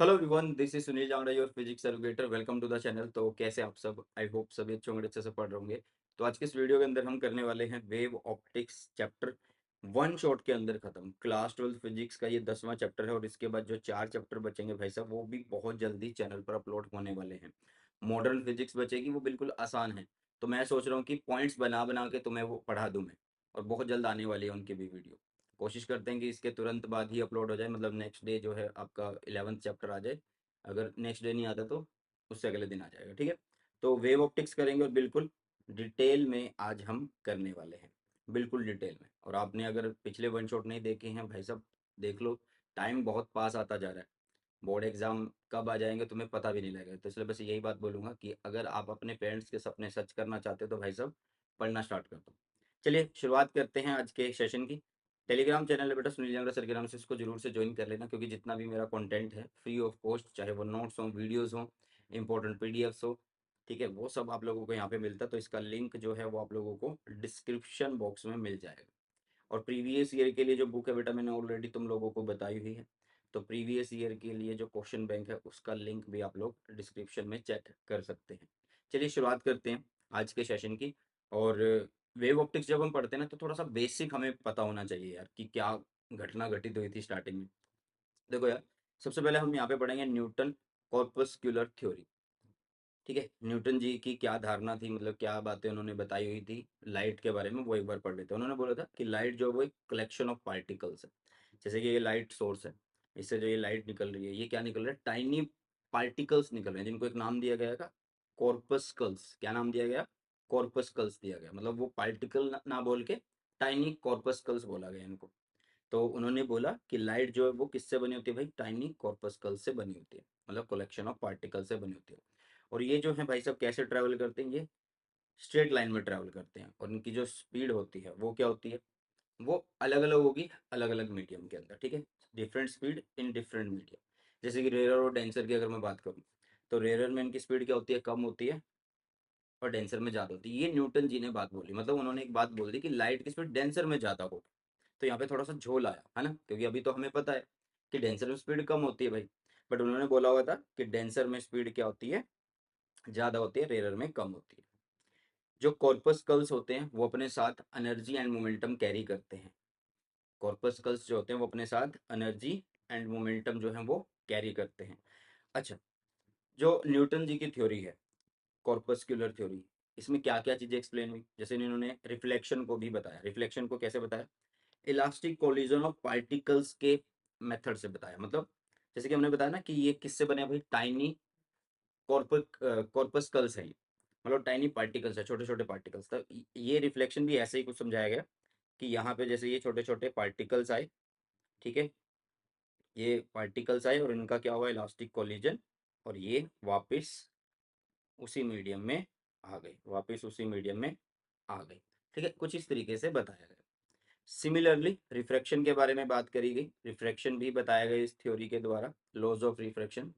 Hello everyone, this is Sunil Jangra, your physics educator. Welcome to the channel. तो कैसे आप सब? आई होप सभी अच्छे होंगे, अच्छे से पढ़ रहे होंगे। तो आज के इस वीडियो के अंदर हम करने वाले हैं wave optics chapter one shot के अंदर खत्म। क्लास 12 फिजिक्स का ये 10वां चैप्टर है और इसके बाद जो 4 चैप्टर बचेंगे भाई साहब, वो भी बहुत जल्दी चैनल पर अपलोड होने वाले हैं। मॉडर्न फिजिक्स बचेगी, वो बिल्कुल आसान है। तो मैं सोच रहा हूँ कि पॉइंट्स बना बना के तुम्हें वो पढ़ा दूँ मैं। और बहुत जल्द आने वाली है उनकी भी वीडियो। कोशिश करते हैं कि इसके तुरंत बाद ही अपलोड हो जाए, मतलब नेक्स्ट डे जो है आपका 11th चैप्टर आ जाए। अगर नेक्स्ट डे नहीं आता तो उससे अगले दिन आ जाएगा, ठीक है। तो वेव ऑप्टिक्स करेंगे और बिल्कुल डिटेल में आज हम करने वाले हैं, बिल्कुल डिटेल में। और आपने अगर पिछले वन शॉट नहीं देखे हैं भाई साहब, देख लो। टाइम बहुत पास आता जा रहा है। बोर्ड एग्जाम कब आ जाएंगे तुम्हें पता भी नहीं लगेगा। तो इसलिए बस यही बात बोलूंगा कि अगर आप अपने पेरेंट्स के सपने सच करना चाहते हो तो भाई साहब पढ़ना स्टार्ट कर दो। चलिए शुरुआत करते हैं आज के सेशन की। टेलीग्राम चैनल है बेटा सुनील जांगड़ा सर के नाम से, इसको जरूर से ज्वाइन कर लेना, क्योंकि जितना भी मेरा कंटेंट है फ्री ऑफ कॉस्ट, चाहे वो नोट्स हो, वीडियोस हो, इंपॉर्टेंट पीडीएफ्स हो, ठीक है, वो सब आप लोगों को यहाँ पे मिलता है। तो इसका लिंक जो है वो आप लोगों को डिस्क्रिप्शन बॉक्स में मिल जाएगा। और प्रीवियस ईयर के लिए जो बुक है बेटा, मैंने ऑलरेडी तुम लोगों को बताई हुई है। तो प्रीवियस ईयर के लिए जो क्वेश्चन बैंक है उसका लिंक भी आप लोग डिस्क्रिप्शन में चेक कर सकते हैं। चलिए शुरुआत करते हैं आज के सेशन की। और वेव ऑप्टिक्स जब हम पढ़ते हैं ना, तो थोड़ा सा बेसिक हमें पता होना चाहिए यार कि क्या घटना घटित हुई थी स्टार्टिंग में। देखो यार, सबसे पहले हम यहाँ पे पढ़ेंगे न्यूटन कॉर्पस्कुलर थ्योरी। ठीक है, न्यूटन जी की क्या धारणा थी, मतलब क्या बातें उन्होंने बताई हुई थी लाइट के बारे में, वो एक बार पढ़ लेते हैं। उन्होंने बोला था कि लाइट जो है वो एक कलेक्शन ऑफ पार्टिकल्स है। जैसे कि ये लाइट सोर्स है, इससे जो ये लाइट निकल रही है, ये क्या निकल रहा है? टाइनी पार्टिकल्स निकल रहे हैं, जिनको एक नाम दिया गया था कॉर्पस्कल्स। क्या नाम दिया गया? कॉर्पस्कल्स दिया गया। मतलब वो पार्टिकल ना बोल के टाइनी कॉर्पस्कल्स बोला गया इनको। तो उन्होंने बोला कि लाइट जो है वो किससे बनी होती है भाई? टाइनी कॉर्पस्कल से बनी होती है, मतलब कलेक्शन ऑफ पार्टिकल से बनी होती है। और ये जो है भाई साहब कैसे ट्रैवल करते हैं? ये स्ट्रेट लाइन में ट्रैवल करते हैं। और इनकी जो स्पीड होती है वो क्या होती है? वो अलग अलग होगी, अलग अलग मीडियम के अंदर, ठीक है। Different speed in different medium. जैसे कि रेयर और डेंसर की अगर मैं बात करूँ, तो रेयर में इनकी स्पीड क्या होती है? कम होती है। और डेंसर में ज़्यादा होती है। ये न्यूटन जी ने बात बोली, मतलब उन्होंने एक बात बोल दी कि लाइट की स्पीड डेंसर में ज़्यादा हो। तो यहाँ पे थोड़ा सा झोल आया है ना, क्योंकि अभी तो हमें पता है कि डेंसर में स्पीड कम होती है भाई। बट उन्होंने बोला हुआ था कि डेंसर में स्पीड क्या होती है? ज़्यादा होती है, रेयर में कम होती है। जो कॉर्पस्कल्स होते हैं वो अपने साथ एनर्जी एंड मोमेंटम कैरी करते हैं। कॉर्पस्कल्स जो होते हैं वो अपने साथ एनर्जी एंड मोमेंटम जो है वो कैरी करते हैं। अच्छा, जो न्यूटन जी की थ्योरी है, कॉर्पस्कुलर थ्योरी, इसमें क्या क्या चीजें एक्सप्लेन हुई? जैसे इन्होंने रिफ्लेक्शन को भी बताया। रिफ्लेक्शन को कैसे बताया? इलास्टिक कोलिजन ऑफ पार्टिकल्स के मेथड से बताया। मतलब जैसे कि हमने बताया ना कि ये किससे बने हैं भाई? टाइनी कॉर्पस्कल्स है ये। मतलब टाइनी पार्टिकल्स है, छोटे छोटे पार्टिकल्स। तो ये रिफ्लेक्शन भी ऐसे ही कुछ समझाया गया कि यहाँ पे जैसे ये छोटे छोटे पार्टिकल्स आए, ठीक है, ये पार्टिकल्स आए और इनका क्या हुआ? Elastic collision. और ये वापस उसी मीडियम में आ गई, वापस उसी मीडियम में आ गई। ठीक है, कुछ इस तरीके से बताया गया। सिमिलरली रिफ्रैक्शन के बारे में बात करी गई। रिफ्रैक्शन भी बताया गया इस थ्योरी के द्वारा, laws of refraction.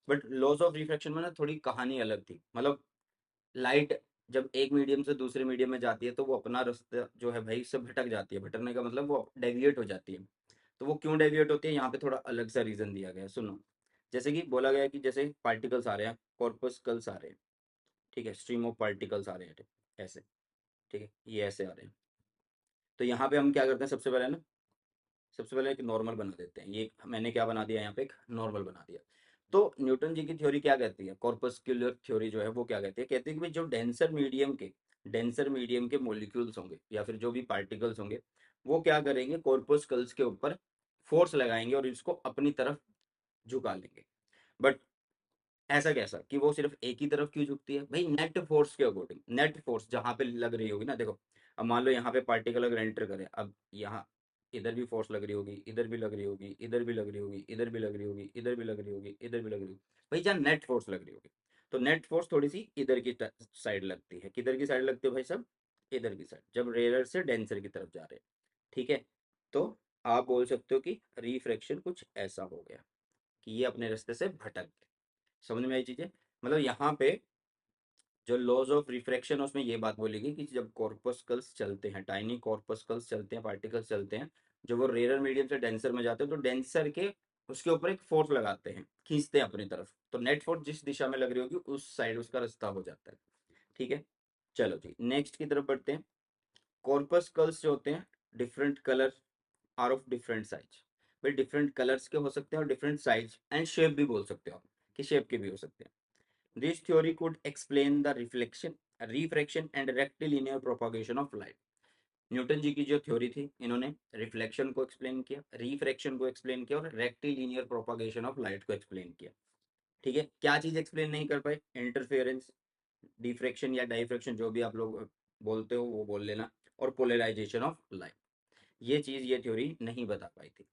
But laws of refraction में ना थोड़ी कहानी अलग थी। मतलब लाइट जब एक मीडियम से दूसरे मीडियम में जाती है तो वो अपना रास्ता जो है भाई, इससे भटक जाती है। भटकने का मतलब वो डेविएट हो जाती है। तो वो क्यों डेविएट होती है, यहाँ पे थोड़ा अलग सा रीजन दिया गया है, सुनो। जैसे कि बोला गया कि जैसे पार्टिकल्स आ रहे हैं, कॉर्पस्कल्स आ रहे हैं, ठीक है, स्ट्रीम ऑफ पार्टिकल्स आ रहे हैं ऐसे, ठीक है, ये ऐसे आ रहे हैं। तो यहाँ पे हम क्या करते हैं? सबसे पहले ना, सबसे पहले एक नॉर्मल बना देते हैं। ये मैंने क्या बना दिया यहाँ पे? एक नॉर्मल बना दिया। तो न्यूटन जी की थ्योरी क्या कहती है? कॉर्पस्कुलर थ्योरी जो है वो क्या कहती है? कहती है कि भाई जो डेंसर मीडियम के मॉलिक्यूल्स होंगे या फिर जो भी पार्टिकल्स होंगे, वो क्या करेंगे? कॉर्पस्कल्स के ऊपर फोर्स लगाएंगे और इसको अपनी तरफ झुका लेंगे। बट ऐसा कैसा कि वो सिर्फ एक ही तरफ क्यों झुकती है भाई? नेट फोर्स के अकॉर्डिंग। नेट फोर्स जहां पे लग रही होगी ना, देखो, अब मान लो यहाँ पे पार्टिकल अगर एंटर करे, अब यहाँ इधर भी फोर्स लग रही होगी, इधर भी लग रही होगी, इधर भी लग रही होगी, इधर भी लग रही होगी, इधर भी लग रही होगी, इधर भी लग रही होगी। भाई जहाँ नेट फोर्स लग रही होगी, तो नेट फोर्स थोड़ी सी इधर की साइड लगती है। किधर की साइड लगती है भाई सब? इधर की साइड, जब रेयर से डेंसर की तरफ जा रहे हैं, ठीक है। तो आप बोल सकते हो कि रिफ्रैक्शन कुछ ऐसा हो गया कि ये अपने रास्ते से भटक गए। समझ में आई चीजें? मतलब यहाँ पे जो लॉज ऑफ रिफ्रैक्शन है उसमें ये बात बोलेगी कि जब कॉर्पस्कल्स चलते हैं, टाइनी कॉर्पस्कल्स चलते हैं, पार्टिकल्स चलते हैं, जब वो रेयर मीडियम से डेंसर में जाते हैं, तो डेंसर के उसके ऊपर एक फोर्स लगाते हैं, खींचते हैं अपनी तरफ, तो नेट फोर्स जिस दिशा में लग रही होगी उस साइड उसका रास्ता हो जाता है। ठीक है, चलो जी नेक्स्ट की तरफ बढ़ते हैं। कॉर्पस्कल्स जो होते हैं, different colour are of different size. भाई डिफरेंट कलर्स के हो सकते हैं और डिफरेंट साइज एंड शेप भी बोल सकते हो आप, कि शेप के भी हो सकते हैं। This theory could explain the reflection, refraction and rectilinear propagation of light. Newton ji की जो थ्योरी थी, इन्होंने रिफ्लेक्शन को एक्सप्लेन किया, रिफ्रैक्शन को एक्सप्लेन किया और रेक्टिलिनियर प्रोपागेशन ऑफ लाइट को एक्सप्लेन किया। ठीक है, क्या चीज एक्सप्लेन नहीं कर पाए? इंटरफेरेंस, डिफ्रैक्शन या डाइफ्रैक्शन, जो भी आप लोग बोलते हो वो बोल लेना, और पोलराइजेशन ऑफ लाइट। ये चीज, ये थ्योरी नहीं बता पाई थी।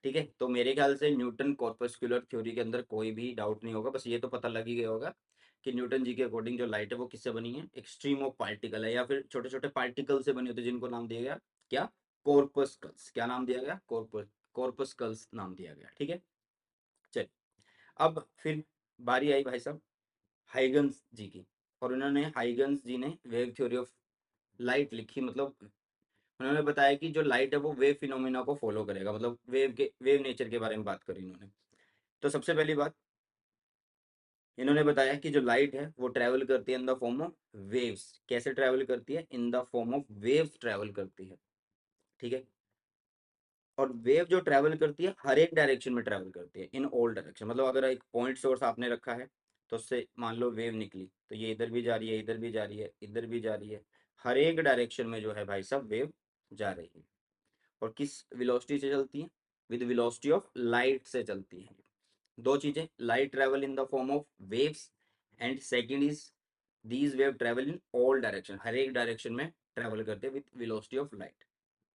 ठीक है, तो मेरे ख्याल से न्यूटन कॉर्पस्कुलर थ्योरी के अंदर कोई भी डाउट नहीं होगा, बस ये तो पता लग ही गया होगा कि न्यूटन जी के अकॉर्डिंग जो लाइट है वो किससे बनी है, एक स्ट्रीम ऑफ पार्टिकल है, या फिर छोटे छोटे पार्टिकल से बनी होती है, जिनको नाम दिया गया क्या, कॉर्पस्कल्स। क्या नाम दिया गया? कॉर्पस्कल्स नाम दिया गया। ठीक है, चलिए अब फिर बारी आई भाई साहब हाइगन्स जी की, और उन्होंने, हाइगन्स जी ने वेव थ्योरी ऑफ लाइट लिखी। मतलब उन्होंने बताया कि जो लाइट है वो वेव फिनोमिना को फॉलो करेगा, मतलब वेव नेचर के बारे में बात करी इन्होंने। तो सबसे पहली बात इन्होंने बताया कि जो लाइट है वो ट्रैवल करती है इन द फॉर्म ऑफ वेव्स। कैसे ट्रैवल करती है? इन the form of waves travel करती है। ठीक है, और वेव जो ट्रैवल करती है हर एक डायरेक्शन में ट्रैवल करती है, इन ऑल डायरेक्शन। मतलब अगर एक पॉइंट सोर्स आपने रखा है, तो उससे मान लो वेव निकली, तो ये इधर भी जा रही है, इधर भी जा रही है, इधर भी जा रही है, हर एक डायरेक्शन में जो है भाई साहब वेव जा रही है। और किस वेलोसिटी से चलती है? विद वेलोसिटी ऑफ लाइट से चलती है। दो चीजें, light travel in the form of waves, and second is these wave travel in all direction, हर एक डायरेक्शन में ट्रेवल करते हैं विद वेलोसिटी ऑफ लाइट।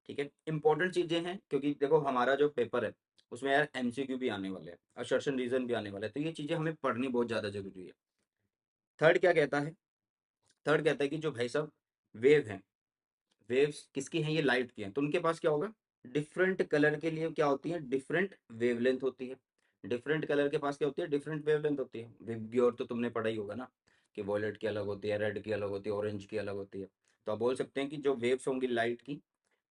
ठीक है, इंपॉर्टेंट चीजें हैं, क्योंकि देखो हमारा जो पेपर है उसमें यार एमसीक्यू भी आने वाले हैं, असर्शन रीजन भी आने वाले हैं, तो ये चीजें हमें पढ़नी बहुत ज्यादा जरूरी है। थर्ड क्या कहता है? थर्ड कहता है कि जो भाई साहब वेव है, वेव्स किसकी हैं? ये लाइट की हैं, तो उनके पास क्या होगा? डिफरेंट कलर के लिए क्या होती है? डिफरेंट वेवलेंथ होती है। डिफरेंट कलर के पास क्या होती है? डिफरेंट वेवलेंथ होती है। विबग्योर तो तुमने पढ़ा ही होगा ना, कि वॉयलेट की अलग होती है, रेड की अलग होती है, ऑरेंज की अलग होती है। तो आप बोल सकते हैं कि जो वेव्स होंगी लाइट की,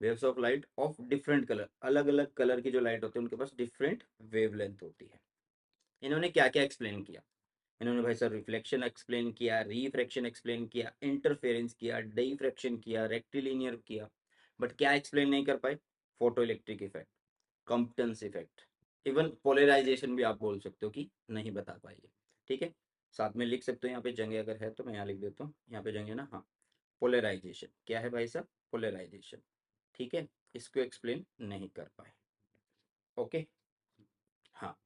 waves of light of different colour, अलग अलग कलर की जो लाइट होती है उनके पास डिफरेंट वेवलेंथ होती है। इन्होंने क्या क्या एक्सप्लेन किया? इन्होंने भाई सर रिफ्लेक्शन एक्सप्लेन किया, रिफ्रैक्शन एक्सप्लेन किया, इंटरफेरेंस किया, डिफ्रैक्शन किया, रेक्टिलिनियर किया, बट क्या एक्सप्लेन नहीं कर पाए? Photo electric effect, competence effect, even polarisation भी आप बोल सकते हो कि नहीं बता पाएंगे। ठीक है, साथ में लिख सकते हो यहाँ पे जंगे, अगर है तो मैं यहाँ लिख देता हूँ, यहाँ पे जंगे ना, हाँ। पोलराइजेशन क्या है भाई साहब? पोलराइजेशन। ठीक है, इसको एक्सप्लेन नहीं कर पाए। ओके, हाँ।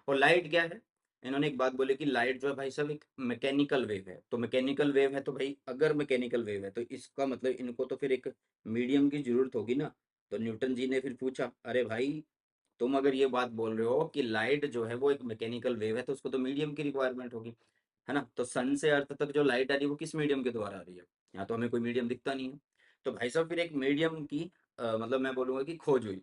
और लाइट क्या है? इन्होंने एक बात बोली कि लाइट जो है भाई साहब एक मैकेनिकल वेव है। तो मैकेनिकल वेव है, तो भाई अगर मैकेनिकल वेव है तो इसका मतलब इनको तो फिर एक मीडियम की जरूरत होगी ना। तो न्यूटन जी ने फिर पूछा, अरे भाई तुम अगर ये बात बोल रहे हो कि लाइट जो है वो एक मैकेनिकल वेव है, तो उसको तो मीडियम की रिक्वायरमेंट होगी, है ना? तो सन से अर्थ तक जो लाइट आ रही है वो किस मीडियम के द्वारा आ रही है? यहाँ तो हमें कोई मीडियम दिखता नहीं है। तो भाई साहब फिर एक मीडियम की मतलब मैं बोलूंगा कि खोज हुई।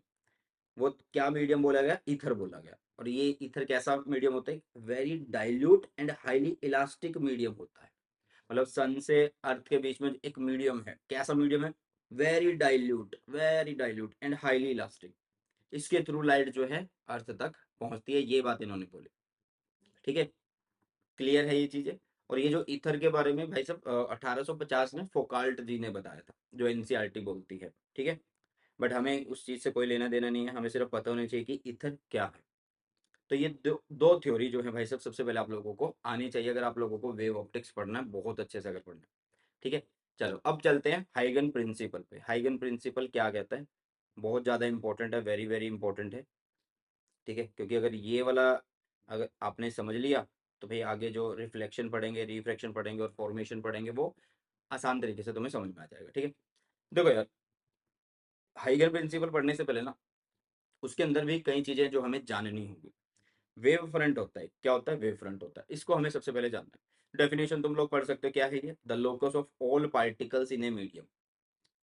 वो क्या मीडियम बोला गया? ईथर बोला गया। और ये ईथर कैसा मीडियम होता है? Very dilute and highly elastic medium होता है। मतलब सन से अर्थ के बीच में एक मीडियम है, कैसा मीडियम है? Very dilute and highly elastic. इसके थ्रू लाइट जो है अर्थ तक पहुंचती है, ये बात इन्होंने बोली। ठीक है, क्लियर है ये चीजें? और ये जो ईथर के बारे में भाई साहब 1850 में फोकाल्ट जी ने बताया था, जो एनसीईआरटी बोलती है। ठीक है, बट हमें उस चीज से कोई लेना देना नहीं है, हमें सिर्फ पता होना चाहिए कि ईथर क्या है। तो ये दो थ्योरी जो है भाई साहब सबसे पहले आप लोगों को आनी चाहिए, अगर आप लोगों को वेव ऑप्टिक्स पढ़ना है बहुत अच्छे से, अगर पढ़ना है। ठीक है, चलो अब चलते हैं हाइगन प्रिंसिपल पे। हाइगन प्रिंसिपल क्या कहता है? बहुत ज़्यादा इंपॉर्टेंट है, वेरी वेरी इंपॉर्टेंट है। ठीक है, क्योंकि अगर ये वाला अगर आपने समझ लिया, तो भाई आगे जो रिफ्लेक्शन पढ़ेंगे, रिफ्रैक्शन पढ़ेंगे और फॉर्मेशन पढ़ेंगे वो आसान तरीके से तुम्हें समझ में आ जाएगा। ठीक है, देखो यार, हाइगन प्रिंसिपल पढ़ने से पहले ना उसके अंदर भी कई चीज़ें जो हमें जाननी होगी। वेव फ्रंट होता है, क्या होता है? वेव फ्रंट होता है, इसको हमें सबसे पहले जानना है। डेफिनेशन तुम लोग पढ़ सकते हो, क्या है ये? The locus of all particles in a medium,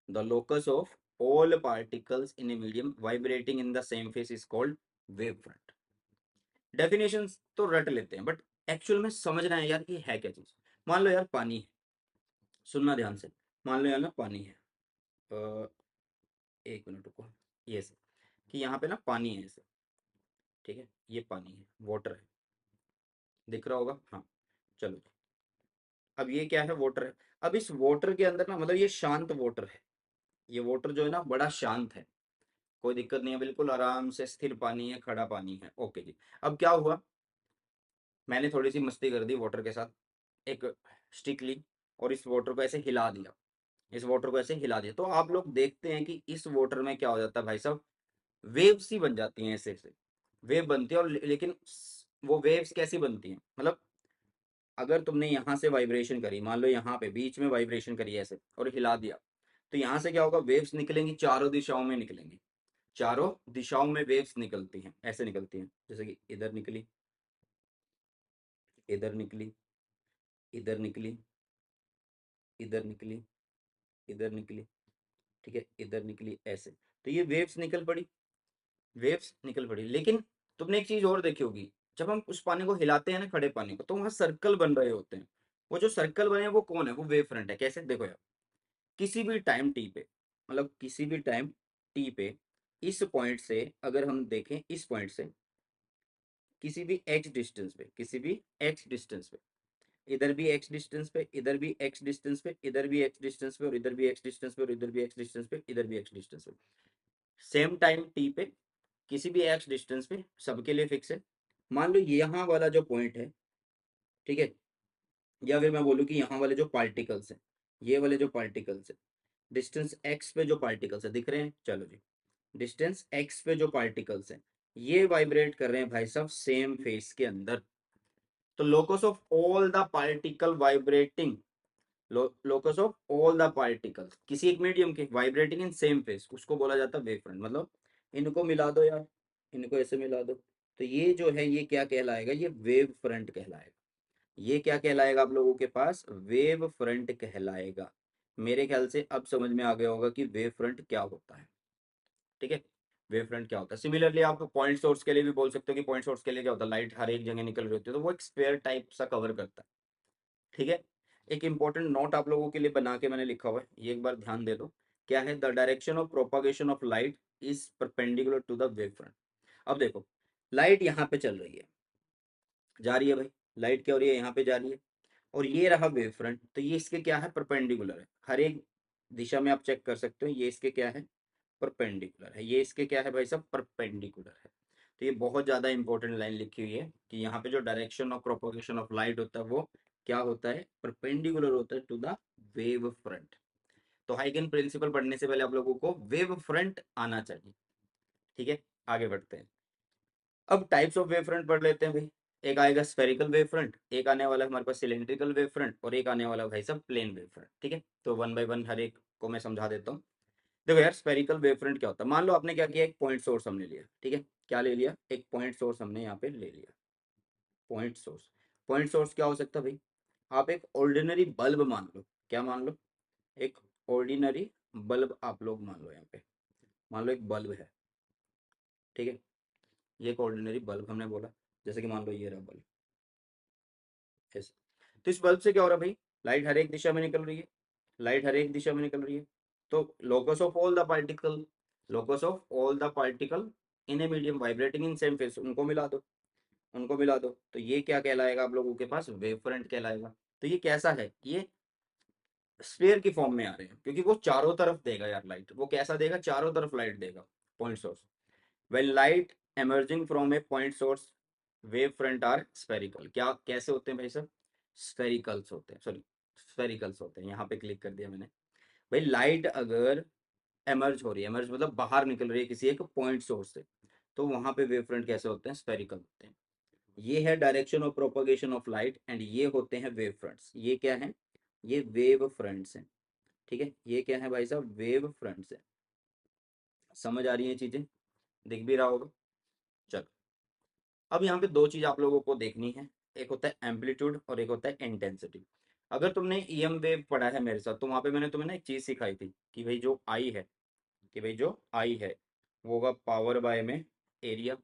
the locus of all particles in a medium vibrating in the same face is called wave front. Definition तो रट लेते हैं, बट एक्चुअल में समझना है यार ये है क्या चीज। मान लो यार पानी है, सुनना ध्यान से। मान लो यार ना पानी है, एक मिनट रुको, ये से कि यहाँ पे ना पानी है ऐसे, ठीक है, ये पानी है, वाटर है, दिख रहा होगा, हाँ। चलो, अब ये क्या है, वाटर है। अब इस वाटर के अंदर ना, मतलब ये शांत वाटर है, ये वाटर जो है ना बड़ा शांत है, कोई दिक्कत नहीं है, बिल्कुल आराम से स्थिर पानी है, खड़ा पानी है, ओके जी। अब क्या हुआ, मैंने थोड़ी सी मस्ती कर दी वाटर के साथ, एक स्टिक ली और इस वाटर को ऐसे हिला दिया, इस वाटर को ऐसे हिला दिया, तो आप लोग देखते हैं कि इस वाटर में क्या हो जाता है भाई साहब, वेव्स ही बन जाती हैं, ऐसे ऐसे वेव बनती है। और लेकिन वो वेव्स कैसी बनती हैं, मतलब अगर तुमने यहाँ से वाइब्रेशन करी, मान लो यहाँ पे बीच में वाइब्रेशन करी ऐसे और हिला दिया, तो यहाँ से क्या होगा, वेव्स निकलेंगी, चारों दिशाओं में निकलेंगी, चारों दिशाओं में वेव्स निकलती हैं, ऐसे निकलती हैं, जैसे कि इधर निकली, इधर निकली, इधर निकली, इधर निकली, इधर निकली, ठीक है, इधर निकली, ऐसे। तो ये वेव्स निकल पड़ी, वेव्स निकल पड़ी। लेकिन तुमने एक चीज और देखी होगी, जब हम उस पानी को हिलाते हैं ना, खड़े पानी को, तो वहां सर्कल बन रहे होते हैं, वो जो सर्कल बने हैं वो कौन है, वो वेव फ्रंट है। कैसे, देखो यार, किसी भी टाइम टी पे, मतलब किसी भी टाइम टी पे, इस पॉइंट से अगर हम देखें, इस पॉइंट से किसी भी एक्स डिस्टेंस पे, किसी भी एक्स डिस्टेंस पे, इधर भी एक्स डिस्टेंस पे, इधर भी एक्स डिस्टेंस पे, इधर भी एक्स डिस्टेंस पे, और इधर भी एक्स डिस्टेंस पे, और इधर भी एक्स डिस्टेंस पे, इधर भी एक्स डिस्टेंस पे, सेम टाइम टी पे, किसी भी एक्स डिस्टेंस पे, सबके लिए फिक्स है। मान लो यहाँ वाला जो पॉइंट है, ठीक है, या फिर मैं बोलूँ कि यहाँ वाले जो पार्टिकल्स हैं, ये वाले जो पार्टिकल्स है, डिस्टेंस एक्स पे जो पार्टिकल्स है, दिख रहे हैं, चलो जी, डिस्टेंस एक्स पे जो पार्टिकल्स हैं, ये वाइब्रेट कर रहे हैं भाई साहब सेम फेस के अंदर। तो locus of all the particle vibrating, locus of all the particles किसी एक मीडियम के वाइब्रेटिंग इन सेम फेस, उसको बोला जाता है वेव फ्रंट। मतलब इनको मिला दो यार, इनको ऐसे मिला दो, तो ये जो है ये क्या कहलाएगा, ये वेव फ्रंट कहलाएगा। ये क्या कहलाएगा आप लोगों के पास, वेव फ्रंट कहलाएगा। मेरे ख्याल से अब समझ में आ गया होगा कि वेव फ्रंट क्या होता है, ठीक है। वेव फ्रंट क्या होता है, सिमिलरली आप पॉइंट सोर्स के लिए भी बोल सकते हो कि पॉइंट सोर्स के लिए क्या होता है, लाइट हर एक जगह निकल रही होती है, तो वो एक स्फीयर टाइप सा कवर करता है, ठीक है। एक इंपॉर्टेंट नोट आप लोगों के लिए बना के मैंने लिखा हुआ है, ये एक बार ध्यान दे दो। क्या है, the direction of propagation of light is perpendicular to the wave front. अब देखो, लाइट यहाँ पे चल रही है, जा रही है भाई, लाइट क्या हो रही है, यहाँ पे जा रही है, और ये रहा वेव फ्रंट, तो ये इसके क्या है, परपेंडिकुलर है, हर एक दिशा में आप चेक कर सकते हो, ये इसके क्या है, परपेंडिकुलर है, ये इसके क्या है भाई साहब, परपेंडिकुलर है। तो ये बहुत ज्यादा इंपॉर्टेंट लाइन लिखी हुई है कि यहाँ पे जो direction of propagation of light होता है वो क्या होता है, परपेंडिकुलर होता है टू द वेव फ्रंट। तो हाइगन प्रिंसिपल पढ़ने से पहले आप लोगों को वेव फ्रंट आना चाहिए, ठीक है। आगे बढ़ते हैं, अब टाइप्स ऑफ वेव फ्रंट पढ़ लेते हैं भाई। एक आएगा स्फेरिकल वेव फ्रंट, एक आने वाला है हमारे पास सिलेंड्रिकल वेव फ्रंट, और एक आने वाला भाई सब प्लेन वेव फ्रंट, ठीक है। तो वन बाय वन हर एक को मैं समझा देता हूँ। देखो यार, स्फेरिकल वेव फ्रंट क्या होता है, मान लो आपने क्या किया, एक पॉइंट सोर्स हमने लिया, ठीक है, क्या ले लिया, एक पॉइंट सोर्स हमने यहाँ पे ले लिया, पॉइंट सोर्स। पॉइंट सोर्स क्या हो सकता है भाई, आप एक ऑर्डिनरी बल्ब मान लो, क्या मान लो, एक ऑर्डिनरी बल्ब आप लोग मान लो, यहाँ पे मान लो एक बल्ब है, ठीक है, ये एक ऑर्डिनरी बल्ब हमने बोला, जैसे कि मान लो ये रहा बल्ब, ऐसे। तो इस बल्ब से क्या हो रहा है भाई, लाइट हर एक दिशा में निकल रही है, लाइट हर एक दिशा में निकल रही है। तो locus of all the particle, locus of all the particle in a medium vibrating in same face, उनको मिला दो, उनको मिला दो, तो ये क्या कहलाएगा आप लोगों के पास, वेव फ्रंट कहलाएगा। तो ये कैसा है, ये स्फीयर की फॉर्म में आ रहे हैं, क्योंकि वो चारों तरफ देगा यार लाइट, वो कैसा देगा, चारों तरफ लाइट देगा, point source. When light emerging from a point source, wave front are spherical. क्या कैसे होते हैं भाई साहब, स्फेरिकल्स होते हैं, सॉरी स्फेरिकल्स होते हैं, यहाँ पे क्लिक कर दिया मैंने। भाई लाइट अगर एमर्ज हो रही है, एमर्ज मतलब बाहर निकल रही है किसी एक पॉइंट सोर्स से, तो वहां पे वेव फ्रंट कैसे होते हैं, स्फेरिकल होते हैं। ये है direction of propagation of light, and ये होते हैं वेव फ्रंट्स। ये क्या है, ये वेव फ्रंट्स हैं, ठीक है, ये क्या है भाई साहब, वेव फ्रंट्स है। समझ आ रही है चीजें, दिख भी रहा होगा। चलो, अब यहाँ पे दो चीज आप लोगों को देखनी है, एक होता है एम्पलीट्यूड और एक होता है इंटेंसिटी। अगर तुमने ईएम वेव पढ़ा है मेरे साथ, तो वहां पे मैंने तुम्हें ना एक चीज सिखाई थी कि भाई जो आई है, कि भाई जो आई है वो होगा पावर बाय में एरिया।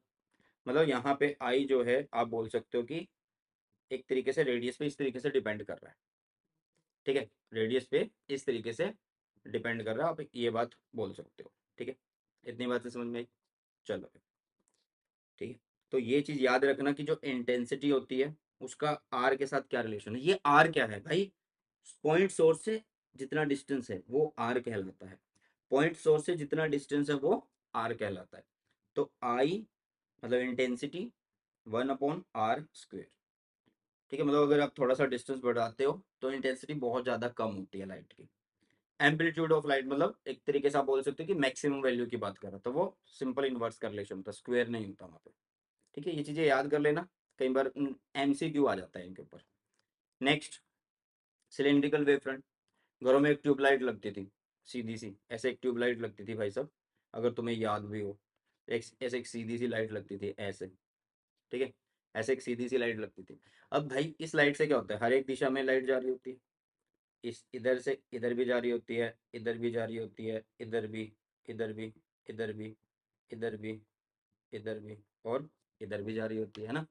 मतलब यहाँ पे आई जो है आप बोल सकते हो कि एक तरीके से रेडियस पे इस तरीके से डिपेंड कर रहा है, ठीक है, रेडियस पे इस तरीके से डिपेंड कर रहा है, आप ये बात बोल सकते हो, ठीक है। इतनी बातें समझ में आई, चलो, ठीक है। तो ये चीज याद रखना कि जो इंटेंसिटी होती है उसका आर के साथ क्या रिलेशन है। ये आर क्या है भाई, पॉइंट सोर्स से जितना डिस्टेंस है वो आर कहलाता है। पॉइंट सोर्स से जितना डिस्टेंस है वो आर कहलाता है। तो आई मतलब इंटेंसिटी 1/r²। ठीक है, मतलब अगर आप थोड़ा सा डिस्टेंस बढ़ाते हो तो इंटेंसिटी बहुत ज्यादा कम होती है लाइट की। एम्पलीट्यूड ऑफ लाइट मतलब एक तरीके से आप बोल सकते हो कि मैक्सिमम वैल्यू की बात कर रहा, तो वो सिंपल इनवर्स का रिलेशन होता है, स्क्वायर नहीं होता वहाँ पे। ठीक है, ये चीजें याद कर लेना, कई बार MCQ आ जाता है इनके ऊपर। Next, cylindrical wave front. घरों में एक ट्यूबलाइट लगती थी, सीधी सी ऐसे एक ट्यूबलाइट लगती थी भाई साहब, अगर तुम्हें याद भी हो। एक ऐसे एक सीधी सी लाइट लगती थी ऐसे। ठीक है, ऐसे एक सीधी सी लाइट लगती थी। अब भाई इस लाइट से क्या होता है, हर एक दिशा में लाइट जा रही होती है। इस इधर से इधर भी जा रही होती है, इधर भी जा रही होती है, इधर भी, इधर भी, इधर भी, इधर भी, इधर भी, और इधर भी जा रही होती है ना।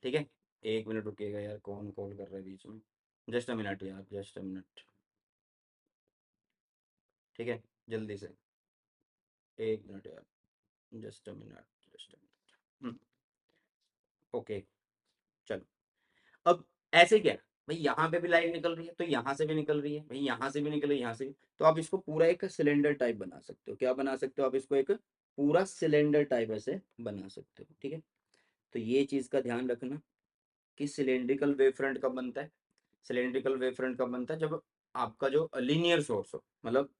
ठीक है, 1 मिनट रुकिएगा यार, कौन कॉल कर रहा है बीच में। जस्ट अ मिनट यार, जस्ट अ मिनट। ठीक है, जल्दी से, 1 मिनट यार, just a minute, just a minute. Okay, चलो। अब ऐसे क्या, भाई यहाँ पे भी लाइट निकल रही है तो यहाँ से भी निकल रही है, भाई यहाँ से भी निकल रही है, यहाँ से भी, तो आप इसको पूरा एक सिलेंडर टाइप बना सकते हो। क्या बना सकते हो आप इसको, एक पूरा सिलेंडर टाइप ऐसे बना सकते हो। ठीक है, तो ये चीज का ध्यान रखना कि सिलेंड्रिकल वेव फ्रंट कब बनता है। सिलेंड्रिकल वेव फ्रंट कब बनता है, जब आपका जो लीनियर सोर्स हो, मतलब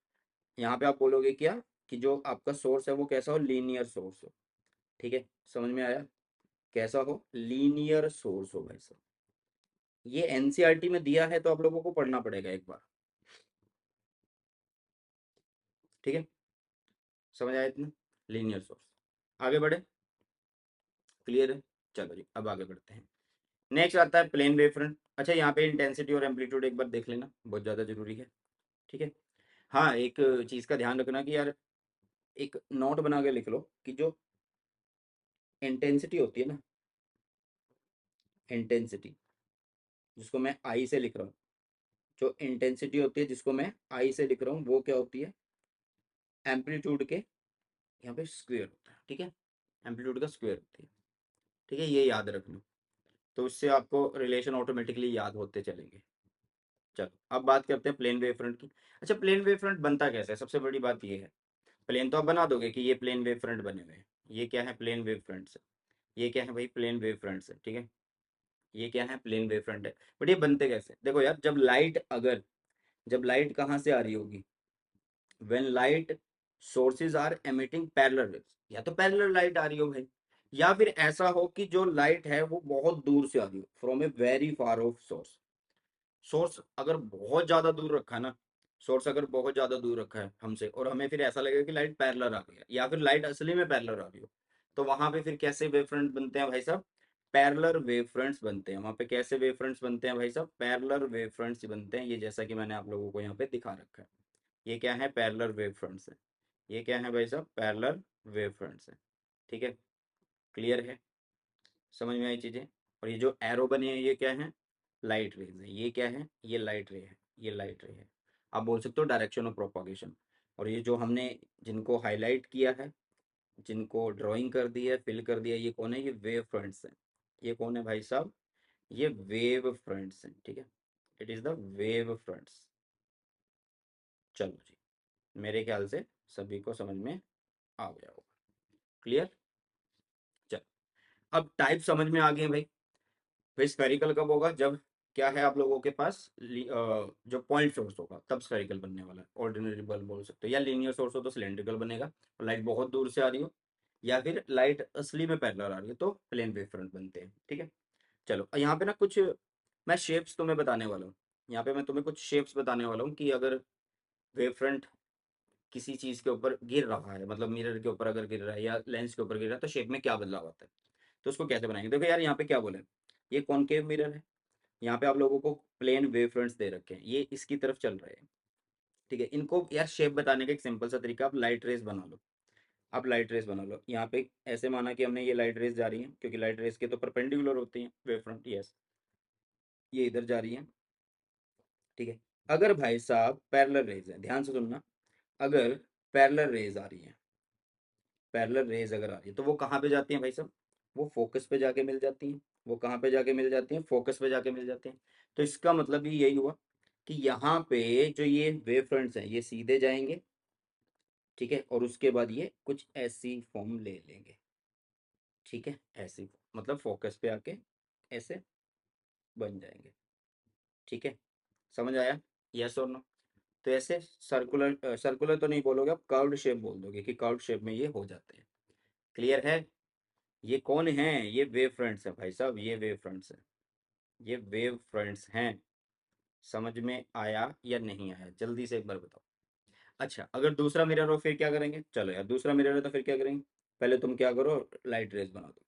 यहाँ पे आप बोलोगे क्या कि जो आपका सोर्स है वो कैसा हो, लीनियर सोर्स हो। ठीक है, समझ में आया, कैसा हो, लीनियर सोर्स हो भाई साहब। ये एनसीईआरटी में दिया है तो आप लोगों को पढ़ना पड़ेगा एक बार। ठीक है, समझ आया इतना, लीनियर सोर्स। आगे बढ़े, क्लियर है। चलो जी, अब आगे बढ़ते हैं। नेक्स्ट आता है प्लेन वेव फ्रंट। अच्छा, यहाँ पे इंटेंसिटी और एम्पलीट्यूड एक बार देख लेना, बहुत ज़्यादा जरूरी है। ठीक है, हाँ एक चीज़ का ध्यान रखना कि यार एक नोट बना के लिख लो कि जो इंटेंसिटी होती है ना, इंटेंसिटी जिसको मैं आई से लिख रहा हूँ, जो इंटेंसिटी होती है जिसको मैं आई से लिख रहा हूँ वो क्या होती है, एम्पलीट्यूड के यहाँ पे स्क्वायर होता है। ठीक है, एम्पलीट्यूड का स्क्वायर होती है। ठीक है, ये याद रखना, तो इससे आपको रिलेशन ऑटोमेटिकली याद होते चलेंगे। चलो अब बात करते हैं प्लेन वेव फ्रंट की। अच्छा, प्लेन वेव फ्रंट बनता कैसे है, सबसे बड़ी बात ये है। प्लेन तो आप बना दोगे कि ये प्लेन वेव फ्रंट बने हुए हैं, ये क्या है, प्लेन वेव फ्रंट से। ये क्या है भाई, प्लेन वेव फ्रंट से। ठीक है, ये क्या है, प्लेन वेव फ्रंट है। बट ये बनते कैसे, देखो यार, जब लाइट कहाँ से आ रही होगी, when light sources are emitting parallel rays, या तो पैरेलल लाइट आ रही हो भाई, या फिर ऐसा हो कि जो लाइट है वो बहुत दूर से आ रही हो, from a very far of source. Source अगर बहुत ज्यादा दूर रखा है ना, सोर्स अगर बहुत ज्यादा दूर रखा है हमसे और हमें फिर ऐसा लगेगा कि लाइट पैरेलल आ रही है, या फिर लाइट असली में पैरेलल आ रही हो, तो वहां पे फिर कैसे वेव फ्रंट बनते हैं भाई साहब, पैरेलल वेव फ्रंट्स बनते हैं। वहां पे कैसे वेव फ्रंट्स बनते हैं भाई साहब, पैरेलल वेव फ्रंट्स बनते हैं। ये जैसा कि मैंने आप लोगों को यहाँ पे दिखा रखा है, ये क्या है, पैरेलल वेव फ्रंट्स है। ये क्या है भाई साहब, पैरेलल वेव फ्रंट्स है। ठीक है, क्लियर है, समझ में आई चीजें। और ये जो एरो बने हैं ये क्या है, लाइट रेज है। ये क्या है, ये लाइट रे है, ये लाइट रे है। आप बोल सकते हो डायरेक्शन ऑफ प्रोपागेशन। और ये जो हमने जिनको हाईलाइट किया है, जिनको ड्राइंग कर दी है, फिल कर दिया, ये कौन है, ये वेव फ्रंट्स हैं। ये कौन है भाई साहब, ये वेव फ्रंट्स हैं। ठीक है, it is the wave fronts. चलो जी, मेरे ख्याल से सभी को समझ में आ गया होगा, क्लियर। चलो, अब टाइप समझ में आ गए भाई। फिर स्फेरिकल कब होगा, जब क्या है आप लोगों के पास जो पॉइंट सोर्स होगा तब स्फेरिकल बनने वाला है। ऑर्डिनरी बल्ब बोल सकते हो, या लीनियर सोर्स हो तो सिलेंड्रिकल बनेगा, और लाइट बहुत दूर से आ रही हो, या फिर लाइट असली में पैरेलल आ रही है तो प्लेन वेव फ्रंट बनते हैं। ठीक है, चलो यहाँ पे ना कुछ मैं शेप्स तुम्हें बताने वाला हूँ। यहाँ पे मैं तुम्हें कुछ शेप्स बताने वाला हूँ कि अगर वेव फ्रंट किसी चीज के ऊपर गिर रहा है, मतलब मिरर के ऊपर अगर गिर रहा है या लेंस के ऊपर गिर रहा है, तो शेप में क्या बदलाव आता है, तो उसको कैसे बनाएंगे। देखो यार, यहाँ पे क्या बोले, ये कॉनकेव मिरर है, यहाँ पे आप लोगों को प्लेन वेव फ्रंट्स दे रखे हैं, ये इसकी तरफ चल रहे हैं। ठीक है, इनको यार शेप बताने का एक सिंपल सा तरीका, आप लाइट रेस बना लो। आप लाइट रेस बना लो, यहाँ पे ऐसे माना कि हमने ये लाइट रेस जा रही है, क्योंकि लाइट रेस के तो परपेंडिकुलर होती हैं वेव फ्रंट, यस, ये इधर जा रही है। ठीक है, अगर भाई साहब पैरेलल रेज है, ध्यान से सुनना, अगर पैरेलल रेज आ रही है, पैरेलल रेज अगर आ रही है तो वो कहाँ पे जाती है भाई साहब, वो फोकस पे जाके मिल जाती हैं। वो कहाँ पे जाके मिल जाती हैं? फोकस पे जाके मिल जाती हैं। तो इसका मतलब भी यही हुआ कि यहाँ पे जो ये वेव फ्रंट्स हैं ये सीधे जाएंगे, ठीक है, और उसके बाद ये कुछ ऐसी फॉर्म ले लेंगे, ठीक है, ऐसी मतलब फोकस पे आके ऐसे बन जाएंगे, ठीक है, समझ आया? यस और नो? तो ऐसे सर्कुलर सर्कुलर तो नहीं बोलोगे आप, कर्व्ड शेप बोल दोगे कि कर्व्ड शेप में ये हो जाते हैं। क्लियर है? ये कौन है? ये वेव फ्रंट्स है भाई साहब, ये वेव फ्रंट्स है, ये वेव फ्रंट्स हैं। समझ में आया या नहीं आया? जल्दी से एक बार बताओ। अच्छा, अगर दूसरा मिरर हो फिर क्या करेंगे? चलो यार, दूसरा मिरर है तो फिर क्या करेंगे? पहले तुम क्या करो, लाइट रेज बना दो।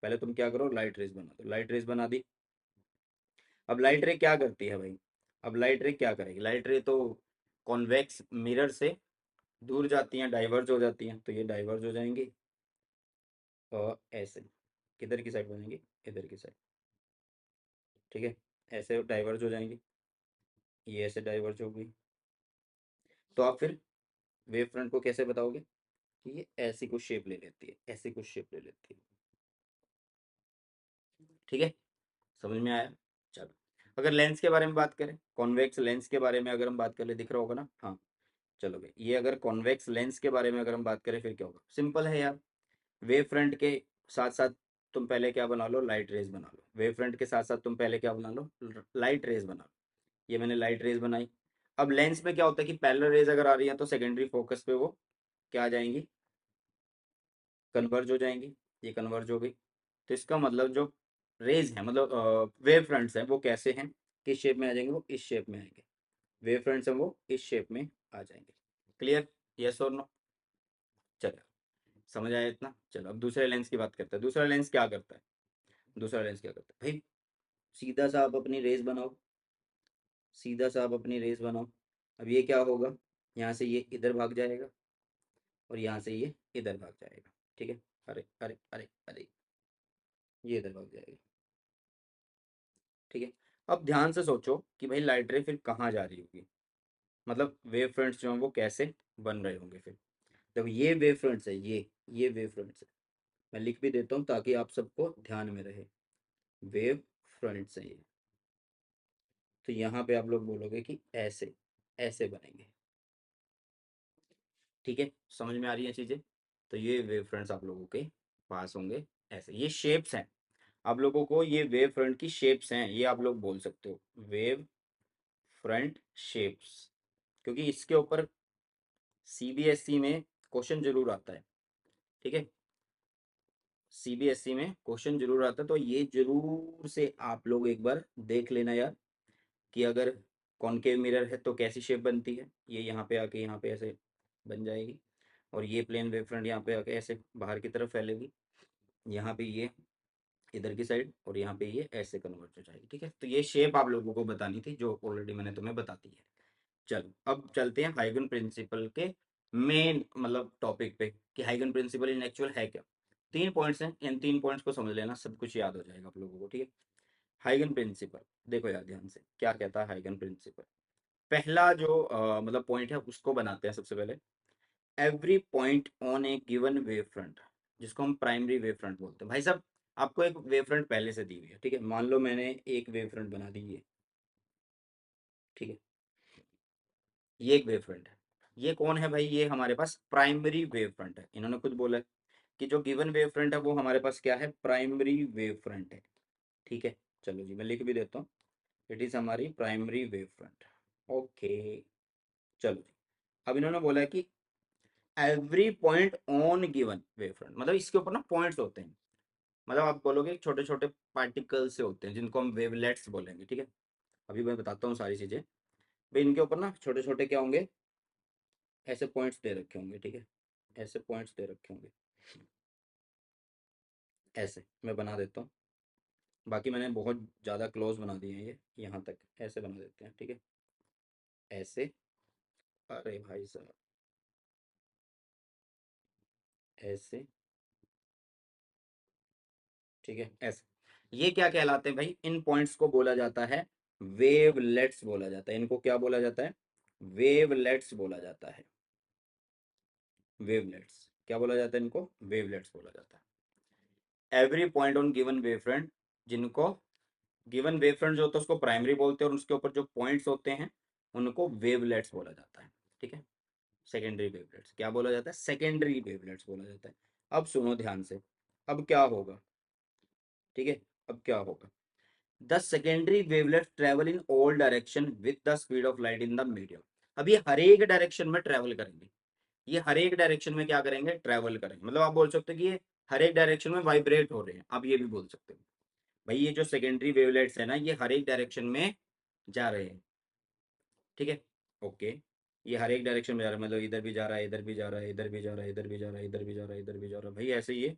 पहले तुम क्या करो, लाइट रेज बना दो। लाइट रेज बना दी। अब लाइट रे क्या करती है भाई? अब लाइट रे क्या करेगी? लाइट रे तो कॉन्वेक्स मिरर से दूर जाती हैं, डाइवर्ज हो जाती हैं, तो ये डाइवर्ज हो जाएंगी और ऐसे किधर की साइड बनेंगी? इधर की साइड, ठीक है, ऐसे डाइवर्ज हो जाएंगी, ये ऐसे डाइवर्ज हो गई। तो आप फिर वेव फ्रंट को कैसे बताओगे कि ये ऐसी कुछ शेप ले लेती है, ऐसी कुछ शेप ले लेती है, ठीक है, समझ में आया? चलो, अगर लेंस के बारे में बात करें, कॉन्वेक्स लेंस के बारे में अगर हम बात करें, दिख रहा होगा ना? हाँ, चलो भाई, ये अगर कॉन्वेक्स लेंस के बारे में अगर हम बात करें फिर क्या होगा? सिंपल है यार, वेव फ्रंट के साथ साथ तुम पहले क्या बना लो? लाइट रेज बना लो। वेव फ्रंट के साथ साथ तुम पहले क्या बना लो? लाइट रेज बना लो। ये मैंने लाइट रेज बनाई। अब लेंस में क्या होता है कि पैरेलल रेज अगर आ रही है तो सेकेंडरी फोकस पे वो क्या आ जाएंगी? कन्वर्ज हो जाएंगी। ये कन्वर्ज हो गई। तो इसका मतलब जो रेज है, मतलब वेव फ्रंट्स हैं, वो कैसे हैं, किस शेप में आ जाएंगे? वो इस शेप में आएंगे। वेव फ्रंट्स हैं वो इस शेप में आ जाएंगे। क्लियर? यस और नो? चलो, समझ आया इतना? चलो, अब दूसरे लेंस की बात करते हैं। दूसरा लेंस क्या करता है? दूसरा लेंस क्या करता है भाई? सीधा सा आप अपनी रेस बनाओ, सीधा सा आप अपनी रेस बनाओ। अब ये क्या होगा? यहाँ से ये इधर भाग जाएगा और यहाँ से ये इधर भाग जाएगा, ठीक है। अरे अरे अरे अरे, ये इधर भाग जाएगा, ठीक है। अब ध्यान से सोचो कि भाई लाइट रे फिर कहाँ जा रही होगी, मतलब वेव फ्रंट्स जो हैं वो कैसे बन रहे होंगे फिर? जब ये वेव फ्रंट्स है, ये वेव फ्रंट्स है, मैं लिख भी देता हूँ ताकि आप सबको ध्यान में रहे। वेव फ्रंट्स है ये। तो यहाँ पे आप लोग बोलोगे कि ऐसे ऐसे बनेंगे, ठीक है, समझ में आ रही है चीजें? तो ये वेव फ्रंट्स आप लोगों के पास होंगे ऐसे। ये शेप्स हैं, आप लोगों को ये वेव फ्रंट की शेप्स हैं, ये आप लोग बोल सकते हो वेव फ्रंट शेप्स, क्योंकि इसके ऊपर सीबीएसई में क्वेश्चन जरूर आता है, ठीक है, सीबीएसई में क्वेश्चन जरूर आता है। तो ये जरूर से आप लोग एक बार देख लेना यार कि अगर कॉनकेव मिरर है तो कैसी शेप बनती है। ये यहाँ पे आके यहाँ पे ऐसे बन जाएगी, और ये प्लेन वेव फ्रंट यहाँ पे आके ऐसे बाहर की तरफ फैलेगी, यहाँ पे ये इधर की साइड, और यहाँ पे ये ऐसे कन्वर्ट हो जाएगी, ठीक है। तो ये शेप आप लोगों को बतानी थी जो ऑलरेडी मैंने तुम्हें बता दी है। चलो, अब चलते हैं हाइगन प्रिंसिपल के मेन मतलब टॉपिक पे कि हाइगन प्रिंसिपल इन एक्चुअल है क्या। 3 पॉइंट्स हैं, इन 3 पॉइंट्स को समझ लेना, सब कुछ याद हो जाएगा आप लोगों को, ठीक है। हाइगन प्रिंसिपल, देखो यार ध्यान से क्या कहता है हाइगन प्रिंसिपल। पहला जो मतलब पॉइंट है उसको बनाते हैं सबसे पहले। Every point on A given wave front, जिसको हम प्राइमरी वेव फ्रंट बोलते हैं। भाई साहब, आपको एक वेव फ्रंट पहले से दी हुई है, ठीक है, मान लो मैंने एक वेव फ्रंट बना दी है, ठीक है, ये एक वेव फ्रंट है। ये कौन है भाई? ये हमारे पास प्राइमरी वेव फ्रंट है। इन्होंने खुद बोला है कि जो गिवन वेव फ्रंट है वो हमारे पास क्या है? प्राइमरी वेव फ्रंट है, ठीक है। चलो जी, मैं लिख भी देता हूँ, इट इज हमारी प्राइमरी वेव फ्रंट। ओके, चलो जी। अब इन्होंने बोला है कि every point on given wave front, मतलब इसके ऊपर ना पॉइंट्स होते हैं, मतलब आप बोलोगे छोटे छोटे पार्टिकल से होते हैं जिनको हम वेवलेट्स बोलेंगे, ठीक है। अभी मैं बताता हूँ सारी चीजें। भाई इनके ऊपर ना छोटे छोटे क्या होंगे? ऐसे पॉइंट्स दे रखे होंगे, ठीक है, ऐसे पॉइंट्स दे रखे होंगे, ऐसे मैं बना देता हूँ। बाकी मैंने बहुत ज़्यादा क्लोज बना दिए हैं, ये यहाँ तक ऐसे बना देते हैं, ठीक है, ऐसे। अरे भाई साहब, ऐसे, ठीक है, ऐसे। ये क्या कहलाते हैं भाई? इन पॉइंट्स को बोला जाता है वेवलेट्स बोला जाता है। इनको क्या बोला जाता है? वेवलेट्स बोला जाता है। वेवलेट्स क्या बोला जाता है? इनको वेवलेट्स बोला जाता है। Every point on given wave front, जिनको गिवन वेव फ्रंट जो होता है उसको प्राइमरी बोलते हैं, और उसके ऊपर जो पॉइंट्स होते हैं उनको वेवलेट्स बोला जाता है। ठीक है, सेकेंडरी वेवलेट्स क्या बोला जाता है? सेकेंडरी वेवलेट्स बोला जाता है। अब सुनो ध्यान से, अब क्या होगा? ठीक है, अब क्या होगा? The secondary wavelets travel in all direction with the speed of light in the medium. अब ये हर एक डायरेक्शन में ट्रेवल करेंगे, ये हर एक डायरेक्शन में क्या करेंगे? ट्रेवल करेंगे। मतलब आप बोल सकते हो कि ये हर एक डायरेक्शन में वाइब्रेट हो रहे हैं, आप ये भी बोल सकते हो। भाई ये जो सेकेंडरी वेवलेट्स है ना, ये हर एक डायरेक्शन में जा रहे हैं। ठीक है, ओके, ये हर एक डायरेक्शन में जा रहा है, मतलब इधर भी जा रहा है, इधर भी जा रहा है, इधर भी जा रहा है, इधर भी जा रहा है, इधर भी जा रहा है, इधर भी जा रहा है, भाई ऐसे ये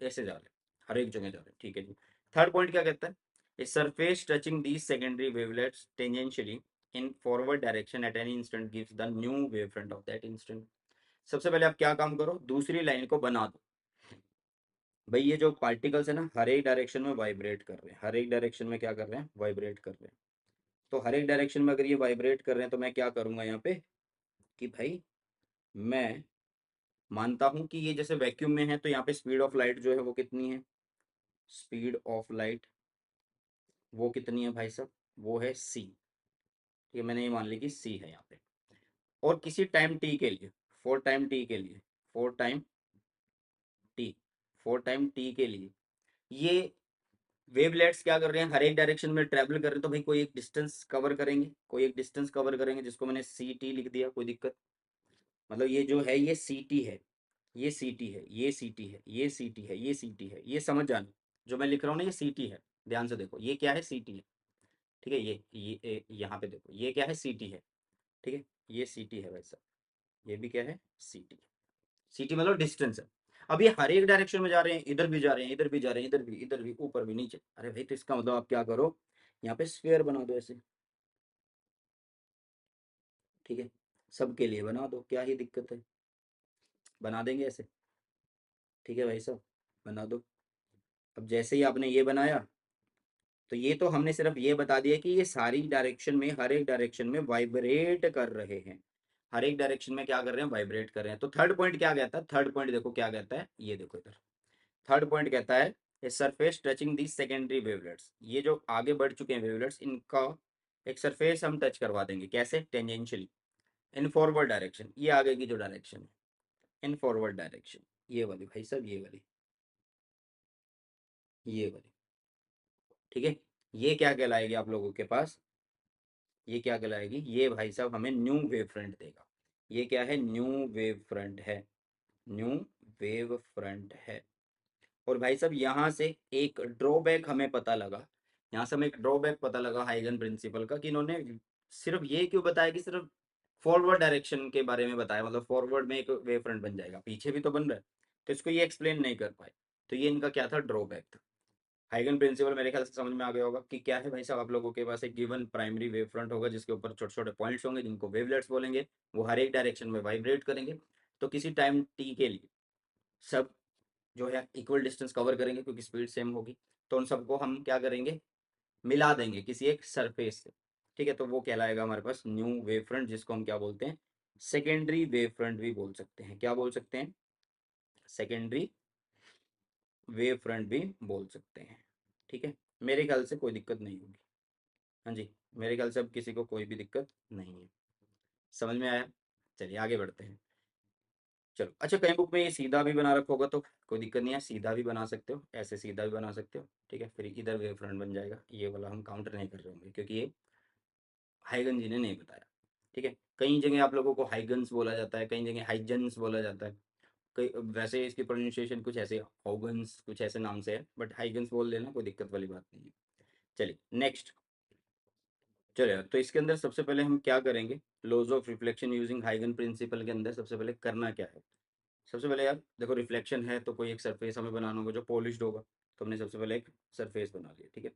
ऐसे जा रहे हैं, हर एक जगह जा रहे हैं। ठीक है जी। थर्ड पॉइंट क्या कहता है? A surface touching these secondary wavelets tangentially in forward direction at any instant gives the new wave front of that instant. सबसे पहले आप क्या काम करो? दूसरी लाइन को बना दो। भाई ये जो पार्टिकल्स है ना, हर एक डायरेक्शन में वाइब्रेट कर रहे हैं, हर एक डायरेक्शन में क्या कर रहे हैं? वाइब्रेट कर रहे हैं। तो हर एक डायरेक्शन में अगर ये वाइब्रेट कर रहे हैं तो मैं क्या करूंगा यहाँ पे कि भाई मैं मानता हूं कि ये जैसे वैक्यूम में है, तो यहाँ पे स्पीड ऑफ लाइट जो है वो कितनी है? स्पीड ऑफ लाइट वो कितनी है भाई साहब? वो है सी। ये मैंने ये मान ली कि सी है यहाँ पे। और किसी टाइम टी के लिए, फॉर टाइम टी के लिए, for time T, for time T के लिए ये वेवलेट्स क्या कर रहे हैं? हर एक डायरेक्शन में ट्रैवल कर रहे हैं, तो भाई कोई एक डिस्टेंस कवर करेंगे, कोई एक डिस्टेंस कवर करेंगे, जिसको मैंने सी टी लिख दिया, कोई दिक्कत? मतलब ये जो है ये सी टी है, ये सी टी है, ये सी टी है, ये सी टी है, ये सी टी है, ये समझ जाना। जो मैं लिख रहा हूँ ना ये सी टी है, ध्यान से देखो ये क्या है? सी टी है। ठीक है, यहाँ पे देखो ये क्या है? सी टी है। ठीक है, ये सी टी है वैसा, ये भी क्या है? C T. सी टी मतलब डिस्टेंस है। अब ये हर एक डायरेक्शन में जा रहे हैं, इधर भी जा रहे हैं, इधर भी जा रहे हैं, इधर भी, ऊपर भी, नीचे। अरे भाई तो इसका मतलब आप क्या करो? यहाँ पे स्क्वायर बना दो ऐसे। ठीक है, सबके लिए बना दो, क्या ही दिक्कत है? बना देंगे ऐसे। ठीक है भाई साहब, बना दो। अब जैसे ही आपने ये बनाया, तो ये तो हमने सिर्फ ये बता दिया कि ये सारी डायरेक्शन में, हर एक डायरेक्शन में वाइब्रेट कर रहे हैं। हर एक डायरेक्शन में क्या कर रहे हैं? वाइब्रेट कर रहे हैं। तो थर्ड पॉइंट क्या कहता है? थर्ड पॉइंट देखो क्या कहता है, ये देखो इधर। थर्ड पॉइंट कहता है a surface touching the secondary wavelets. ये जो आगे बढ़ चुके हैं वेवलेट्स, इनका एक सरफेस हम टच करवा देंगे। कैसे? टेंजेंशियली इन फॉरवर्ड डायरेक्शन, ये आगे की जो डायरेक्शन है, इन फॉरवर्ड डायरेक्शन, ये वाली भाई साहब, ये वाली, ये वाली। ठीक है, ये क्या कहलाएगी आप लोगों के पास? ये क्या कहलाएगी? ये भाई साहब हमें न्यू वेव फ्रंट देगा। ये क्या है? न्यू वेव फ्रंट है, न्यू वेव फ्रंट है। और भाई साहब यहाँ से एक ड्रॉबैक हमें पता लगा, यहाँ से हमें एक ड्रॉबैक पता लगा हाइगन प्रिंसिपल का, कि इन्होंने सिर्फ ये क्यों बताया कि सिर्फ फॉरवर्ड डायरेक्शन के बारे में बताया, मतलब फॉरवर्ड में एक वेव फ्रंट बन जाएगा, पीछे भी तो बन रहा है, तो इसको ये एक्सप्लेन नहीं कर पाए। तो ये इनका क्या था? ड्रॉबैक था। हाइगन प्रिंसिपल मेरे ख्याल से समझ में आ गया होगा कि क्या है भाई साहब। आप लोगों के पास एक गिवन प्राइमरी वेव फ्रंट होगा, जिसके ऊपर छोटे छोटे पॉइंट्स होंगे, जिनको वेवलेट्स बोलेंगे। वो हर एक डायरेक्शन में वाइब्रेट करेंगे। तो किसी टाइम टी के लिए सब जो है इक्वल डिस्टेंस कवर करेंगे, क्योंकि स्पीड सेम होगी। तो उन सबको हम क्या करेंगे? मिला देंगे किसी एक सरफेस से। ठीक है, तो वो कहलाएगा हमारे पास न्यू वेव फ्रंट, जिसको हम क्या बोलते हैं? सेकेंडरी वेव फ्रंट भी बोल सकते हैं। क्या बोल सकते हैं? सेकेंडरी वेव फ्रंट भी बोल सकते हैं। ठीक है, मेरे ख्याल से कोई दिक्कत नहीं होगी। हाँ जी, मेरे ख्याल से अब किसी को कोई भी दिक्कत नहीं है। समझ में आया? चलिए आगे बढ़ते हैं। चलो, अच्छा कहीं बुक में ये सीधा भी बना रखा होगा तो कोई दिक्कत नहीं है, सीधा भी बना सकते हो, ऐसे सीधा भी बना सकते हो। ठीक है, फिर इधर वेव फ्रंट बन जाएगा। ये वाला हम काउंटर नहीं कर रहे होंगे, क्योंकि ये हाइगन जी ने नहीं बताया। ठीक है, कई जगह आप लोगों को हाइगन्स बोला जाता है, कई जगह हाइजन्स बोला जाता है। कई वैसे इसकी प्रोनाउंसिएशन कुछ ऐसे हॉगन्स कुछ ऐसे नाम से है, बट हाइगन्स बोल देना, कोई दिक्कत वाली बात नहीं है। चलिए नेक्स्ट। चलिए, तो इसके अंदर सबसे पहले हम क्या करेंगे? लॉज ऑफ रिफ्लेक्शन यूजिंग हाइगन प्रिंसिपल के अंदर सबसे पहले करना क्या है? सबसे पहले यार देखो, रिफ्लेक्शन है तो कोई एक सरफेस हमें बनाना होगा जो पॉलिश्ड होगा। तो हमने सबसे पहले एक सरफेस बना लिया। ठीक है,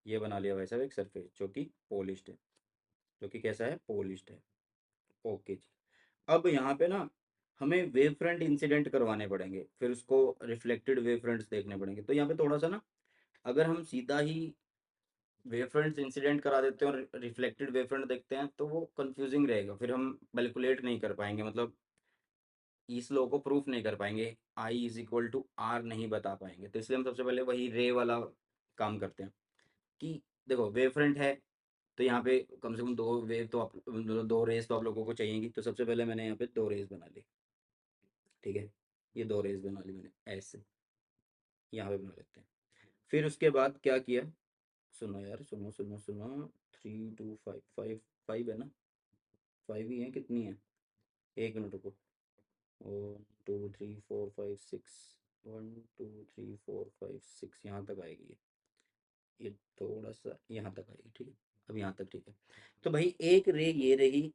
ये बना लिया वैसा एक सरफेस जो कि पॉलिश्ड है, जो कि कैसा है? पॉलिश्ड है। ओके जी। अब यहाँ पे ना हमें वेव फ्रंट इंसिडेंट करवाने पड़ेंगे, फिर उसको रिफ्लेक्टेड वेव फ्रंट्स देखने पड़ेंगे। तो यहाँ पे थोड़ा सा ना, अगर हम सीधा ही वेव फ्रंट्स इंसिडेंट करा देते हैं और रिफ्लेक्टेड वेव फ्रंट देखते हैं, तो वो कंफ्यूजिंग रहेगा, फिर हम कैलकुलेट नहीं कर पाएंगे। मतलब इस लॉ को प्रूफ नहीं कर पाएंगे, आई इज इक्वल टू आर नहीं बता पाएंगे। तो इसलिए हम सबसे पहले वही रे वाला काम करते हैं कि देखो वेव फ्रंट है, तो यहाँ पे कम से कम दो वेव तो आप मतलब दो रेस तो आप लोगों को चाहिएगी। तो सबसे पहले मैंने यहाँ पे दो रेस बना ली, ठीक है, ये दो रेस बना ली मैंने ऐसे, यहाँ पे बना लेते हैं। फिर उसके बाद क्या किया, सुनो यार, सुनो सुनो सुनो, 3 2 5 5 5 है ना, 5 ही है, कितनी है, एक मिनट रुको, 1 2 3 4 5 6, 1 2 3 4 5 6, यहाँ तक आएगी ये थोड़ा सा यहाँ तक आएगी, ठीक है, अब यहाँ तक ठीक है। तो भाई एक रे ये रही,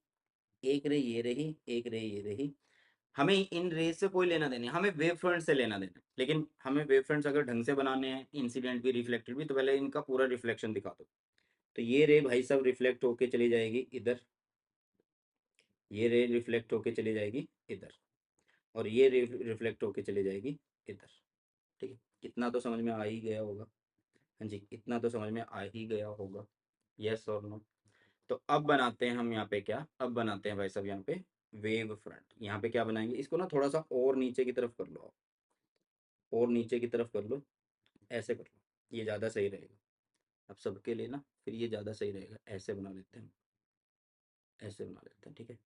एक रे ये रही, एक रे ये रही, हमें इन रेज से कोई लेना देना है, हमें वेव फ्रंट से लेना देना है। लेकिन हमें वेव फ्रंट्स अगर ढंग से बनाने हैं, इंसिडेंट भी रिफ्लेक्टेड भी, तो पहले इनका पूरा रिफ्लेक्शन दिखा दो। तो ये रे भाई सब रिफ्लेक्ट होके चली जाएगी इधर, ये रे रिफ्लेक्ट होके चली जाएगी इधर, और ये रे रिफ्लेक्ट होके चली जाएगी इधर, ठीक है। इतना तो समझ में आ ही गया होगा, हाँ जी, इतना तो समझ में आ ही गया होगा, यस और नो। तो अब बनाते हैं हम यहाँ पे क्या, अब बनाते हैं भाई साहब यहाँ पे वेव फ्रंट। यहाँ पे क्या बनाएंगे, इसको ना थोड़ा सा और नीचे की तरफ कर लो आप, और नीचे की तरफ कर लो, ऐसे कर लो, ये ज़्यादा सही रहेगा अब सबके लिए ना, फिर ये ज़्यादा सही रहेगा, ऐसे बना लेते हैं, ऐसे बना लेते हैं, ठीक है।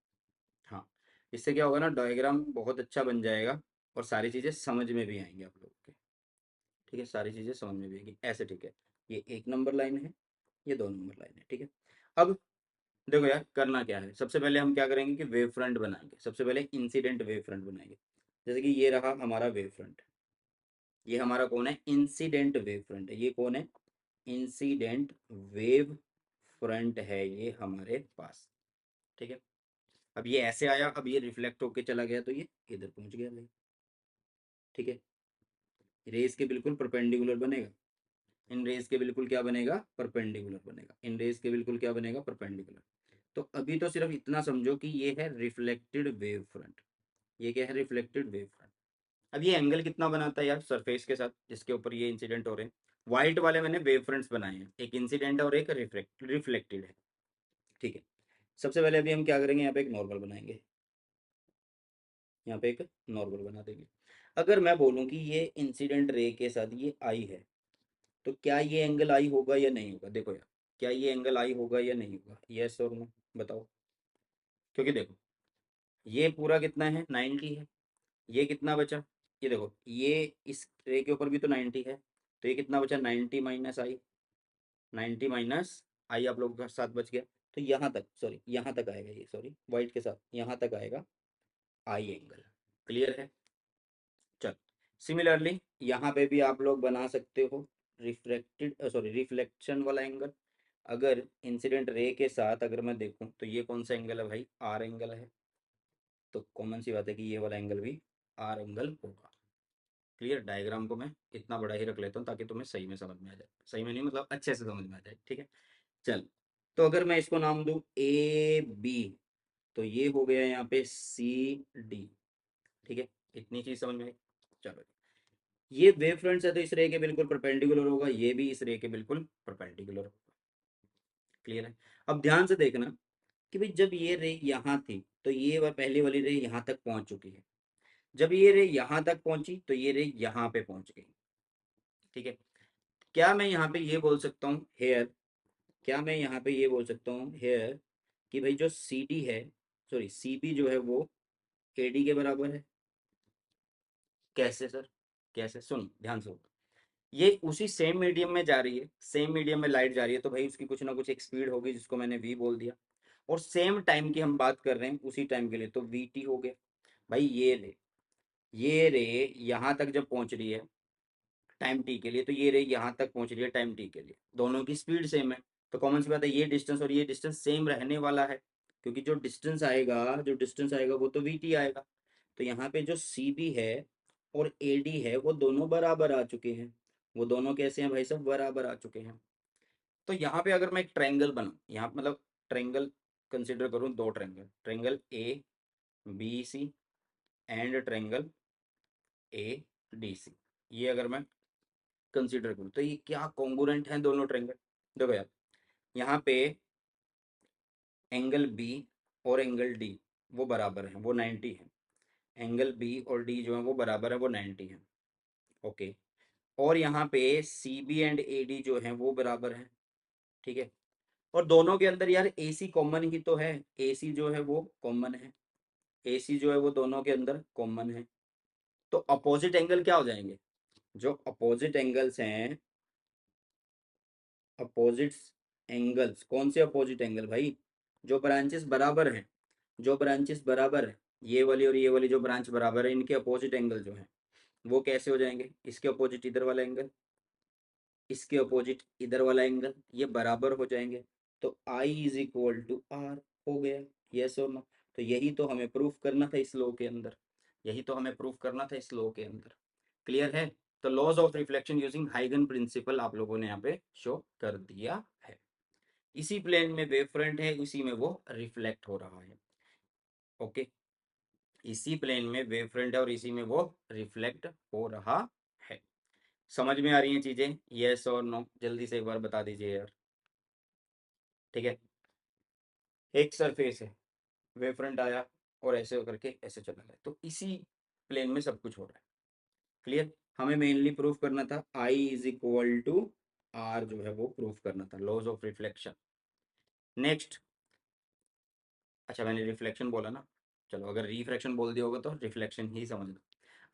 हाँ, इससे क्या होगा ना, डायग्राम बहुत अच्छा बन जाएगा और सारी चीज़ें समझ में भी आएंगी आप लोगों के, ठीक है, सारी चीज़ें समझ में भी आएंगी, ऐसे, ठीक है। ये 1 नंबर लाइन है, ये 2 नंबर लाइन है, ठीक है। अब देखो यार, करना क्या है, सबसे पहले हम क्या करेंगे कि वेव फ्रंट बनाएंगे, सबसे पहले इंसिडेंट वेव फ्रंट बनाएंगे। जैसे कि ये रहा हमारा वेव फ्रंट, ये हमारा कौन है, इंसिडेंट वेव फ्रंट है, ये कौन है, इंसिडेंट वेव फ्रंट है ये हमारे पास, ठीक है। अब ये ऐसे आया, अब ये रिफ्लेक्ट होके चला गया, तो ये इधर पहुंच गया भाई, ठीक है। रेस के बिल्कुल परपेंडिकुलर बनेगा, इन रेस के बिल्कुल क्या बनेगा, परपेंडिकुलर बनेगा, इन रेस के बिल्कुल क्या बनेगा, परपेंडिकुलर। तो अभी तो सिर्फ इतना समझो कि ये है रिफ्लेक्टेड वेव फ्रंट, ये क्या है, रिफ्लेक्टेड वेव फ्रंट। अब ये एंगल कितना बनाता है यार सरफेस के साथ जिसके ऊपर ये इंसिडेंट हो रहे हैं, व्हाइट वाले मैंने वेव फ्रंट्स बनाए हैं, एक इंसिडेंट और एक रिफ्लेक्टेड है, ठीक है। सबसे पहले अभी हम क्या करेंगे, यहाँ पे एक नॉर्मल बनाएंगे, यहाँ पे एक नॉर्मल बना देंगे। अगर मैं बोलूँ कि ये इंसिडेंट रे के साथ ये आई है, तो क्या ये एंगल आई होगा या नहीं होगा, देखो यार, क्या ये एंगल आई होगा या नहीं होगा, यस और नो बताओ। क्योंकि देखो ये पूरा कितना है, 90 है, ये कितना बचा, ये देखो ये इस रे के ऊपर भी तो 90 है, तो ये कितना बचा, 90 माइनस आई, 90 माइनस आई आप लोगों का साथ बच गया। तो यहाँ तक, सॉरी यहाँ तक आएगा ये, सॉरी वाइट के साथ यहाँ तक आएगा आई एंगल, क्लियर है। चल, सिमिलरली यहाँ पे भी आप लोग बना सकते हो रिफ्लेक्टेड सॉरी रिफ्लेक्शन वाला एंगल। अगर इंसिडेंट रे के साथ अगर मैं देखूं तो ये कौन सा एंगल है भाई, आर एंगल है, तो कॉमन सी बात है कि ये वाला एंगल भी आर एंगल होगा। क्लियर, डायग्राम को मैं इतना बड़ा ही रख लेता हूँ ताकि तुम्हें सही में समझ में आ जाए, सही में नहीं मतलब अच्छे से समझ में आ जाए, ठीक है। चल, तो अगर मैं इसको नाम दूं ए बी, तो ये हो गया यहाँ पे सी डी, ठीक है, इतनी चीज समझ में आई। चलो, ये वेव फ्रंट है तो इस रे के बिल्कुल परपेंडिकुलर होगा, ये भी इस रे के बिल्कुल परपेंडिकुलर होगा, क्लियर है। अब ध्यान से देखना कि भाई जब ये रे यहाँ थी तो ये पहली वाली रे यहाँ तक पहुंच चुकी है, जब ये रे यहाँ तक पहुंची तो ये रे यहाँ पे पहुंच गई, ठीक है। क्या मैं यहाँ पे ये बोल सकता हूँ हेयर, क्या मैं यहाँ पे ये बोल सकता हूँ हेयर कि भाई जो सी डी है, सॉरी सी बी जो है वो ए डी के बराबर है, कैसे सर, कैसे, सुन ध्यान से, ये उसी सेम मीडियम में जा रही है, सेम मीडियम में लाइट जा रही है, तो भाई उसकी कुछ ना कुछ एक स्पीड होगी जिसको मैंने वी बोल दिया, और सेम टाइम की हम बात कर रहे हैं उसी टाइम के लिए, तो वी टी हो गया। भाई ये रे यहाँ तक जब पहुंच रही है टाइम टी के लिए, तो ये रे यहाँ तक पहुंच रही है टाइम टी के लिए, दोनों की स्पीड सेम है, तो कॉमन सी बात है ये डिस्टेंस और ये डिस्टेंस सेम रहने वाला है, क्योंकि जो डिस्टेंस आएगा वो तो वी टी आएगा। तो यहाँ पे जो सी बी है और ए डी है वो दोनों बराबर आ चुके हैं, वो दोनों कैसे हैं भाई सब, बराबर आ चुके हैं। तो यहाँ पे अगर मैं एक ट्रायंगल बनाऊँ, यहाँ मतलब ट्रायंगल कंसिडर करूँ, दो triangle, triangle A B C and triangle A D C, ये अगर मैं कंसिडर करूँ तो ये क्या कॉन्ग्रुएंट हैं दोनों ट्रायंगल। देखो यार, यहाँ पे एंगल बी और एंगल डी वो बराबर हैं, वो 90 है, एंगल बी और डी जो है वो बराबर है, वो 90 है। ओके। और यहाँ पे C B and A D जो है वो बराबर है। ठीक है। और दोनों के अंदर यार ए सी कॉमन ही तो है, ए सी जो है वो कॉमन है, ए सी जो है वो दोनों के अंदर कॉमन है। तो अपोजिट एंगल क्या हो जाएंगे, जो अपोजिट एंगल्स हैं, अपोजिट्स एंगल्स, कौन से अपोजिट एंगल भाई, जो ब्रांचेस बराबर हैं, जो ब्रांचेस बराबर है, ये वाली और ये वाली जो ब्रांच बराबर है, इनके अपोजिट एंगल जो है वो कैसे हो जाएंगे, इसके अपोजिट इधर वाला एंगल, इसके अपोजिट इधर वाला एंगल, ये बराबर हो जाएंगे। तो आई इज इक्वल टू आर हो गया। यस और नो। तो यही तो हमें प्रूफ करना था इस लॉ के अंदर, यही तो हमें प्रूफ करना था इस लॉ के अंदर। क्लियर है। तो लॉज ऑफ रिफ्लेक्शन यूजिंग हाइगन प्रिंसिपल आप लोगों ने यहाँ पे शो कर दिया है। इसी प्लेन में वेव फ्रंट है, इसी में वो रिफ्लेक्ट हो रहा है। ओके। इसी प्लेन में वेव फ्रंट है और इसी में वो रिफ्लेक्ट हो रहा है। समझ में आ रही हैं चीजें, यस और नो, जल्दी से एक बार बता दीजिए यार। ठीक है। एक सरफेस है, वेव फ्रंट आया और ऐसे होकर के ऐसे चला गया, तो इसी प्लेन में सब कुछ हो रहा है। क्लियर। हमें मेनली प्रूफ करना था आई इज इक्वल टू आर, जो है वो प्रूफ करना था, लॉज ऑफ रिफ्लेक्शन। नेक्स्ट। अच्छा मैंने रिफ्लेक्शन बोला ना, चलो अगर रिफ्रैक्शन बोल दिया होगा तो रिफ्लेक्शन ही समझना।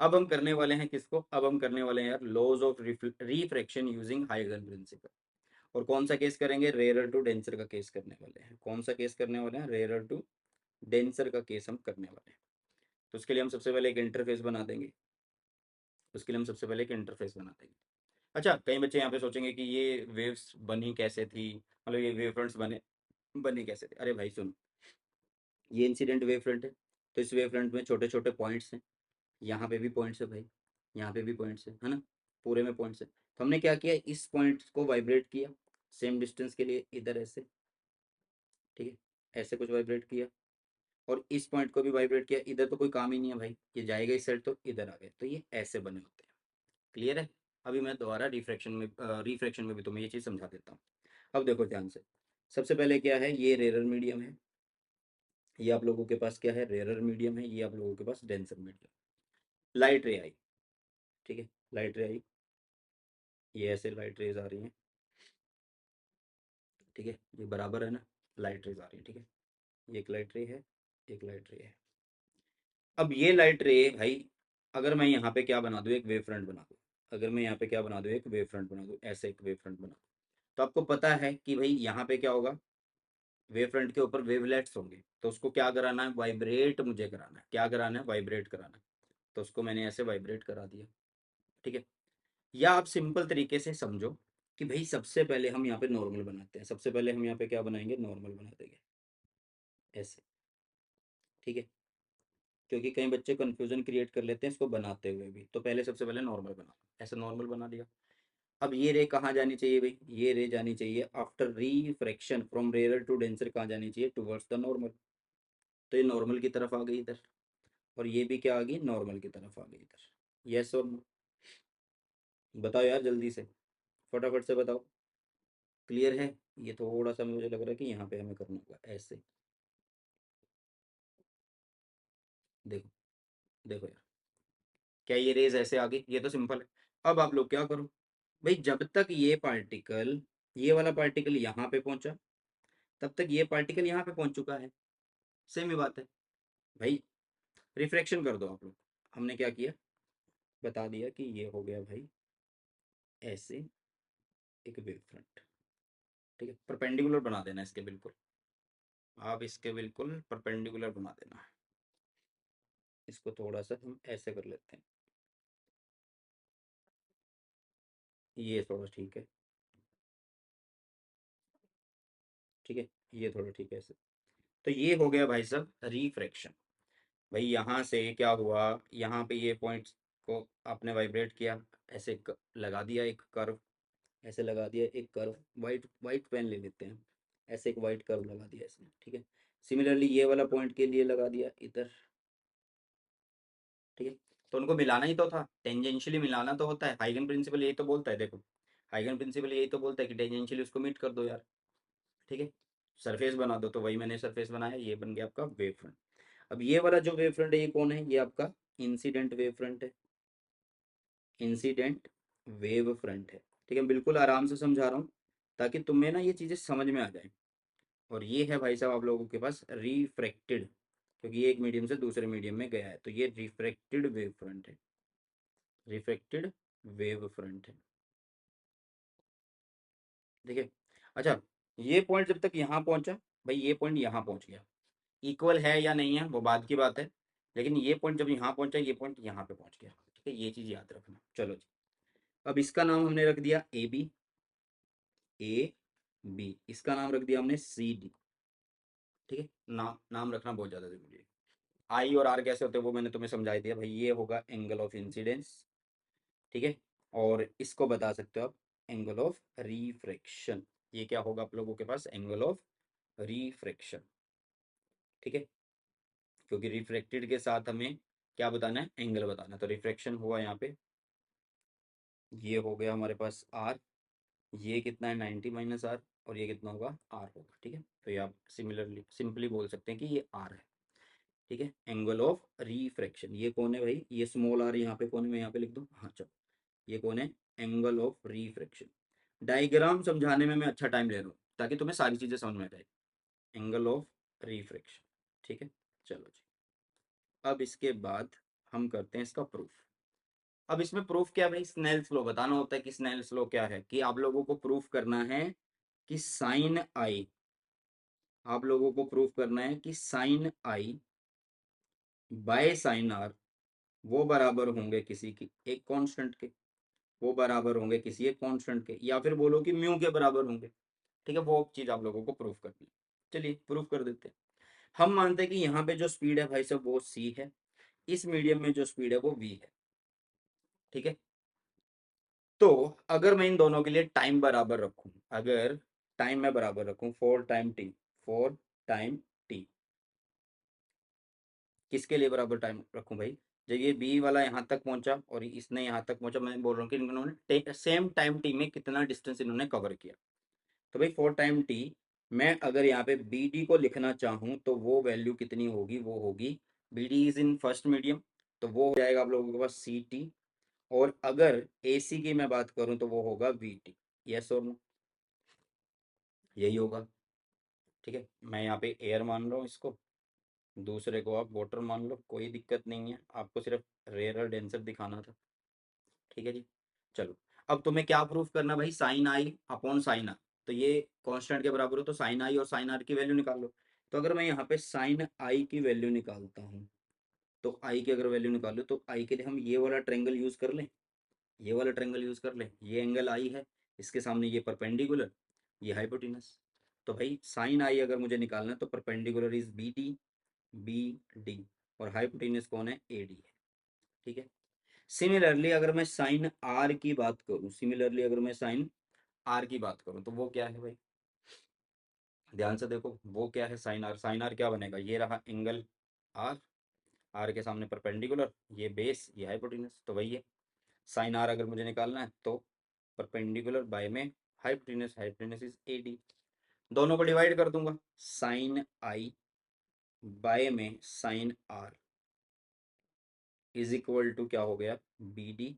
अब हम करने वाले हैं किसको, अब हम करने वाले हैं यार लॉज ऑफ रिफ्रैक्शन यूजिंग हाइगन प्रिंसिपल। और कौन सा केस करेंगे, रेयर टू डेंसर का केस करने वाले हैं। कौन सा केस करने वाले हैं, रेयर टू डेंसर का केस हम करने वाले हैं। तो उसके लिए हम सबसे पहले एक इंटरफेस बना देंगे, उसके लिए हम सबसे पहले एक इंटरफेस बना देंगे। अच्छा कई बच्चे यहाँ पे सोचेंगे कि ये वेव्स बनी कैसे थी, मतलब ये वेव फ्रंट्स बने बने कैसे थे। अरे भाई सुन, ये इंसिडेंट वेव फ्रंट है, तो इस वेव फ्रंट में छोटे छोटे पॉइंट्स हैं, यहाँ पे भी पॉइंट्स है भाई, यहाँ पे भी पॉइंट्स है ना, पूरे में पॉइंट्स है। तो हमने क्या किया, इस पॉइंट को वाइब्रेट किया सेम डिस्टेंस के लिए इधर ऐसे, ठीक है, ऐसे कुछ वाइब्रेट किया, और इस पॉइंट को भी वाइब्रेट किया। इधर तो कोई काम ही नहीं है भाई, ये जाएगा इस साइड तो इधर आ गए, तो ये ऐसे बने होते हैं। क्लियर है। अभी मैं दोबारा रिफ्रैक्शन में भी तुम्हें ये चीज़ समझा देता हूँ। अब देखो ध्यान से, सबसे पहले क्या है, ये रेयर मीडियम है, ये आप लोगों के पास क्या है, रेयर मीडियम है, ये आप लोगों के पास डेंसर मीडियम। लाइट रे आई, ठीक है, लाइट रे आई, ये ऐसे लाइट रेज आ रही हैं, ठीक है, ये बराबर है ना, लाइट रेज आ रही है, ठीक है, ये एक लाइट रे है, एक लाइट रे है। अब ये लाइट रे भाई, अगर मैं यहाँ पे क्या बना दूँ, एक वेव फ्रंट बना दूँ, अगर मैं यहाँ पे क्या बना दूँ, एक वेव फ्रंट बना दूँ, ऐसे एक वेव फ्रंट बना दूँ, तो आपको पता है कि भाई यहाँ पे क्या होगा, वेव फ्रंट के ऊपर वेवलेट्स होंगे, तो उसको क्या कराना है, वाइब्रेट मुझे कराना है, क्या कराना है, वाइब्रेट कराना है। तो उसको मैंने ऐसे वाइब्रेट करा दिया, ठीक है। या आप सिंपल तरीके से समझो कि भाई सबसे पहले हम यहाँ पे नॉर्मल बनाते हैं, सबसे पहले हम यहाँ पे क्या बनाएंगे, नॉर्मल बना देंगे ऐसे, ठीक है, क्योंकि कई बच्चे कंफ्यूजन क्रिएट कर लेते हैं इसको बनाते हुए भी, तो पहले सबसे पहले नॉर्मल बना, ऐसे नॉर्मल बना दिया। अब ये रे कहाँ जानी चाहिए भाई, ये रे जानी चाहिए after refraction from rare to denser, कहाँ जानी चाहिए, टुवर्ड्स द नॉर्मल। तो ये नॉर्मल की तरफ आ गई इधर, और ये भी क्या आ गई, नॉर्मल की तरफ आ गई इधर। यस और नो, बताओ यार जल्दी से, फटाफट से बताओ। क्लियर है। ये थोड़ा सा मुझे लग रहा है कि यहाँ पे हमें करना होगा ऐसे, देखो, देखो यार, क्या ये रेज ऐसे आ गई, ये तो सिंपल है। अब आप लोग क्या करो भाई, जब तक ये पार्टिकल, ये वाला पार्टिकल यहाँ पे पहुंचा, तब तक ये पार्टिकल यहाँ पे पहुंच चुका है, सेम ही बात है भाई। रिफ्रैक्शन कर दो आप लोग, हमने क्या किया, बता दिया कि ये हो गया भाई ऐसे एक वेव फ्रंट, ठीक है, परपेंडिकुलर बना देना इसके बिल्कुल, आप इसके बिल्कुल परपेंडिकुलर बना देना। इसको थोड़ा सा हम ऐसे कर लेते हैं, ये थोड़ा ठीक है, ठीक है, ये थोड़ा ठीक है ऐसे। तो ये हो गया भाई साहब रिफ्रैक्शन। भाई यहाँ से क्या हुआ, यहाँ पे ये पॉइंट्स को आपने वाइब्रेट किया, ऐसे लगा दिया एक कर्व, ऐसे लगा दिया एक कर्व, वाइट वाइट पेन ले लेते हैं, ऐसे एक वाइट कर्व लगा दिया इसमें, ठीक है। सिमिलरली ये वाला पॉइंट के लिए लगा दिया इधर, ठीक है। तो उनको मिलाना ही तो था, टेंजेंशियली मिलाना तो होता है, हाइगन प्रिंसिपल यही तो बोलता है, देखो हाइगन प्रिंसिपल यही तो बोलता है कि टेंजेंशियली उसको मीट कर दो यार, ठीक है। सरफेस बना दो, तो वही मैंने सरफेस बनाया, ये बन गया आपका वेव फ्रंट। अब ये वाला जो वेव फ्रंट है ये कौन है, ये आपका इंसिडेंट वेव फ्रंट है, इंसिडेंट वेव फ्रंट है। ठीक है, बिल्कुल आराम से समझा रहा हूँ ताकि तुम्हें ना ये चीजें समझ में आ जाए। और ये है भाई साहब आप लोगों के पास रिफ्रैक्टेड, क्योंकि ये एक मीडियम से दूसरे मीडियम में गया है, तो ये रिफ्रैक्टेड वेव फ्रंट है, रिफ्रैक्टेड वेव फ्रंट है। ठीक है, अच्छा, ये पॉइंट जब तक यहाँ पहुंचा, भाई ये पॉइंट यहाँ पहुंच गया, इक्वल है या नहीं है वो बाद की बात है, लेकिन ये पॉइंट जब यहाँ पहुंचा, ये पॉइंट यहाँ पे पहुंच गया। ठीक है, ये चीज याद रखना। चलो जी, अब इसका नाम हमने रख दिया ए बी, ए बी, इसका नाम रख दिया हमने सी डी। ठीक है, नाम रखना बहुत ज्यादा जरूरी है। आई और आर कैसे होते हैं वो मैंने तुम्हें समझा दिया भाई, ये होगा एंगल ऑफ इंसिडेंस। ठीक है, और इसको बता सकते हो आप एंगल ऑफ रिफ्रैक्शन। ये क्या होगा आप लोगों के पास, एंगल ऑफ रिफ्रैक्शन। ठीक है, क्योंकि रिफ्रैक्टेड के साथ हमें क्या बताना है, एंगल बताना है। तो रिफ्रैक्शन हुआ यहाँ पे, ये हो गया हमारे पास आर, ये कितना है 90 माइनस आर, और ये कितना होगा आर होगा। ठीक है, तो ये आप सिमिलरली सिंपली बोल सकते हैं कि ये आर है। ठीक है, एंगल ऑफ रिफ्रैक्शन, ये कौन है भाई, ये स्मॉल आर यहाँ पे कौन है, मैं यहाँ पे लिख दूँ, हाँ चलो, ये कौन है, एंगल ऑफ रिफ्रैक्शन। डायग्राम समझाने में मैं अच्छा टाइम ले रहा हूँ ताकि तुम्हें सारी चीजें समझ में आ जाए। Angle of refraction. ठीक है, चलो जी, अब इसके बाद हम करते हैं इसका प्रूफ। अब इसमें प्रूफ क्या है भाई, स्नेल्स लॉ बताना होता है कि स्नेल्स लॉ क्या है, कि आप लोगों को प्रूफ करना है कि साइन आई, आप लोगों को प्रूफ करना है कि sine I by sine R वो बराबर होंगे किसी की एक कांस्टेंट के, वो बराबर होंगे किसी एक कांस्टेंट के, या फिर बोलो कि म्यू के बराबर होंगे। ठीक है, वो चीज आप लोगों को प्रूफ करनी है। चलिए प्रूफ कर देते हैं। हम मानते हैं कि यहाँ पे जो स्पीड है भाई साहब वो सी है, इस मीडियम में जो स्पीड है वो वी है। ठीक है, तो अगर मैं इन दोनों के लिए टाइम बराबर रखूं, अगर टाइम मैं बराबर रखूं four time T, four time T, किसके लिए बराबर टाइम रखूं भाई, जब ये बी वाला यहाँ तक पहुंचा और इसने यहाँ तक पहुंचा, मैं बोल रहा हूँ कि इन्होंने सेम टाइम टी में कितना डिस्टेंस इन्होंने कवर किया। तो भाई फोर टाइम टी, मैं अगर यहाँ पे बी डी को लिखना चाहूँ तो वो वैल्यू कितनी होगी, वो होगी, B D is in first medium, तो वो हो जाएगा आप लोगों के पास सी टी। और अगर ए सी की मैं बात करूँ तो वो होगा वी टी। यस और नो, यही होगा। ठीक है, मैं यहाँ पे एयर मान रहा हूँ इसको, दूसरे को आप वाटर मान लो, कोई दिक्कत नहीं है, आपको सिर्फ रेयर डेंसर दिखाना था। ठीक है जी, चलो, अब तुम्हें क्या प्रूफ करना भाई, sine I upon sine R, तो ये कांस्टेंट के बराबर हो, तो साइन आई और साइन आर की वैल्यू निकाल लो। तो अगर मैं यहाँ पे साइन आई की वैल्यू निकालता हूँ, तो आई की अगर वैल्यू निकालो तो आई के लिए हम ये वाला ट्रायंगल यूज कर लें, ये वाला ट्रायंगल यूज कर लें, ये एंगल आई है, इसके सामने ये परपेंडिकुलर, ये हाइपोटेनस। तो भाई साइन आई अगर मुझे निकालना है तो perpendicular is B T, B D, और हाइपोटेनस कौन है, ए डी है। ठीक है, सिमिलरली अगर मैं साइन आर की बात करूं, सिमिलरली अगर मैं साइन आर की बात करूं तो वो क्या है भाई, ध्यान से देखो, वो क्या है साइन आर, साइन आर क्या बनेगा, ये रहा एंगल आर, आर के सामने परपेंडिकुलर, ये बेस, ये हाइपोटेनस, तो वही है साइन आर अगर मुझे निकालना है तो परपेंडिकुलर बाय में hypotenuse, hypotenuse is A D, दोनों को डिवाइड कर दूंगा, साइन आई बाय में sine R is equal to क्या हो गया, बी डी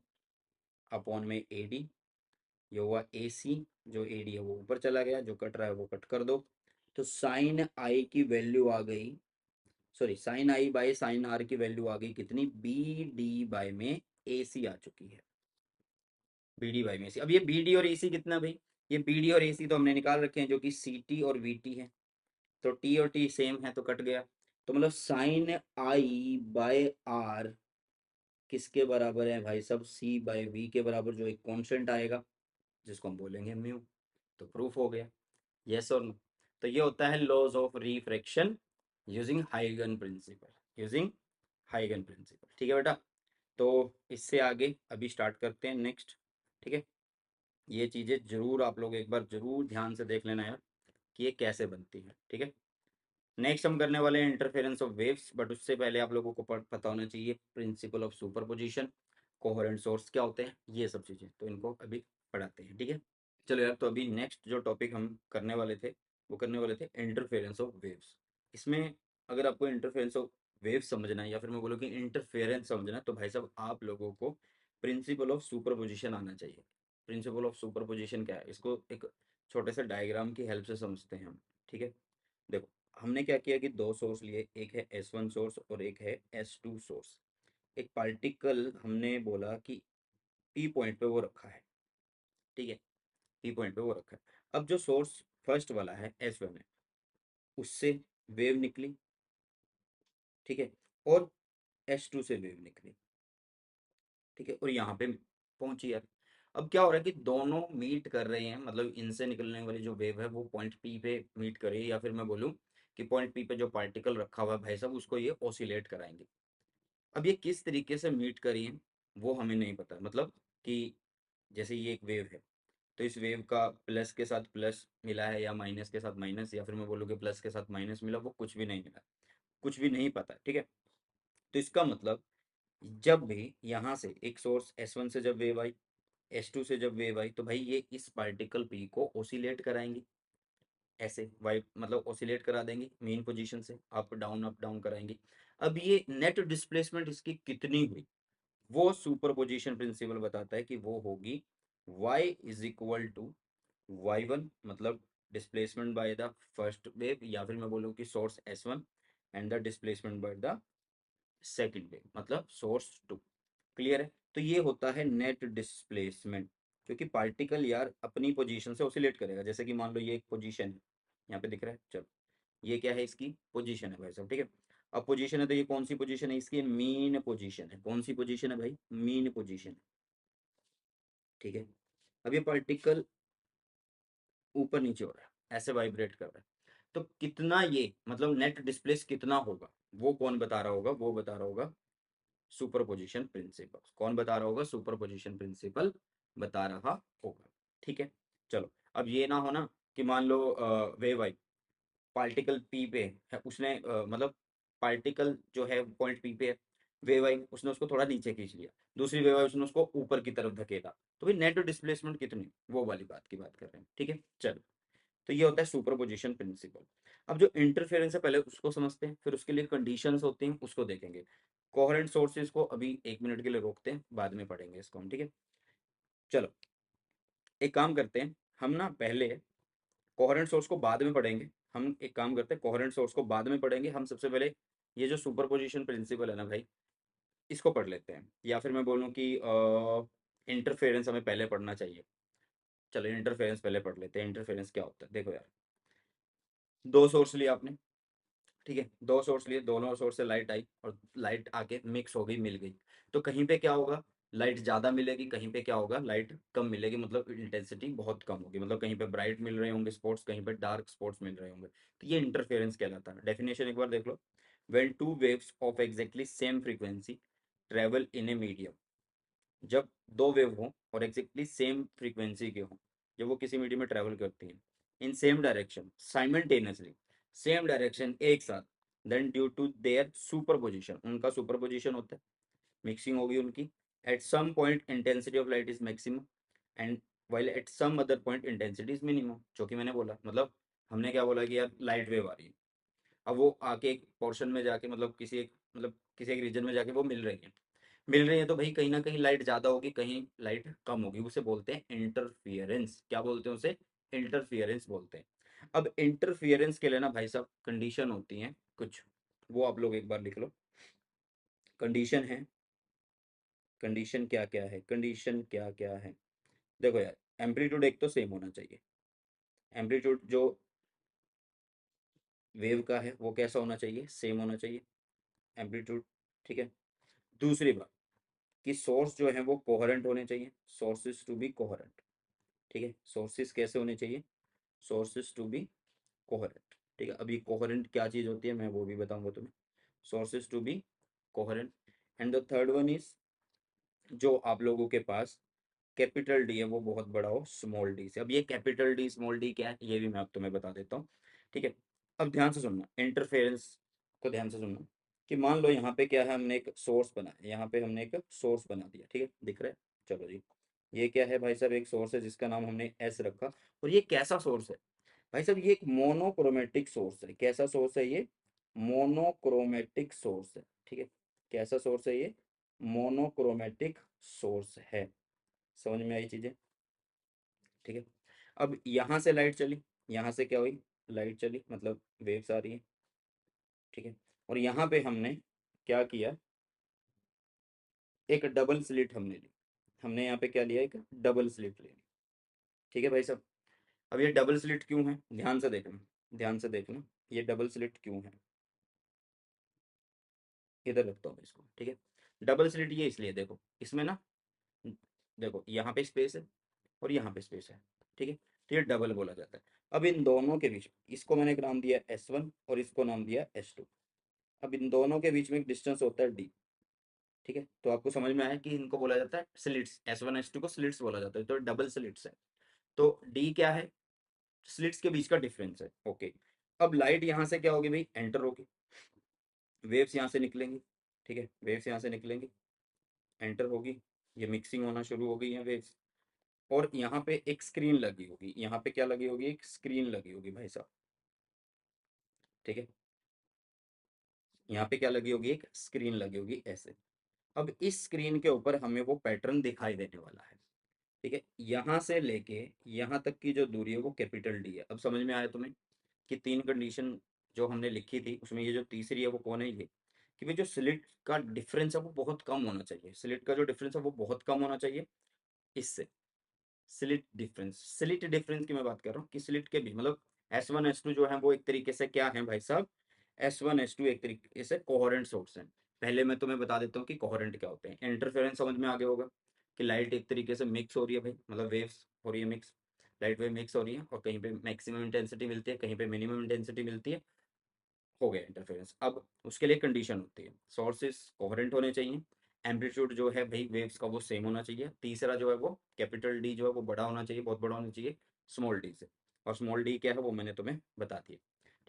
अपॉन में ए डी, ये हुआ ए सी, जो ए डी है वो ऊपर चला गया, जो कट रहा है वो कट कर दो, तो साइन आई की वैल्यू आ गई, sorry sine I by sine R की वैल्यू आ गई कितनी, बी डी बाय में ए सी आ चुकी है, बी डी बाय में सी। अब ये बी डी और ए सी कितना भाई, ये बी डी और ए सी तो हमने निकाल रखे हैं जो कि सी टी और वी टी है, तो टी और टी सेम है तो कट गया, तो मतलब साइन आई बाय आर किसके बराबर है भाई साहब, सी बाय वी के बराबर, जो एक कांस्टेंट आएगा जिसको हम बोलेंगे म्यू। तो प्रूफ हो गया, यस और नो। तो ये होता है लॉज ऑफ रिफ्रैक्शन यूजिंग हाइगन प्रिंसिपल, यूजिंग हाइगन प्रिंसिपल। ठीक है बेटा, तो इससे आगे अभी स्टार्ट करते हैं नेक्स्ट। ठीक है, ये चीज़ें जरूर आप लोग एक बार जरूर ध्यान से देख लेना यार कि ये कैसे बनती है। ठीक है, नेक्स्ट हम करने वाले हैं इंटरफेरेंस ऑफ वेव्स, बट उससे पहले आप लोगों को पता होना चाहिए principle of superposition, coherent source क्या होते हैं, ये सब चीज़ें, तो इनको अभी पढ़ाते हैं। ठीक है, चलो यार, तो अभी नेक्स्ट जो टॉपिक हम करने वाले थे वो करने वाले थे इंटरफेरेंस ऑफ वेव्स। इसमें अगर आपको इंटरफेरेंस ऑफ वेव समझना है या फिर मैं बोलूँ कि इंटरफेरेंस समझना है, तो भाई साहब आप लोगों को प्रिंसिपल ऑफ सुपरपोजिशन आना चाहिए। प्रिंसिपल ऑफ सुपरपोजिशन क्या है, इसको एक छोटे से डायग्राम की हेल्प से समझते हैं हम। ठीक है, देखो हमने क्या किया कि दो सोर्स लिए, एक है S1 सोर्स और एक है S2 सोर्स। एक पार्टिकल हमने बोला कि P पॉइंट पे वो रखा है। ठीक है, P पॉइंट पे वो रखा है। अब जो सोर्स फर्स्ट वाला है S1 है, उससे वेव निकली। ठीक है, और S2 से वेव निकली। ठीक है, और यहाँ पे पहुंची यार। अब क्या हो रहा है कि दोनों मीट कर रहे हैं, मतलब इनसे निकलने वाली जो वेव है वो पॉइंट पी पे मीट कर रही है, या फिर मैं बोलूँ कि पॉइंट पी पे जो पार्टिकल रखा हुआ है भाई साहब उसको ये ऑसिलेट कराएंगे। अब ये किस तरीके से मीट करी है वो हमें नहीं पता, मतलब कि जैसे ये एक वेव है, तो इस वेव का प्लस के साथ प्लस मिला है या माइनस के साथ माइनस, या फिर मैं बोलूँ कि प्लस के साथ माइनस मिला, वो कुछ भी नहीं मिला, कुछ भी नहीं पता। ठीक है, तो इसका मतलब जब भी यहाँ से एक सोर्स S1 से जब वेव आई, S2 से जब वेव आई, तो भाई ये इस पार्टिकल P को ओसिलेट कराएंगी। ऐसे वाइब मतलब ओसिलेट करा देंगी मेन पोजीशन से, अप डाउन कराएंगी। अब ये नेट डिस्प्लेसमेंट इसकी कितनी हुई, वो सुपरपोजिशन प्रिंसिपल बताता है कि वो होगी y is equal to y1, मतलब displacement by the first wave, या फिर मैं बोलूँ कि source S1 and the displacement by the second wave, मतलब सोर्स 2। क्लियर है, तो ये होता है नेट डिस्प्लेसमेंट, क्योंकि पार्टिकल यार अपनी पोजीशन से ऑसिलेट करेगा। जैसे कि मान लो ये एक पोजीशन है, यहाँ पे दिख रहा है, चलो ये क्या है, इसकी पोजीशन है भाई साहब। ठीक है, अब पोजीशन है तो ये कौन सी पोजीशन है, इसकी मीन पोजीशन है। कौन सी पोजीशन है भाई, मीन पोजीशन है। ठीक है, अब ये पार्टिकल ऊपर नीचे हो रहा है, ऐसे वाइब्रेट कर रहा है, तो कितना ये मतलब नेट डिस्प्लेस कितना होगा, वो कौन बता रहा होगा, वो बता रहा होगा सुपरपोजिशन प्रिंसिपल। कौन बता रहा होगा, सुपरपोजिशन प्रिंसिपल बता रहा होगा। ठीक है, चलो अब ये ना हो ना कि मान लो वेव आई, पार्टिकल पी पे है, उसने मतलब पार्टिकल जो है पॉइंट पी पे है, वेव आई उसने उसको थोड़ा नीचे खींच लिया, दूसरी वेव आई उसने उसको ऊपर की तरफ धकेला, तो भाई नेट डिस्प्लेसमेंट कितनी, वो वाली बात की बात कर रहे हैं। ठीक है, चलो तो ये होता है सुपरपोजिशन प्रिंसिपल। अब जो इंटरफेरेंस है पहले उसको समझते हैं, फिर उसके लिए कंडीशंस होती हैं उसको देखेंगे। कोहेरेंट सोर्सेज को अभी 1 मिनट के लिए रोकते हैं, बाद में पढ़ेंगे इसको हम। ठीक है, चलो एक काम करते हैं, हम ना पहले कोहेरेंट सोर्स को बाद में पढ़ेंगे। हम एक काम करते हैं, कोहेरेंट सोर्स को बाद में पढ़ेंगे, हम सबसे पहले ये जो सुपरपोजिशन प्रिंसिपल है ना भाई, इसको पढ़ लेते हैं। या फिर मैं बोलूँ कि इंटरफेरेंस हमें पहले पढ़ना चाहिए। चलो इंटरफेरेंस पहले पढ़ लेते हैं। इंटरफेरेंस क्या होता है, देखो यार, दो सोर्स लिया आपने। ठीक है, दो सोर्स लिए, दोनों सोर्स से लाइट आई और लाइट आके मिक्स हो गई, मिल गई, तो कहीं पे क्या होगा, लाइट ज़्यादा मिलेगी, कहीं पे क्या होगा, लाइट कम मिलेगी, मतलब इंटेंसिटी बहुत कम होगी, मतलब कहीं पे ब्राइट मिल रहे होंगे स्पॉट्स, कहीं पे डार्क स्पॉट्स मिल रहे होंगे, तो ये इंटरफेरेंस कहलाता है। डेफिनेशन एक बार देख लो, when two waves of exactly same frequency travel in a medium, जब दो वेव हों और एग्जैक्टली सेम फ्रीक्वेंसी के हों, जब वो किसी मीडियम में ट्रैवल करती हैं in same direction simultaneously, same direction एक साथ, then due to their superposition, उनका सुपरपोजिशन होता है, मिक्सिंग होगी उनकी, at some point intensity of light is maximum and while at some other point intensity is minimum, जो कि मैंने बोला, मतलब हमने क्या बोला कि यार लाइट वेव आ रही है, अब वो आके एक पोर्शन में जाके मतलब किसी एक रीजन में जाके वो मिल रही है, तो भाई कहीं ना कहीं लाइट ज़्यादा होगी, कहीं लाइट कम होगी, उसे बोलते हैं इंटरफियरेंस। क्या बोलते हैं उसे, इंटरफियरेंस बोलते हैं। अब इंटरफियरेंस के लिए ना भाई साहब कंडीशन होती हैं कुछ, वो आप लोग एक बार लिख लो। कंडीशन है, कंडीशन क्या क्या है, कंडीशन क्या क्या है, देखो यार, एम्पलीट्यूड एक तो सेम होना चाहिए, एम्पलीट्यूड जो वेव का है वो कैसा होना चाहिए, सेम होना चाहिए एम्पलीट्यूड। ठीक है, दूसरी बात कि सोर्स जो है वो कोहेरेंट होने चाहिए, सोर्सेज टू बी कोहेरेंट। ठीक है, सोर्सेज कैसे होने चाहिए, सोर्सेज टू बी कोहेरेंट। ठीक है, अभी कोहेरेंट क्या चीज़ होती है मैं वो भी बताऊंगा तुम्हें, sources to be coherent. And the third one is, जो आप लोगों के पास कैपिटल डी है वो बहुत बड़ा हो स्मॉल डी से। अब ये कैपिटल डी स्मॉल डी क्या है ये भी मैं अब तुम्हें बता देता हूँ। ठीक है, अब ध्यान से सुनना, इंटरफेरेंस को ध्यान से सुनना, कि मान लो यहाँ पे क्या है, हमने एक सोर्स बनाया, यहाँ पे हमने एक सोर्स बना दिया। ठीक है, दिख रहा है, चलो जी, ये क्या है भाई साहब, एक सोर्स है जिसका नाम हमने एस रखा। और ये कैसा सोर्स है भाई साहब, ये एक मोनोक्रोमेटिक सोर्स है। कैसा सोर्स है ये, मोनोक्रोमेटिक सोर्स है, ठीक है। कैसा सोर्स है ये? मोनोक्रोमेटिक सोर्स है। समझ में आई चीजें? ठीक है। अब यहाँ से लाइट चली, यहाँ से क्या हुई, लाइट चली मतलब वेव्स आ रही है, ठीक है। और यहाँ पे हमने क्या किया, एक डबल स्लिट हमने ली, हमने यहाँ पे क्या लिया, एक डबल स्लिट ले ली, ठीक है भाई साहब। अब ये डबल स्लिट क्यों है, ध्यान से देखना, ध्यान से देखना, ये डबल स्लिट क्यों है। इधर रखता हूँ मैं इसको, ठीक है। डबल स्लिट ये इसलिए, देखो इसमें ना, देखो यहाँ पे स्पेस है और यहाँ पे स्पेस है, ठीक है। तो ये डबल बोला जाता है। अब इन दोनों के बीच, इसको मैंने एक नाम दिया S1 और इसको नाम दिया S2। अब इन दोनों के बीच में एक डिस्टेंस होता है D, ठीक है। तो आपको समझ में आया कि इनको बोला जाता है स्लिट्स, S1 S2 को स्लिट्स बोला जाता है, तो डबल स्लिट्स है। तो D क्या है, स्लिट्स के बीच का डिफरेंस है, ओके। अब लाइट यहाँ से क्या होगी भाई, एंटर होगी, वेव्स यहाँ से निकलेंगी, ठीक है, वेव्स यहाँ से निकलेंगी, एंटर होगी, ये मिक्सिंग होना शुरू हो गई है वेव्स। और यहाँ पे एक स्क्रीन लगी होगी, यहाँ पे क्या लगी होगी, एक स्क्रीन लगी होगी भाई साहब, ठीक है। यहाँ पे क्या लगी होगी, एक स्क्रीन लगी होगी ऐसे। अब इस स्क्रीन के ऊपर हमें वो पैटर्न दिखाई देने वाला है, ठीक है। यहाँ से लेके यहाँ तक की जो दूरी है वो कैपिटल डी है। अब समझ में आया तुम्हें कि तीन कंडीशन जो हमने लिखी थी उसमें ये जो तीसरी है वो कौन है, ये कि भाई जो स्लिट का डिफरेंस है वो बहुत कम होना चाहिए, स्लिट का जो डिफरेंस है वो बहुत कम होना चाहिए इससे। स्लिट डिफरेंस की मैं बात कर रहा हूँ कि स्लिट के भी मतलब S1 S2 जो है वो एक तरीके से क्या है भाई साहब, S1 S2 एक तरीके से कोहेरेंट सोर्स है। पहले मैं तुम्हें बता देता हूँ कि कोहेरेंट क्या होते हैं। इंटरफेरेंस समझ में आ गया होगा कि लाइट एक तरीके से मिक्स हो रही है भाई, मतलब वेव्स हो रही है मिक्स, लाइट वेव मिक्स हो रही है और कहीं पे मैक्सिमम इंटेंसिटी मिलती है, कहीं पे मिनिमम इंटेंसिटी मिलती है, हो गया इंटरफेरेंस। अब उसके लिए कंडीशन होती है, सोर्सेस कोहेरेंट होने चाहिए, एम्पलीट्यूड जो है भाई वेव्स का वो सेम होना चाहिए, तीसरा जो है वो कैपिटल डी जो है वो बड़ा होना चाहिए, बहुत बड़ा होना चाहिए स्मॉल डी से। और स्मॉल डी क्या है वो मैंने तुम्हें बता दिया,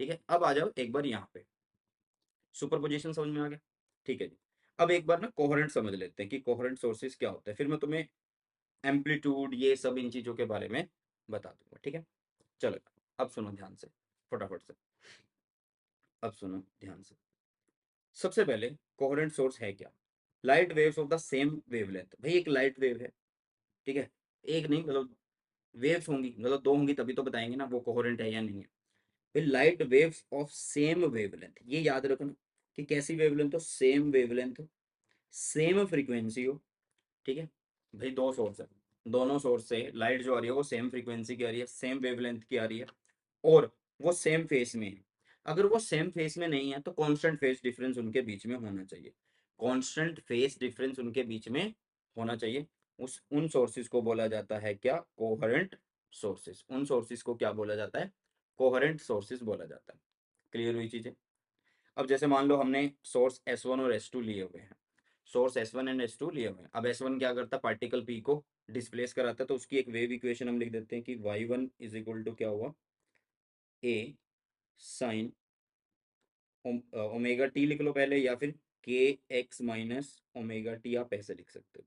ठीक है। अब आ जाओ एक बार यहाँ पे, सुपरपोजिशन समझ में आ गया, ठीक है जी। अब एक बार ना कोहेरेंट समझ लेते हैं कि कोहेरेंट सोर्सेज क्या होता है, फिर मैं तुम्हें एम्पलीट्यूड ये सब इन चीजों के बारे में बता दूंगा, ठीक है। चलो अब सुनो ध्यान से, फटाफट से, अब सुनो ध्यान से। सबसे पहले कोहेरेंट सोर्स है क्या, light waves of the same wavelength. भाई एक लाइट वेव है, ठीक है, एक नहीं मतलब वेव्स होंगी, मतलब दो होंगी तभी तो बताएंगे ना वो कोहेरेंट है या नहीं है। भाई light waves of same wavelength, ये याद रखना कि कैसी वेवलेंथ हो, सेम वेवलेंथ हो, सेम फ्रीक्वेंसी हो, ठीक है। भाई दो सोर्स है, दोनों सोर्स से लाइट जो आ रही है वो सेम फ्रीक्वेंसी की आ रही है, सेम वेवलेंथ की आ रही है, और वो सेम फेस में है। अगर वो सेम फेस में नहीं है तो कांस्टेंट फेस डिफरेंस उनके बीच में होना चाहिए, कांस्टेंट फेस डिफरेंस उनके बीच में होना चाहिए। उस उन सोर्सेज को बोला जाता है क्या, कोहेरेंट सोर्सेज। उन सोर्सेज को क्या बोला जाता है, कोहेरेंट सोर्सेज बोला जाता है। क्लियर हुई चीजें? अब जैसे मान लो हमने सोर्स S1 और S2 लिए हुए हैं, सोर्स S1 एंड S2 लिए हुए हैं। अब S1 क्या करता है, पार्टिकल P को डिस्प्लेस कराता है, तो उसकी एक वेव इक्वेशन हम लिख देते हैं कि y1 इज इक्वल टू क्या हुआ, a साइन ओमेगा टी लिख लो पहले, या फिर के एक्स माइनस ओमेगा टी आप ऐसे लिख सकते हो,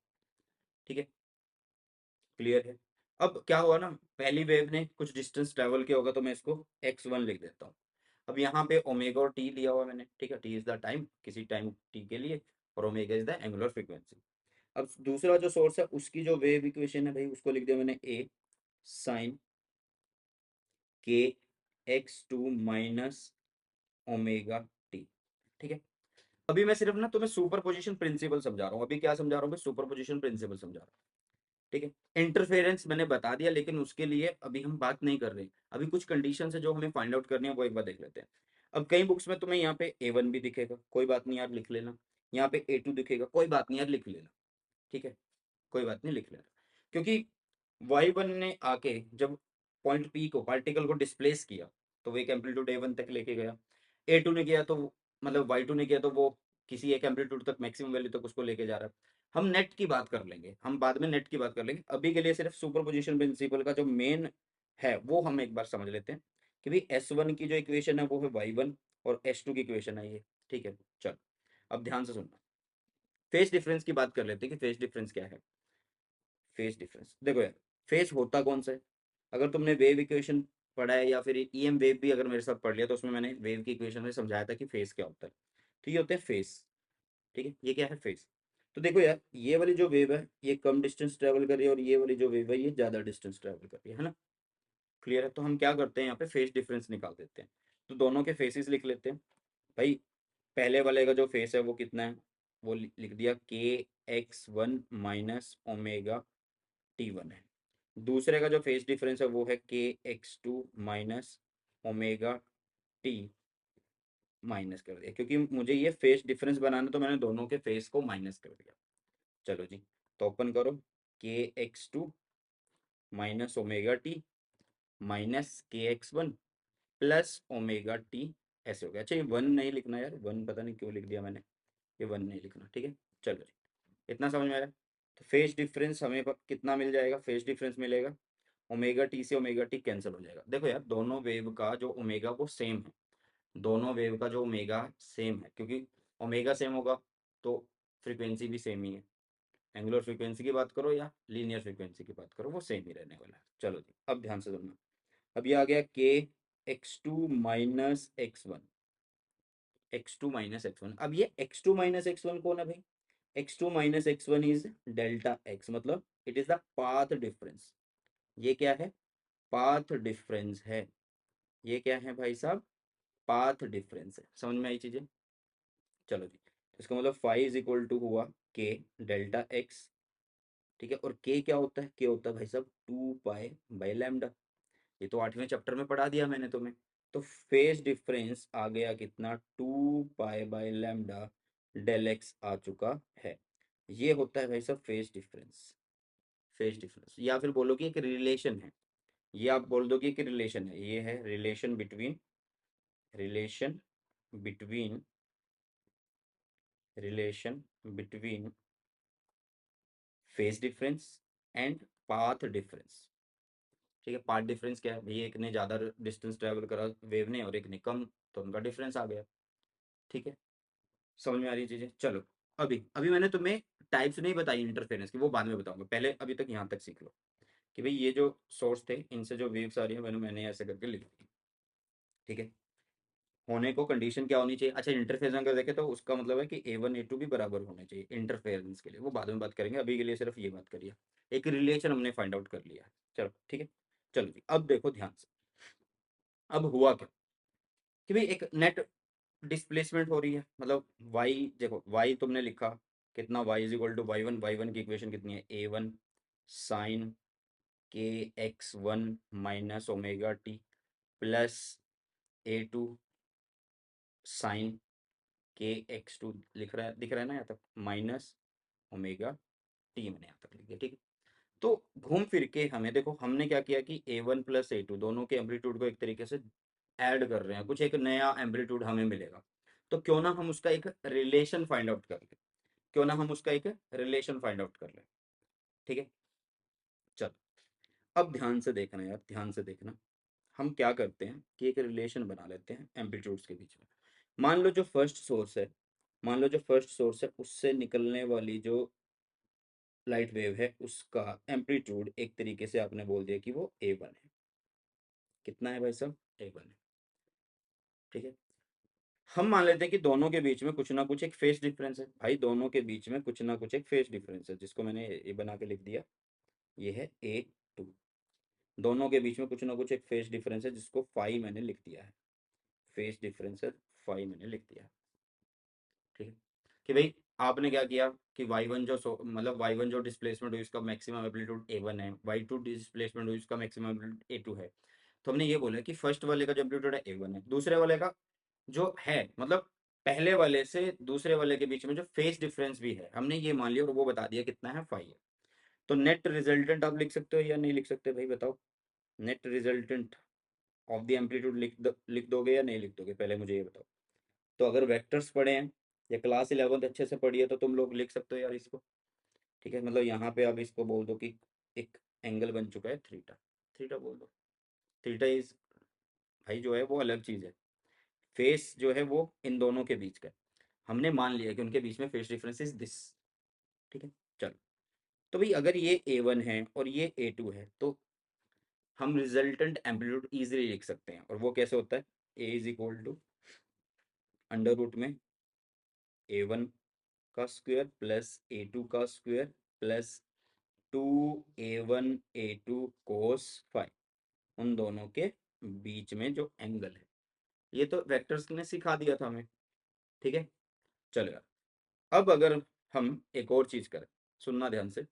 ठीक है। क्लियर है? अब क्या हुआ ना, पहली वेव ने कुछ डिस्टेंस ट्रेवल किया होगा तो मैं इसको x1 लिख देता हूँ। अब यहाँ पे ओमेगा और टी लिया हुआ मैंने, ठीक है, टी इज द टाइम, किसी टाइम टी के लिए, और omega is the angular frequency. अब दूसरा जो सोर्स है उसकी जो वेव इक्वेशन है भाई उसको लिख दिया मैंने a sine K x two minus omega T, ठीक है। अभी मैं सिर्फ ना तुम्हें सुपर पोजिशन प्रिंसिपल समझा रहा हूँ, अभी क्या समझा रहा हूँ, सुपर पोजिशन प्रिंसिपल समझा रहा हूँ, ठीक है। इंटरफेरेंस मैंने बता दिया, लेकिन उसके लिए अभी हम बात नहीं कर रहे, अभी कुछ कंडीशन है जो हमें फाइंड आउट करनी है, वो एक बार देख लेते हैं। अब कई बुक्स में तुम्हें यहाँ पे A1 भी दिखेगा, कोई बात नहीं यार लिख लेना, यहाँ पे A2 दिखेगा, कोई बात नहीं यार लिख लेना, ठीक है, कोई बात नहीं लिख लेना। क्योंकि Y1 ने आके जब पॉइंट P को, पार्टिकल को डिस्प्लेस किया तो वो एक एम्पलीट्यूड A1 तक लेके गया, A2 ने किया तो मतलब Y2 ने किया तो वो किसी एक एम्पलीट्यूड तक, मैक्सिमम वैल्यू तक उसको लेके जा रहा है। हम नेट की बात कर लेंगे, हम बाद में नेट की बात कर लेंगे, अभी के लिए सिर्फ सुपरपोजिशन प्रिंसिपल का जो मेन है वो हम एक बार समझ लेते हैं कि भाई S1 की जो इक्वेशन है वो है Y1 और S2 की इक्वेशन है ये, ठीक है। चल अब ध्यान से सुनना, फेस डिफरेंस की बात कर लेते हैं कि फेस डिफरेंस क्या है। फेस डिफरेंस देखो यार, फेस होता कौन सा है, अगर तुमने वेव इक्वेशन पढ़ा है या फिर ईएम वेव भी अगर मेरे साथ पढ़ लिया तो उसमें मैंने वेव की इक्वेशन में समझाया था कि फेस क्या होता है। तो ये होते हैं फेस। ठीक है, ये क्या है फेस। तो देखो यार, ये वाली जो वेव है ये कम डिस्टेंस ट्रेवल कर रही है और ये वाली जो वेव है ये ज्यादा डिस्टेंस ट्रेवल कर रही है ना। क्लियर है। तो हम क्या करते हैं यहाँ पे फेस डिफरेंस निकाल देते हैं। तो दोनों के फेसेस लिख लेते हैं भाई। पहले वाले का जो फेस है वो कितना है, वो लिख दिया के x one minus omega T one है। दूसरे का जो फेस डिफरेंस है वो है K x two minus omega T माइनस कर दिया, क्योंकि मुझे ये फेस डिफरेंस बनाना तो मैंने दोनों के फेस को माइनस कर दिया। चलो जी, तो ओपन करो, k x two minus omega T minus k x one plus omega t, ऐसे हो गया। अच्छा, ये वन नहीं लिखना यार, वन पता नहीं क्यों लिख दिया मैंने, ये वन नहीं लिखना। ठीक है, चलो जी, इतना समझ में आया। तो फेस डिफरेंस हमें कितना मिल जाएगा, फेस डिफरेंस मिलेगा ओमेगा टी से ओमेगा टी कैंसिल हो जाएगा। देखो यार, दोनों वेव का जो ओमेगा वो सेम है, दोनों वेव का जो ओमेगा सेम है, क्योंकि ओमेगा सेम होगा तो फ्रीक्वेंसी भी सेम ही है। एंगुलर फ्रीक्वेंसी की बात करो या लीनियर फ्रीक्वेंसी की बात करो, वो सेम ही रहने वाला है। चलो जी, अब ध्यान से सुनना। अब ये आ गया k x two minus x one, x two minus x one. अब ये x two minus x one कौन है भाई, x two minus x one is delta x, मतलब it is the path difference. ये क्या है, पाथ डिफरेंस है। ये क्या है भाई साहब, पाथ डिफरेंस है। समझ में आई चीजें। चलो जी, इसका मतलब फाइव इज इक्वल टू हुआ के डेल्टा एक्स। ठीक है, और के क्या होता है, के होता है भाई साहब टू पाई बाई लैम्डा। ये तो 8वें चैप्टर में पढ़ा दिया मैंने तुम्हें। तो फेस डिफरेंस आ गया कितना, two pi by lambda del x आ चुका है। ये होता है भाई साहब फेस डिफरेंस। फेस डिफरेंस या फिर बोलो कि एक रिलेशन है, ये आप बोल दो कि एक रिलेशन है, ये है relation between, relation between, relation between phase difference and path difference. ठीक है, पाथ डिफरेंस क्या है भैया, एक ने ज़्यादा डिस्टेंस ट्रैवल करा वेव ने और एक ने कम, तो उनका डिफरेंस आ गया। ठीक है, समझ में आ रही चीज़ें। चलो, अभी अभी मैंने तुम्हें टाइप्स नहीं बताई इंटरफेरेंस की, वो बाद में बताऊंगा, पहले अभी तक यहाँ तक सीख लो कि भाई ये जो सोर्स थे इनसे जो वेव्स आ रही है मैंने ऐसे करके लिख दी। ठीक है, होने को कंडीशन क्या होनी चाहिए, अच्छा इंटरफेरेंस अगर देखें तो उसका मतलब है कि ए वन ए टू भी बराबर होने चाहिए इंटरफेरेंस के लिए, वो बाद में बात करेंगे, अभी के लिए सिर्फ ये बात करिए। एक रिलेशन हमने फाइंड आउट कर लिया है। चलो ठीक है, चलो जी, अब देखो ध्यान से। अब हुआ क्या कि भाई एक नेट डिस्प्लेसमेंट हो रही है, मतलब वाई, देखो वाई तुमने लिखा कितना, Y is equal to Y one, Y one की इक्वेशन कितनी है, A one sine K x one minus omega T plus A two sine K x two, लिख रहा है, दिख रहा है ना यहाँ तक, माइनस ओमेगा टी मैंने यहाँ तक लिख दिया। ठीक है, तो घूम फिर के हमें देखो हमने क्या किया कि ए वन प्लस ए टू दोनों के एम्पलीट्यूड को एक तरीके से ऐड कर रहे हैं, कुछ एक नया एम्पलीट्यूड हमें मिलेगा। तो क्यों ना हम उसका एक रिलेशन फाइंड आउट कर ले, क्यों ना हम उसका एक रिलेशन फाइंड आउट कर ले। ठीक है, चलो, अब ध्यान से देखना यार, ध्यान से देखना। हम क्या करते हैं कि एक रिलेशन बना लेते हैं एम्पलीट्यूड्स के बीच में। मान लो जो फर्स्ट सोर्स है, मान लो जो फर्स्ट सोर्स है उससे निकलने वाली जो लाइट वेव है उसका एम्पलीट्यूड एक तरीके से आपने बोल दिया कि वो ए वन है। कितना है भाई साहब, ए वन है। ठीक है, हम मान लेते हैं कि दोनों के बीच में कुछ ना कुछ एक फेस डिफरेंस है, भाई दोनों के बीच में कुछ ना कुछ एक फेस डिफरेंस है, जिसको मैंने ए बना के लिख दिया, ये है ए टू। दोनों के बीच में कुछ ना कुछ एक फेस डिफरेंस है जिसको फाई मैंने लिख दिया है, फेस डिफरेंस है फाई मैंने लिख दिया है। ठीक है, कि भाई आपने क्या किया कि y1 जो मतलब y1 जो डिस्प्लेसमेंट हुई उसका मैक्सिमम एम्पलीट्यूड a1 है, y2 डिस्प्लेसमेंट हुई उसका मैक्सिमम एम्पलीट्यूड a2 है। तो हमने ये बोला कि फर्स्ट वाले का जो एम्पलीट्यूड है a1 है, दूसरे वाले का जो है मतलब पहले वाले से दूसरे वाले के बीच में जो फेस डिफरेंस भी है हमने ये मान लिया और वो बता दिया कितना है 5 है। तो नेट रिजल्टेंट आप लिख सकते हो या नहीं लिख सकते भाई बताओ, net resultant of the amplitude लिख दोगे या नहीं लिख दोगे, पहले मुझे ये बताओ। तो अगर वेक्टर्स पढ़े हैं या क्लास 11th अच्छे से पढ़ी है तो तुम लोग लिख सकते हो यार इसको। ठीक है, मतलब यहाँ पे आप इसको बोल दो कि एक एंगल बन चुका है थीटा, थीटा बोल दो। थीटा इज, भाई जो है वो अलग चीज़ है, फेस जो है वो इन दोनों के बीच का है। हमने मान लिया कि उनके बीच में फेस डिफरेंस इज दिस। ठीक है, चलो, तो भाई अगर ये ए वन है और ये ए टू है तो हम रिजल्टेंट एम्पलीट्यूड इजीली लिख सकते हैं, और वो कैसे होता है, A is equal to under root में A1 का स्क्वायर प्लस A2 का स्क्वायर प्लस 2A1 A2 कोस फाइव, उन दोनों के बीच में जो एंगल है। ये तो वेक्टर्स ने सिखा दिया था हमें, ठीक है। चलो यार, अब अगर हम एक और चीज करें, सुनना ध्यान से।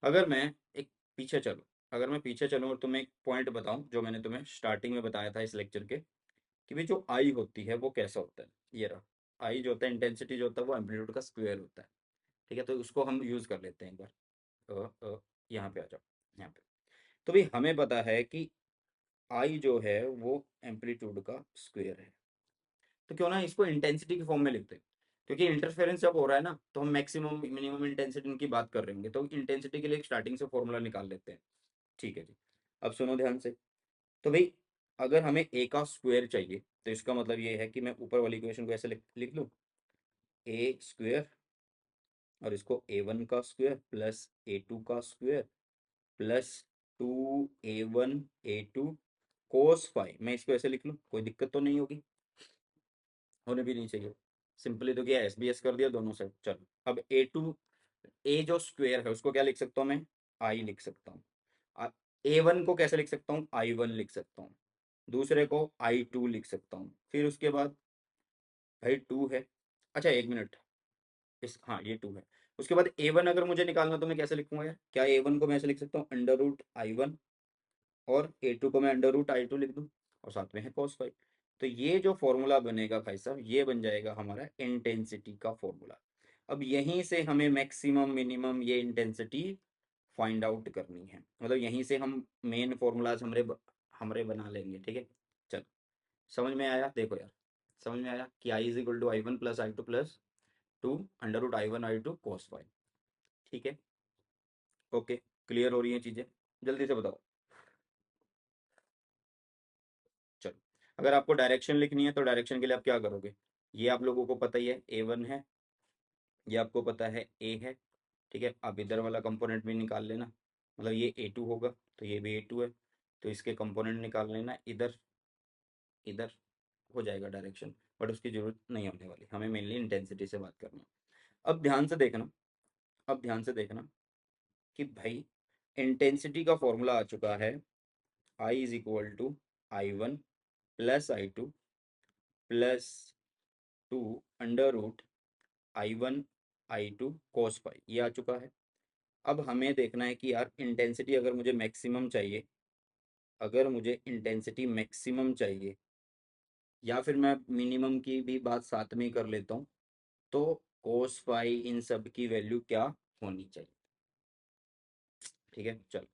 अगर मैं एक पीछे चलूं, अगर मैं पीछे चलूं और तुम्हें एक पॉइंट बताऊं जो मैंने तुम्हें स्टार्टिंग में बताया था इस लेक्चर के, कि भाई जो आई होती है वो कैसा होता है। ये रहा आई, जो होता है इंटेंसिटी जो होता है वो एम्पलीट्यूड का स्क्वायर होता है, ठीक है। तो उसको हम यूज कर लेते हैं एक बार। यहाँ पे आ जाओ, यहाँ पे। तो भाई हमें पता है कि आई जो है वो एम्पलीट्यूड का स्क्वायर है, तो क्यों ना इसको इंटेंसिटी के फॉर्म में लिखते हैं। क्योंकि इंटरफेरेंस जब हो रहा है ना, तो हम मैक्सिमम मिनिमम इंटेंसिटी की बात कर रहे होंगे, तो इंटेंसिटी के लिए एक स्टार्टिंग से फॉर्मूला निकाल लेते हैं। ठीक है जी, अब सुनो ध्यान से। तो भाई अगर हमें ए का स्क्वायर चाहिए, तो इसका मतलब ये है कि मैं ऊपर वाली इक्वेशन को ऐसे लिख लूँ, ए स्क्वायर और इसको A1 का स्क्वायर प्लस A2 का स्क्वायर प्लस 2A1 A2 कोस फाइव। मैं इसको ऐसे लिख लूँ, कोई दिक्कत तो नहीं होगी, होने भी नहीं चाहिए। सिंपली तो क्या SBS कर दिया दोनों साइड। चलो अब A2, ए जो स्क्वायर है उसको क्या लिख सकता हूँ मैं, आई लिख सकता हूँ। A1 को कैसे लिख सकता हूँ, I1 लिख सकता हूँ। दूसरे को I2 लिख सकता हूँ। फिर उसके बाद भाई 2 है, अच्छा एक मिनट, इस हाँ ये 2 है। उसके बाद A1 अगर मुझे निकालना तो मैं कैसे लिखूंगा यार, क्या A1 को मैं ऐसे लिख सकता हूँ अंडर रूट I1, और A2 को मैं अंडर रूट I2 लिख दूँ, और साथ में है cos फाइव। तो ये जो फॉर्मूला बनेगा भाई साहब, ये बन जाएगा हमारा इंटेंसिटी का फॉर्मूला। अब यहीं से हमें मैक्सिमम मिनिमम ये इंटेंसिटी फाइंड आउट करनी है, मतलब यहीं से हम मेन फॉर्मूलाज हमरे बना लेंगे, ठीक है। चल समझ में आया, देखो यार, समझ में आया कि I is equal to I1 plus I2 plus 2 under root I1 I2 cos phi, ठीक है। ओके, क्लियर हो रही हैं चीज़ें, जल्दी से बताओ। चलो, अगर आपको डायरेक्शन लिखनी है तो डायरेक्शन के लिए आप क्या करोगे, ये आप लोगों को पता ही है A1 है, ये आपको पता है A है, ठीक है। आप इधर वाला कंपोनेंट भी निकाल लेना, मतलब ये A2 होगा तो ये भी A2 है, तो इसके कंपोनेंट निकाल लेना इधर, इधर हो जाएगा डायरेक्शन। बट उसकी जरूरत नहीं होने वाली, हमें मेनली इंटेंसिटी से बात करनी है। अब ध्यान से देखना, अब ध्यान से देखना कि भाई इंटेंसिटी का फॉर्मूला आ चुका है, I is equal to I1 plus I2 plus 2 under root I1 I2 cos five, ये आ चुका है। अब हमें देखना है कि यार इंटेंसिटी अगर मुझे मैक्सिमम चाहिए, अगर मुझे इंटेंसिटी मैक्सिमम चाहिए, या फिर मैं मिनिमम की भी बात साथ में ही कर लेता हूँ, तो कोस फाइव इन सब की वैल्यू क्या होनी चाहिए, ठीक है। चलो,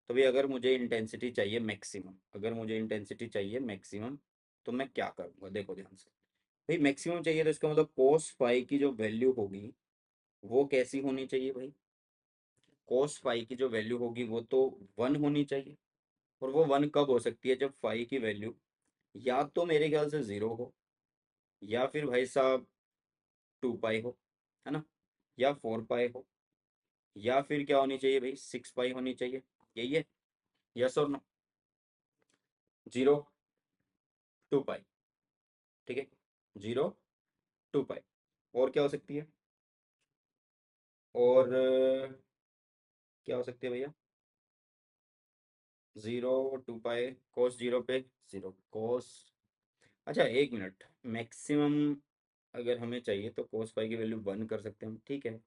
तो भाई अगर मुझे इंटेंसिटी चाहिए मैक्सिमम, अगर मुझे इंटेंसिटी चाहिए मैक्सिमम, तो मैं क्या करूँगा, देखो ध्यान से। भाई मैक्सिमम चाहिए तो इसका मतलब कोस फाइव की जो वैल्यू होगी वो कैसी होनी चाहिए भाई, कोस फाइव की जो वैल्यू होगी वो तो 1 होनी चाहिए। और वो 1 कब हो सकती है, जब फाइव की वैल्यू या तो मेरे ख्याल से 0 हो, या फिर भाई साहब 2 पाई हो, है ना, या 4 पाई हो, या फिर क्या होनी चाहिए भाई 6 पाई होनी चाहिए। यही है, यस और नो, 0 2 पाई, ठीक है, 0 2 पाई। और क्या हो सकती है, और क्या हो सकती है भैया, 0 2 पाई कोस 0 पे 0 कोस। अच्छा एक मिनट, मैक्सिमम अगर हमें चाहिए तो कोस फाइव की वैल्यू 1 कर सकते हैं हम, ठीक है।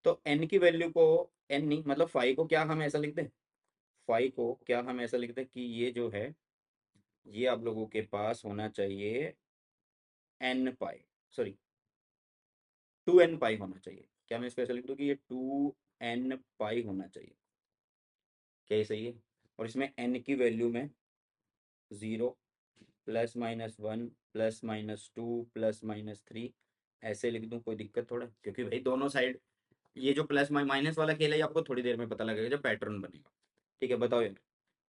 तो एन की वैल्यू को, एन नहीं मतलब फाइव को क्या हम ऐसा लिख दें, फाइव को क्या हम ऐसा लिख दें कि ये जो है, ये आप लोगों के पास होना चाहिए N पाई, सॉरी 2N पाई होना चाहिए। क्या मैं इसको ऐसा लिख दूँ कि ये 2N पाई होना चाहिए, क्या ये सही है। और इसमें n की वैल्यू में 0 +-1 +-2 +-3 ऐसे लिख दूँ, कोई दिक्कत थोड़ा, क्योंकि भाई दोनों साइड ये जो प्लस माइनस वाला खेल है ये आपको थोड़ी देर में पता लगेगा जब पैटर्न बनेगा, ठीक है। बताओ यार,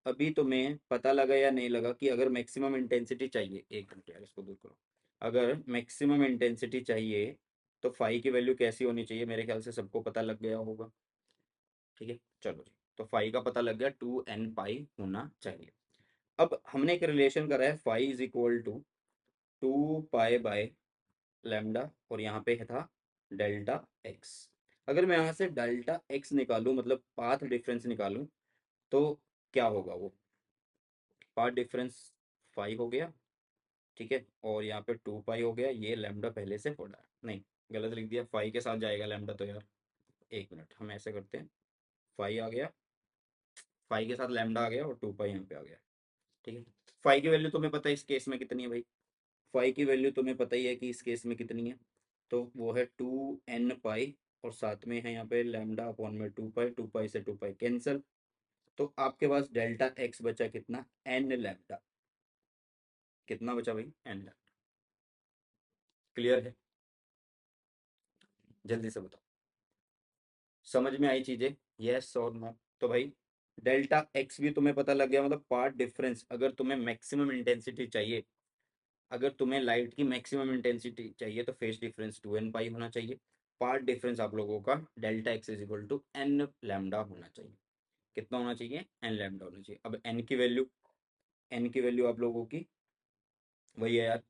अभी तुम्हें पता लगा या नहीं लगा कि अगर मैक्सिमम इंटेंसिटी चाहिए, एक मिनट यार इसको दूर करो, अगर मैक्सिमम इंटेंसिटी चाहिए तो फाई की वैल्यू कैसी होनी चाहिए, मेरे ख्याल से सबको पता लग गया होगा, ठीक है। चलो जी, तो फाई का पता लग गया 2N पाई होना चाहिए। अब हमने एक रिलेशन करा है phi is equal to 2 pi by lambda, और यहाँ पे था डेल्टा एक्स। अगर मैं यहाँ से डेल्टा एक्स निकालूं, मतलब पाथ डिफरेंस निकालूं, तो क्या होगा वो? पाथ डिफरेंस फाइव हो गया, ठीक है, और यहाँ पे 2 पाई हो गया, ये लैम्डा पहले से पड़ा है, नहीं गलत लिख दिया, फाइव के साथ जाएगा लैम्डा तो यार। एक मिनट, हम ऐसे करते हैं, फाइव आ गया, फाइव के साथ लैम्डा आ गया, और 2 पाई यहाँ पे आ गया, ठीक है। फाइव की वैल्यू तुम्हें पता है इस केस में कितनी है भाई? फाइव की वैल्यू तुम्हें पता ही है कि इस केस में कितनी है, तो वो है 2n पाई, और साथ में है यहाँ पे लैम्डा अपॉन में 2 पाई, 2 पाई से 2 पाई कैंसिल, तो आपके पास डेल्टा एक्स बचा कितना? N lambda. कितना बचा भाई? N lambda. क्लियर है? जल्दी से बताओ, समझ में आई चीजें? यस और नो? तो भाई डेल्टा एक्स भी तुम्हें पता लग गया, मतलब पार्ट डिफरेंस, अगर तुम्हें मैक्सिमम इंटेंसिटी चाहिए, अगर तुम्हें लाइट की मैक्सिमम इंटेंसिटी चाहिए तो फेज डिफरेंस 2n पाई होना चाहिए। पार्ट डिफरेंस आप लोगों का delta X is equal to N lambda होना चाहिए। कितना होना चाहिए? एन लैम्डा होना चाहिए। अब एन की वैल्यू, एन की वैल्यू आप लोगों की वही है यार,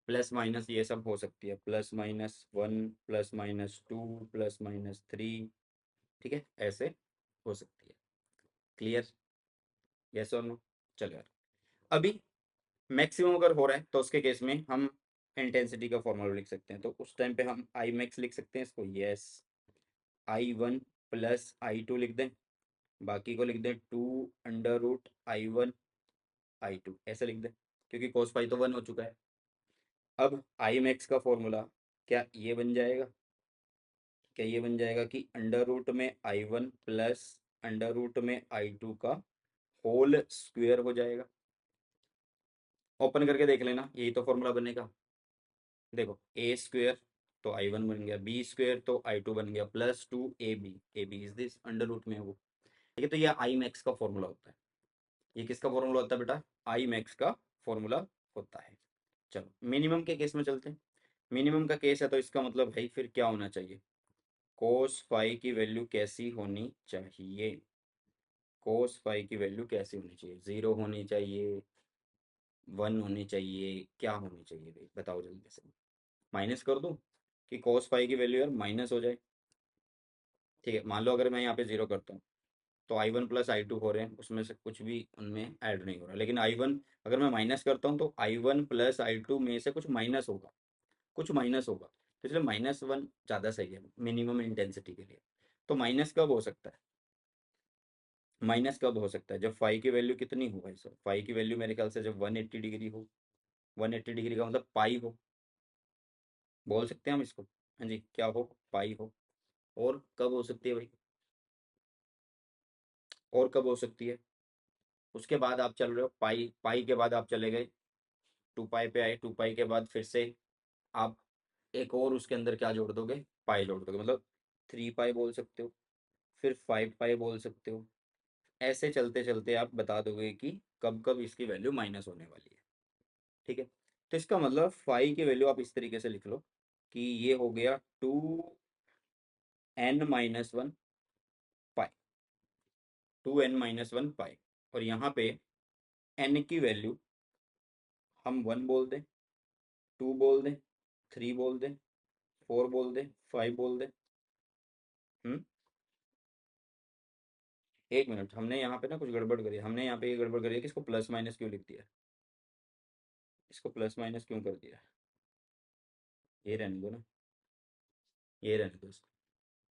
प्लस माइनस ये सब हो सकती है, +-1, +-2, +-3, ठीक है, ऐसे हो सकती है। क्लियर? यस और नो? चलो यार, अभी मैक्सिमम अगर हो रहा है तो उसके केस में हम इंटेंसिटी का फॉर्मूला लिख सकते हैं, तो उस टाइम पे हम आई मैक्स लिख सकते हैं इसको, यस, I1 + I2 लिख दें, बाकी को लिख दें 2√I1 I2, ऐसे लिख दें, क्योंकि cos फाई तो 1 हो चुका है। अब आई मैक्स का फॉर्मूला क्या ये बन जाएगा? क्या ये बन जाएगा कि √में I1 प्लस √में I2 का होल स्क्वायर हो जाएगा? ओपन करके देख लेना, यही तो फॉर्मूला बनेगा। देखो A² तो I1 बन गया, B² तो I2 बन गया, +2AB, is this under root में है वो, ठीक है। तो ये आई मैक्स का फॉर्मूला होता है। ये किसका फॉर्मूला होता है बेटा? आई मैक्स का फॉर्मूला होता है। चलो मिनिमम के केस में चलते हैं। मिनिमम का केस है तो इसका मतलब भाई फिर क्या होना चाहिए? कोस फाई की वैल्यू कैसी होनी चाहिए? कोस फाई की वैल्यू कैसी होनी चाहिए? 0 होनी चाहिए, 1 होनी चाहिए, क्या होनी चाहिए भाई बताओ जल्दी से। माइनस कर दूं कि cos फाई की वैल्यू यार माइनस हो जाए? ठीक है, मान लो अगर मैं यहाँ पे 0 करता हूँ, तो I1 + I2 हो रहे हैं, उसमें से कुछ भी उनमें ऐड नहीं हो रहा, लेकिन I1 अगर मैं माइनस करता हूँ तो I1 + I2 में से कुछ माइनस होगा, कुछ माइनस होगा, तो इसलिए -1 ज़्यादा सही है मिनिमम इंटेंसिटी के लिए। तो माइनस कब हो सकता है? माइनस कब हो सकता है? जब फाई की वैल्यू कितनी हो भाई सर? फाई की वैल्यू मेरे ख्याल से जब 180 डिग्री हो, 180 डिग्री का मतलब पाई हो, बोल सकते हैं हम इसको। हाँ जी, क्या हो? पाई हो। और कब हो सकती है भाई? और कब हो सकती है? उसके बाद आप चल रहे हो पाई, पाई के बाद आप चले गए 2 पाई पे आए, 2 पाई के बाद फिर से आप एक और उसके अंदर क्या जोड़ दोगे? पाई जोड़ दोगे, मतलब 3 पाई बोल सकते हो, फिर 5 पाई बोल सकते हो। ऐसे चलते चलते आप बता दोगे कि कब कब इसकी वैल्यू माइनस होने वाली है, ठीक है। तो इसका मतलब फाई की वैल्यू आप इस तरीके से लिख लो कि ये हो गया 2n-1 पाई, 2n-1 पाई, और यहाँ पे n की वैल्यू हम 1 बोल दें, 2 बोल दें, 3 बोल दें, 4 बोल दें, 5 बोल दें। हम्म, एक मिनट, हमने यहाँ पे ना कुछ गड़बड़ करी है। हमने यहाँ पे ये गड़बड़ करी है कि इसको प्लस माइनस क्यों लिख दिया? इसको प्लस माइनस क्यों कर दिया? ये रहने दो ना, ये रहने दो इसको,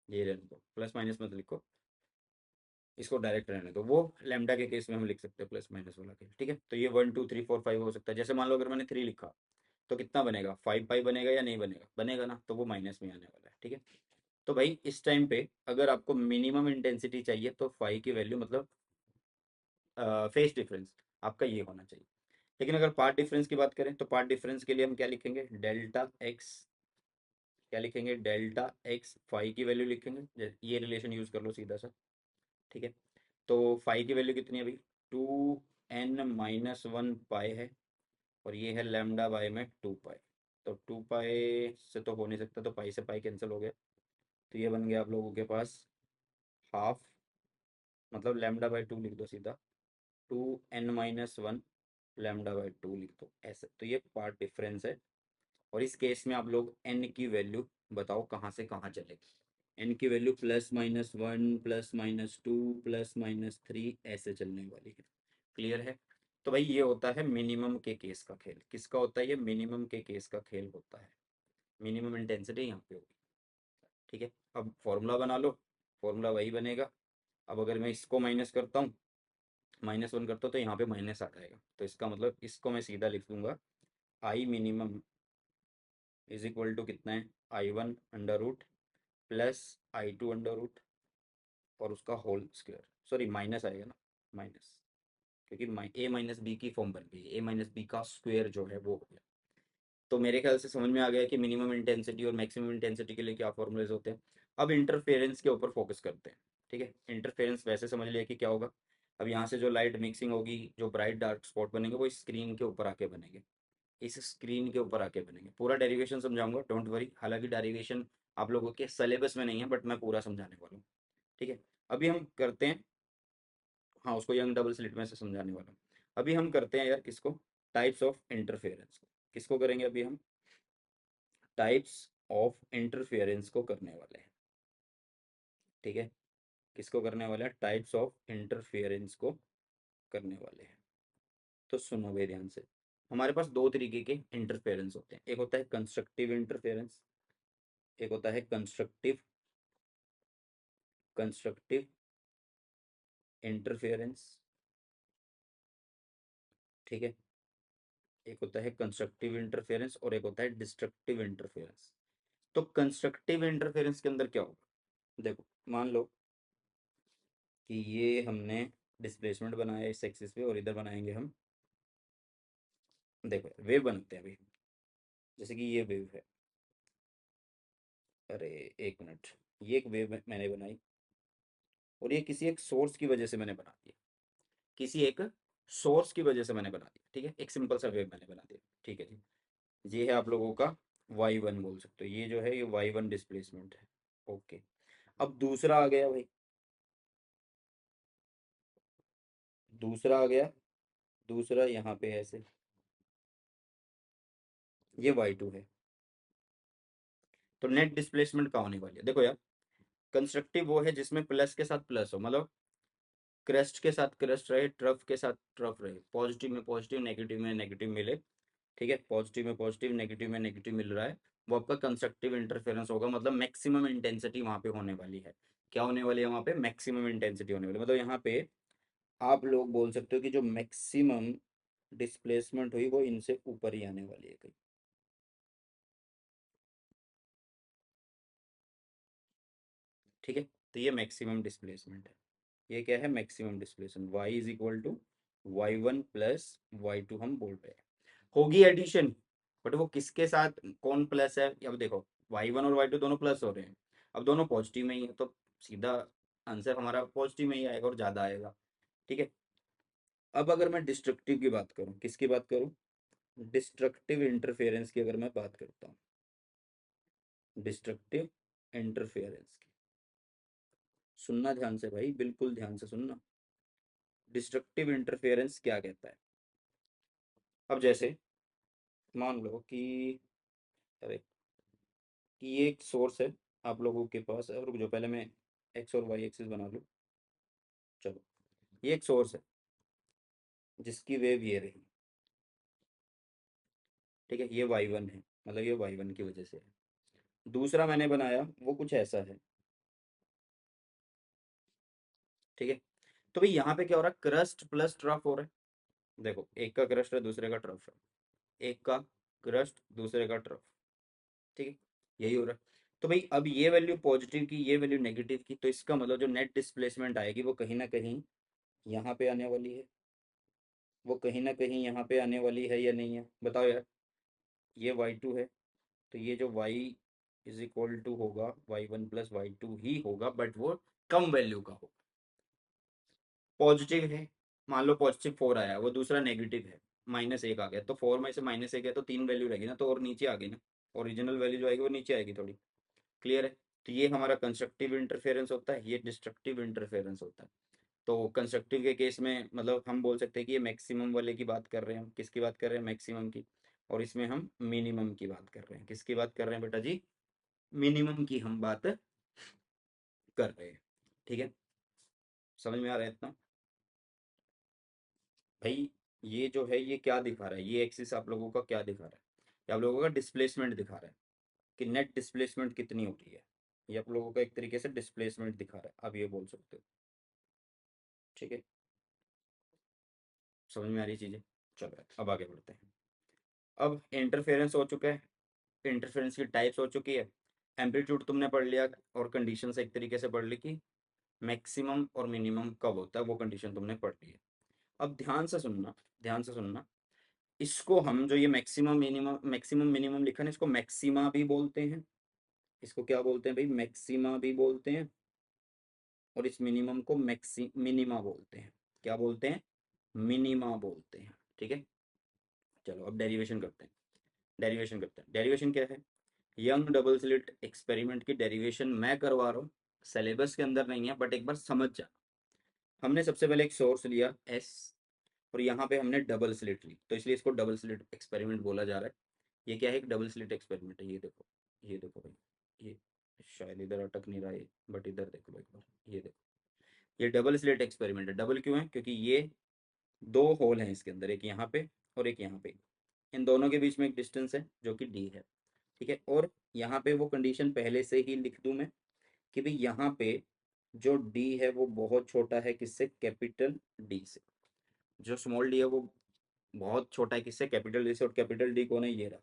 ये रहने दो, प्लस माइनस मत लिखो, इसको डायरेक्ट रहने दो। वो लैम्डा के केस में हम लिख सकते हैं प्लस माइनस वाला केस, ठीक है। तो ये 1 2 3 4 5 हो सकता है। जैसे मान लो अगर मैंने 3 लिखा, तो कितना बनेगा? 5 पाई बनेगा या नहीं बनेगा? बनेगा ना, तो वो माइनस में आने वाला है, ठीक है। तो भाई इस टाइम पे अगर आपको मिनिमम इंटेंसिटी चाहिए तो फाई की वैल्यू मतलब फेस डिफरेंस आपका ये होना चाहिए। लेकिन अगर पार्ट डिफरेंस की बात करें तो पार्ट डिफरेंस के लिए हम क्या लिखेंगे? डेल्टा एक्स, क्या लिखेंगे? डेल्टा एक्स फाई की वैल्यू लिखेंगे, ये रिलेशन यूज कर लो सीधा सा, ठीक है। तो फाई की वैल्यू कितनी है भाई? 2n-1 पाई है, और ये है लैम्डा बाय में 2 पाई। तो 2 पाई से तो हो नहीं सकता, तो पाई से पाई कैंसिल हो गया, तो ये बन गया आप लोगों के पास हाफ, मतलब लैम्डा बाय 2 लिख दो सीधा, 2n-1 λ/2 लिख दो ऐसे। तो ये पार्ट डिफरेंस है। और इस केस में आप लोग n की वैल्यू बताओ कहाँ से कहाँ चलेगी। n की वैल्यू +-1 +-2 +-3 ऐसे चलने वाली है। क्लियर है। तो भाई ये होता है मिनिमम के केस का खेल। किसका होता है ये? मिनिमम के केस का खेल होता है। मिनिमम इंटेंसिटी यहाँ पे होगी। ठीक है, अब फॉर्मूला बना लो, फॉर्मूला वही बनेगा। अब अगर मैं इसको माइनस करता हूँ, -1 करता हूँ, तो यहाँ पे माइनस आ जाएगा। तो इसका मतलब इसको मैं सीधा लिख दूंगा, I minimum is equal to कितना है, I1 under root +I2 under root और उसका होल स्क्वायर। सॉरी माइनस आएगा ना, माइनस, क्योंकि ए माइनस बी की फॉर्म बन गई, ए माइनस बी का स्क्वायर जो है वो हो गया। तो मेरे ख्याल से समझ में आ गया कि मिनिमम इंटेंसिटी और मैक्सिमम इंटेंसिटी के लिए क्या फॉर्मूलेज होते हैं। अब इंटरफेरेंस के ऊपर फोकस करते हैं। ठीक है, इंटरफेरेंस वैसे समझ लिया कि क्या होगा। अब यहाँ से जो लाइट मिक्सिंग होगी, जो ब्राइट डार्क स्पॉट बनेंगे, वो स्क्रीन के ऊपर आके बनेंगे, इस स्क्रीन के ऊपर आके बनेंगे। पूरा डेरिवेशन समझाऊंगा, डोंट वरी। हालांकि डेरिवेशन आप लोगों के सिलेबस में नहीं है, बट मैं पूरा समझाने वाला हूँ। ठीक है, अभी हम करते हैं, हाँ उसको यंग डबल स्लिट में से समझाने वाला हूँ। अभी हम करते हैं यार किसको, टाइप्स ऑफ इंटरफेरेंस को। किसको करेंगे अभी हम? टाइप्स ऑफ इंटरफेरेंस को करने वाले हैं। ठीक है, किसको करने वाले हैं? टाइप्स ऑफ इंटरफेरेंस को करने वाले हैं। तो सुनो भाई ध्यान से। हमारे पास दो तरीके के इंटरफेरेंस होते हैं। एक होता है कंस्ट्रक्टिव इंटरफेरेंस, एक होता है कंस्ट्रक्टिव कंस्ट्रक्टिव इंटरफेरेंस। ठीक है, एक होता है कंस्ट्रक्टिव इंटरफेरेंस और एक होता है डिस्ट्रक्टिव इंटरफेरेंस। तो कंस्ट्रक्टिव इंटरफेरेंस के अंदर क्या होगा? देखो, मान लो कि ये हमने डिस्प्लेसमेंट बनाया इस एक्सिस पे और इधर बनाएंगे हम, देखो वेव बनाते हैं अभी। जैसे कि ये वेव है, अरे एक मिनट, ये एक वेव मैंने बनाई और ये किसी एक सोर्स की वजह से मैंने बना दिया, किसी एक सोर्स की वजह से मैंने बना दिया। ठीक है, एक सिंपल सा वेव मैंने बना दिया। ठीक है जी, ये है आप लोगों का y1 बोल सकते हो। ये जो है ये y1 डिस्प्लेसमेंट है। ओके, अब दूसरा आ गया भाई, दूसरा आ गया, दूसरा यहाँ पे ऐसे, ये y2 है। तो नेट डिस्प्लेसमेंट कहाँ होने वाली है? देखो यार, कंस्ट्रक्टिव वो है जिसमें प्लस के साथ प्लस हो, मतलब क्रेस्ट के साथ क्रेस्ट रहे, ट्रफ के साथ ट्रफ रहे, पॉजिटिव में पॉजिटिव, नेगेटिव में नेगेटिव मिले। ठीक है, पॉजिटिव में पॉजिटिव, नेगेटिव में नेगेटिव मिल रहा है, वो आपका कंस्ट्रक्टिव इंटरफेरेंस होगा। मतलब मैक्सिमम इंटेंसिटी वहां पे होने वाली है। क्या होने वाली है वहां पे? मैक्सिमम इंटेंसिटी होने वाली है। मतलब यहाँ पे आप लोग बोल सकते हो कि जो मैक्सिमम डिस्प्लेसमेंट हुई वो इनसे ऊपर ही आने वाली है कहीं। ठीक है, तो ये मैक्सिमम डिस्प्लेसमेंट है। ये क्या है? Maximum displacement. y is equal to y1 plus y2 हम बोल रहे हैं। होगी एडिशन, बट वो किसके साथ कौन प्लस है? अब देखो, y1 और y2 दोनों प्लस हो रहे हैं, अब दोनों पॉजिटिव में ही है, तो सीधा आंसर हमारा पॉजिटिव में ही आएगा और ज़्यादा आएगा। ठीक है, अब अगर मैं डिस्ट्रक्टिव की बात करूँ, किसकी बात करूँ? डिस्ट्रक्टिव इंटरफेरेंस की अगर मैं बात करता हूँ, डिस्ट्रक्टिव इंटरफेरेंस की, सुनना ध्यान से भाई, बिल्कुल ध्यान से सुनना। डिस्ट्रक्टिव इंटरफेरेंस क्या कहता है? अब जैसे मान लो कि, अरे, कि ये एक सोर्स है आप लोगों के पास, और रुक जाओ पहले मैं एक्स और वाई एक्सिस बना लूँ। चलो, ये एक सोर्स है जिसकी वेव ये रही। ठीक है, ये y1 है, मतलब ये y1 की वजह से है। दूसरा मैंने बनाया वो कुछ ऐसा है। ठीक है, तो भाई यहाँ पे क्या हो रहा है? क्रस्ट प्लस ट्रफ हो रहा है। देखो, एक का क्रस्ट है, दूसरे का ट्रफ है, एक का क्रस्ट, दूसरे का ट्रफ। ठीक है, यही हो रहा है। तो भाई अब ये वैल्यू पॉजिटिव की, ये वैल्यू नेगेटिव की, तो इसका मतलब जो नेट डिस्प्लेसमेंट आएगी वो कहीं ना कहीं यहाँ पे आने वाली है, वो कहीं ना कहीं यहाँ पे आने वाली है या नहीं है? बताओ यार। ये y2 है, तो ये जो y इज इक्वल टू होगा y1 प्लस y2 ही होगा, बट वो कम वैल्यू का होगा। पॉजिटिव है, मान लो +4 आया, वो दूसरा नेगेटिव है, -1 आ गया, तो 4 में से -1 है तो 3 वैल्यू रहेगी ना, तो और नीचे आ गई ना, ओरिजिनल वैल्यू जो आएगी वो नीचे आएगी थोड़ी। क्लियर है? तो ये हमारा कंस्ट्रक्टिव इंटरफेरेंस होता है, ये डिस्ट्रक्टिव इंटरफेरेंस होता है। तो कंस्ट्रक्टिव के केस में मतलब हम बोल सकते हैं कि ये मैक्सिमम वाले की बात कर रहे हैं हम, किसकी बात कर रहे हैं, मैक्सिमम की। और इसमें हम मिनिमम की बात कर रहे हैं, किसकी बात कर रहे हैं बेटा जी, मिनिमम की हम बात कर रहे हैं। ठीक है, समझ में आ रहा है इतना भाई? ये जो है ये क्या दिखा रहा है, ये एक्सिस आप लोगों का क्या दिखा रहा है, ये आप लोगों का डिस्प्लेसमेंट दिखा रहा है कि नेट डिस्प्लेसमेंट कितनी हो रही है। ये आप लोगों का एक तरीके से डिस्प्लेसमेंट दिखा रहा है, आप ये बोल सकते हो। ठीक है, समझ में आ रही चीजें? चलो अब आगे बढ़ते हैं। अब इंटरफेरेंस हो चुका है, इंटरफेरेंस की टाइप्स हो चुकी है, एम्पलीट्यूड तुमने पढ़ लिया, और कंडीशंस एक तरीके से पढ़ ली कि मैक्सिमम और मिनिमम कब होता है, वो कंडीशन तुमने पढ़ ली है। अब ध्यान से सुनना, ध्यान से सुनना, इसको हम जो ये मैक्सिमम मिनिमम, मैक्सिमम मिनिमम लिखा है ना, इसको मैक्सिमा भी बोलते हैं। इसको क्या बोलते हैं भाई, मैक्सिमा भी बोलते हैं। और इस मिनिमम को मिनिमा बोलते हैं। क्या बोलते हैं, मिनिमा बोलते हैं। ठीक है, चलो अब डेरिवेशन करते हैं। डेरिवेशन करते हैं, डेरिवेशन क्या है, यंग डबल स्लिट एक्सपेरिमेंट की डेरिवेशन मैं करवा रहा हूँ, सिलेबस के अंदर नहीं है, बट एक बार समझ जा। हमने सबसे पहले एक सोर्स लिया एस, और यहाँ पे हमने डबल स्लिट ली, तो इसलिए इसको डबल स्लिट एक्सपेरिमेंट बोला जा रहा है। ये क्या है, एक डबल स्लिट एक्सपेरिमेंट है। ये देखो, ये देखो भाई, ये शायद इधर अटक नहीं रहा है, बट इधर देखो भाई एक बार, ये देखो, ये डबल स्लिट एक्सपेरिमेंट है। डबल क्यों है, क्योंकि ये दो होल हैं इसके अंदर, एक यहाँ पे और एक यहाँ पे। इन दोनों के बीच में एक डिस्टेंस है जो कि डी है। ठीक है, और यहाँ पे वो कंडीशन पहले से ही लिख दूं मैं कि भाई यहाँ पे जो डी है वो बहुत छोटा है, किससे, कैपिटल डी से। जो स्मॉल डी है वो बहुत छोटा है, किससे, कैपिटल डी से। और कैपिटल डी कौन है, ये रहा,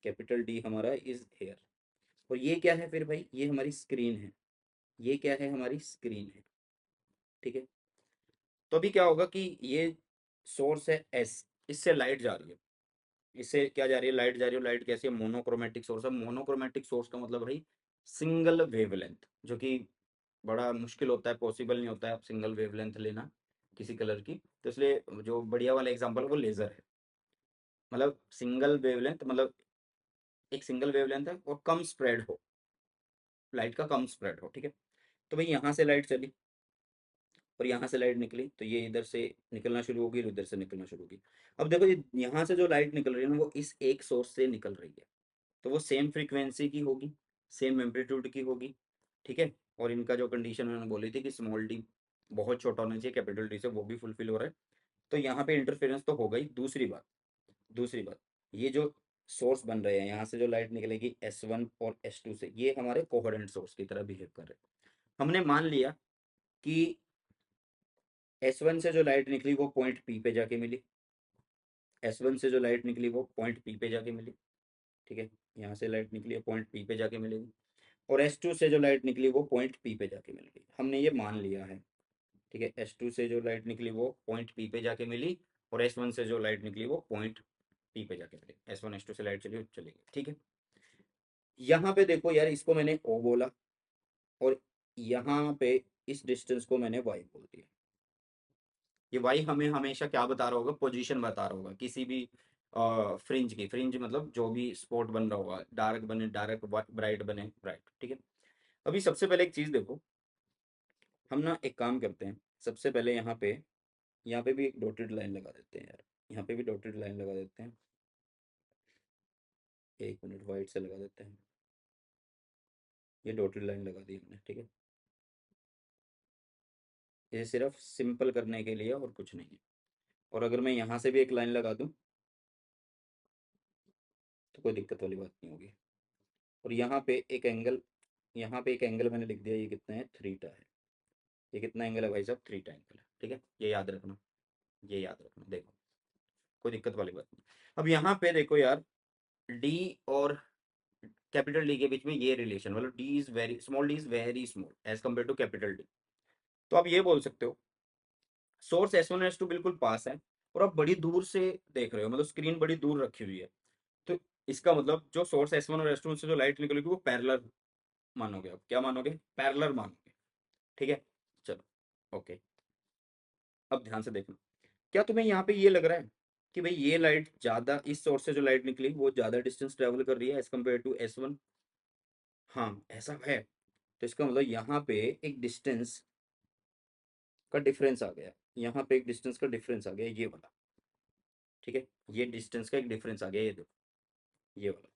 कैपिटल डी हमारा इज हेयर। और ये क्या है फिर भाई, ये हमारी स्क्रीन है, ये क्या है, हमारी स्क्रीन है। ठीक है, तो अभी क्या होगा कि ये सोर्स है एस, इससे लाइट जा रही है, इससे क्या जा रही है, लाइट जा रही है। लाइट कैसी है, मोनोक्रोमेटिक सोर्स है। मोनोक्रोमेटिक सोर्स का मतलब भाई सिंगल वेवलेंथ, जो कि बड़ा मुश्किल होता है, पॉसिबल नहीं होता है आप सिंगल वेवलेंथ लेना किसी कलर की। तो इसलिए जो बढ़िया वाला एग्जांपल वो लेजर है, मतलब सिंगल वेवलेंथ, मतलब एक सिंगल वेवलेंथ है और कम स्प्रेड हो, लाइट का कम स्प्रेड हो। ठीक है, तो भाई यहाँ से लाइट चली और यहाँ से लाइट निकली, तो ये इधर से निकलना शुरू होगी और इधर से निकलना शुरू होगी। अब देखो ये यहाँ से जो लाइट निकल रही है ना, वो इस एक सोर्स से निकल रही है, तो वो सेम फ्रीक्वेंसी की होगी, सेम एम्पलीट्यूड की होगी। ठीक है, और इनका जो कंडीशन उन्होंने बोली थी कि स्मॉल डी बहुत छोटा होना चाहिए कैपिटल डी से, वो भी फुलफिल हो रहा है। तो यहाँ पे इंटरफेरेंस तो हो गई। दूसरी बात, दूसरी बात, ये जो सोर्स बन रहे हैं, यहाँ से जो लाइट निकलेगी S1 और S2 से, ये हमारे कोहेरेंट सोर्स की तरह बिहेव कर रहे हैं। हमने मान लिया कि S1 से जो लाइट निकली वो पॉइंट P पे जाके मिली, S1 से जो लाइट निकली वो पॉइंट P पे जाके मिली। ठीक है, यहाँ से लाइट निकली है, पॉइंट P पे जाके मिलेगी। और S2 से जो लाइट निकली वो पॉइंट P पे जाके मिल गई, हमने ये मान लिया है। ठीक है, S2 से जो लाइट निकली वो पॉइंट P पे जाके मिली, और S1 से जो लाइट निकली वो पॉइंट P पे जाके मिली। S1 S2 से लाइट चली चलेगी। ठीक है, यहाँ पे देखो यार, इसको मैंने O बोला, और यहाँ पे इस डिस्टेंस को मैंने Y बोल दिया। ये Y हमें हमेशा क्या बता रहा होगा, पोजीशन बता रहा होगा किसी भी फ्रिंज की। फ्रिंज मतलब जो भी स्पॉट बन रहा होगा, डार्क बने डार्क, ब्राइट बने ब्राइट। ठीक है, अभी सबसे पहले एक चीज देखो, हम ना एक काम करते हैं, सबसे पहले यहाँ पे भी एक डॉटेड लाइन लगा देते हैं यार, यहाँ पे भी डॉटेड लाइन लगा देते हैं। एक मिनट, वाइट से लगा देते हैं, ये डॉटेड लाइन लगा दी हमने। ठीक है, ये सिर्फ सिंपल करने के लिए और कुछ नहीं है। और अगर मैं यहाँ से भी एक लाइन लगा दूँ तो कोई दिक्कत वाली बात नहीं होगी। और यहाँ पे एक एंगल, यहाँ पे एक एंगल मैंने लिख दिया, ये कितना है, थ्रीटा है। ये कितना एंगल है भाई साहब, थ्रीटा एंगल है। ठीक है, ये याद रखना, ये याद रखना, देखो कोई दिक्कत वाली बात नहीं। अब यहाँ पे देखो यार, डी और कैपिटल डी के बीच में ये रिलेशन, मतलब D is very small, D is very small as compare to capital D. तो आप ये बोल सकते हो सोर्स S1 S2 बिल्कुल पास है, और आप बड़ी दूर से देख रहे हो, मतलब स्क्रीन बड़ी दूर रखी हुई है। तो इसका मतलब जो सोर्स S1 और S2 से जो लाइट निकलेगी वो पैरेलल मानोगे, आप क्या मानोगे, पैरेलल मानोगे। ठीक है, चलो ओके, अब ध्यान से देखना, क्या तुम्हें यहाँ पे ये लग रहा है कि भाई ये लाइट ज्यादा, इस सोर्स से जो लाइट निकली वो ज्यादा डिस्टेंस ट्रेवल कर रही है एज कम्पेयर टू S1? हाँ ऐसा है। तो इसका मतलब यहाँ पे एक डिस्टेंस का डिफरेंस आ गया, यहाँ पे एक डिस्टेंस का डिफरेंस आ गया ये वाला, ठीक है, ये डिस्टेंस का एक डिफरेंस आ गया, ये देखो ये वाला,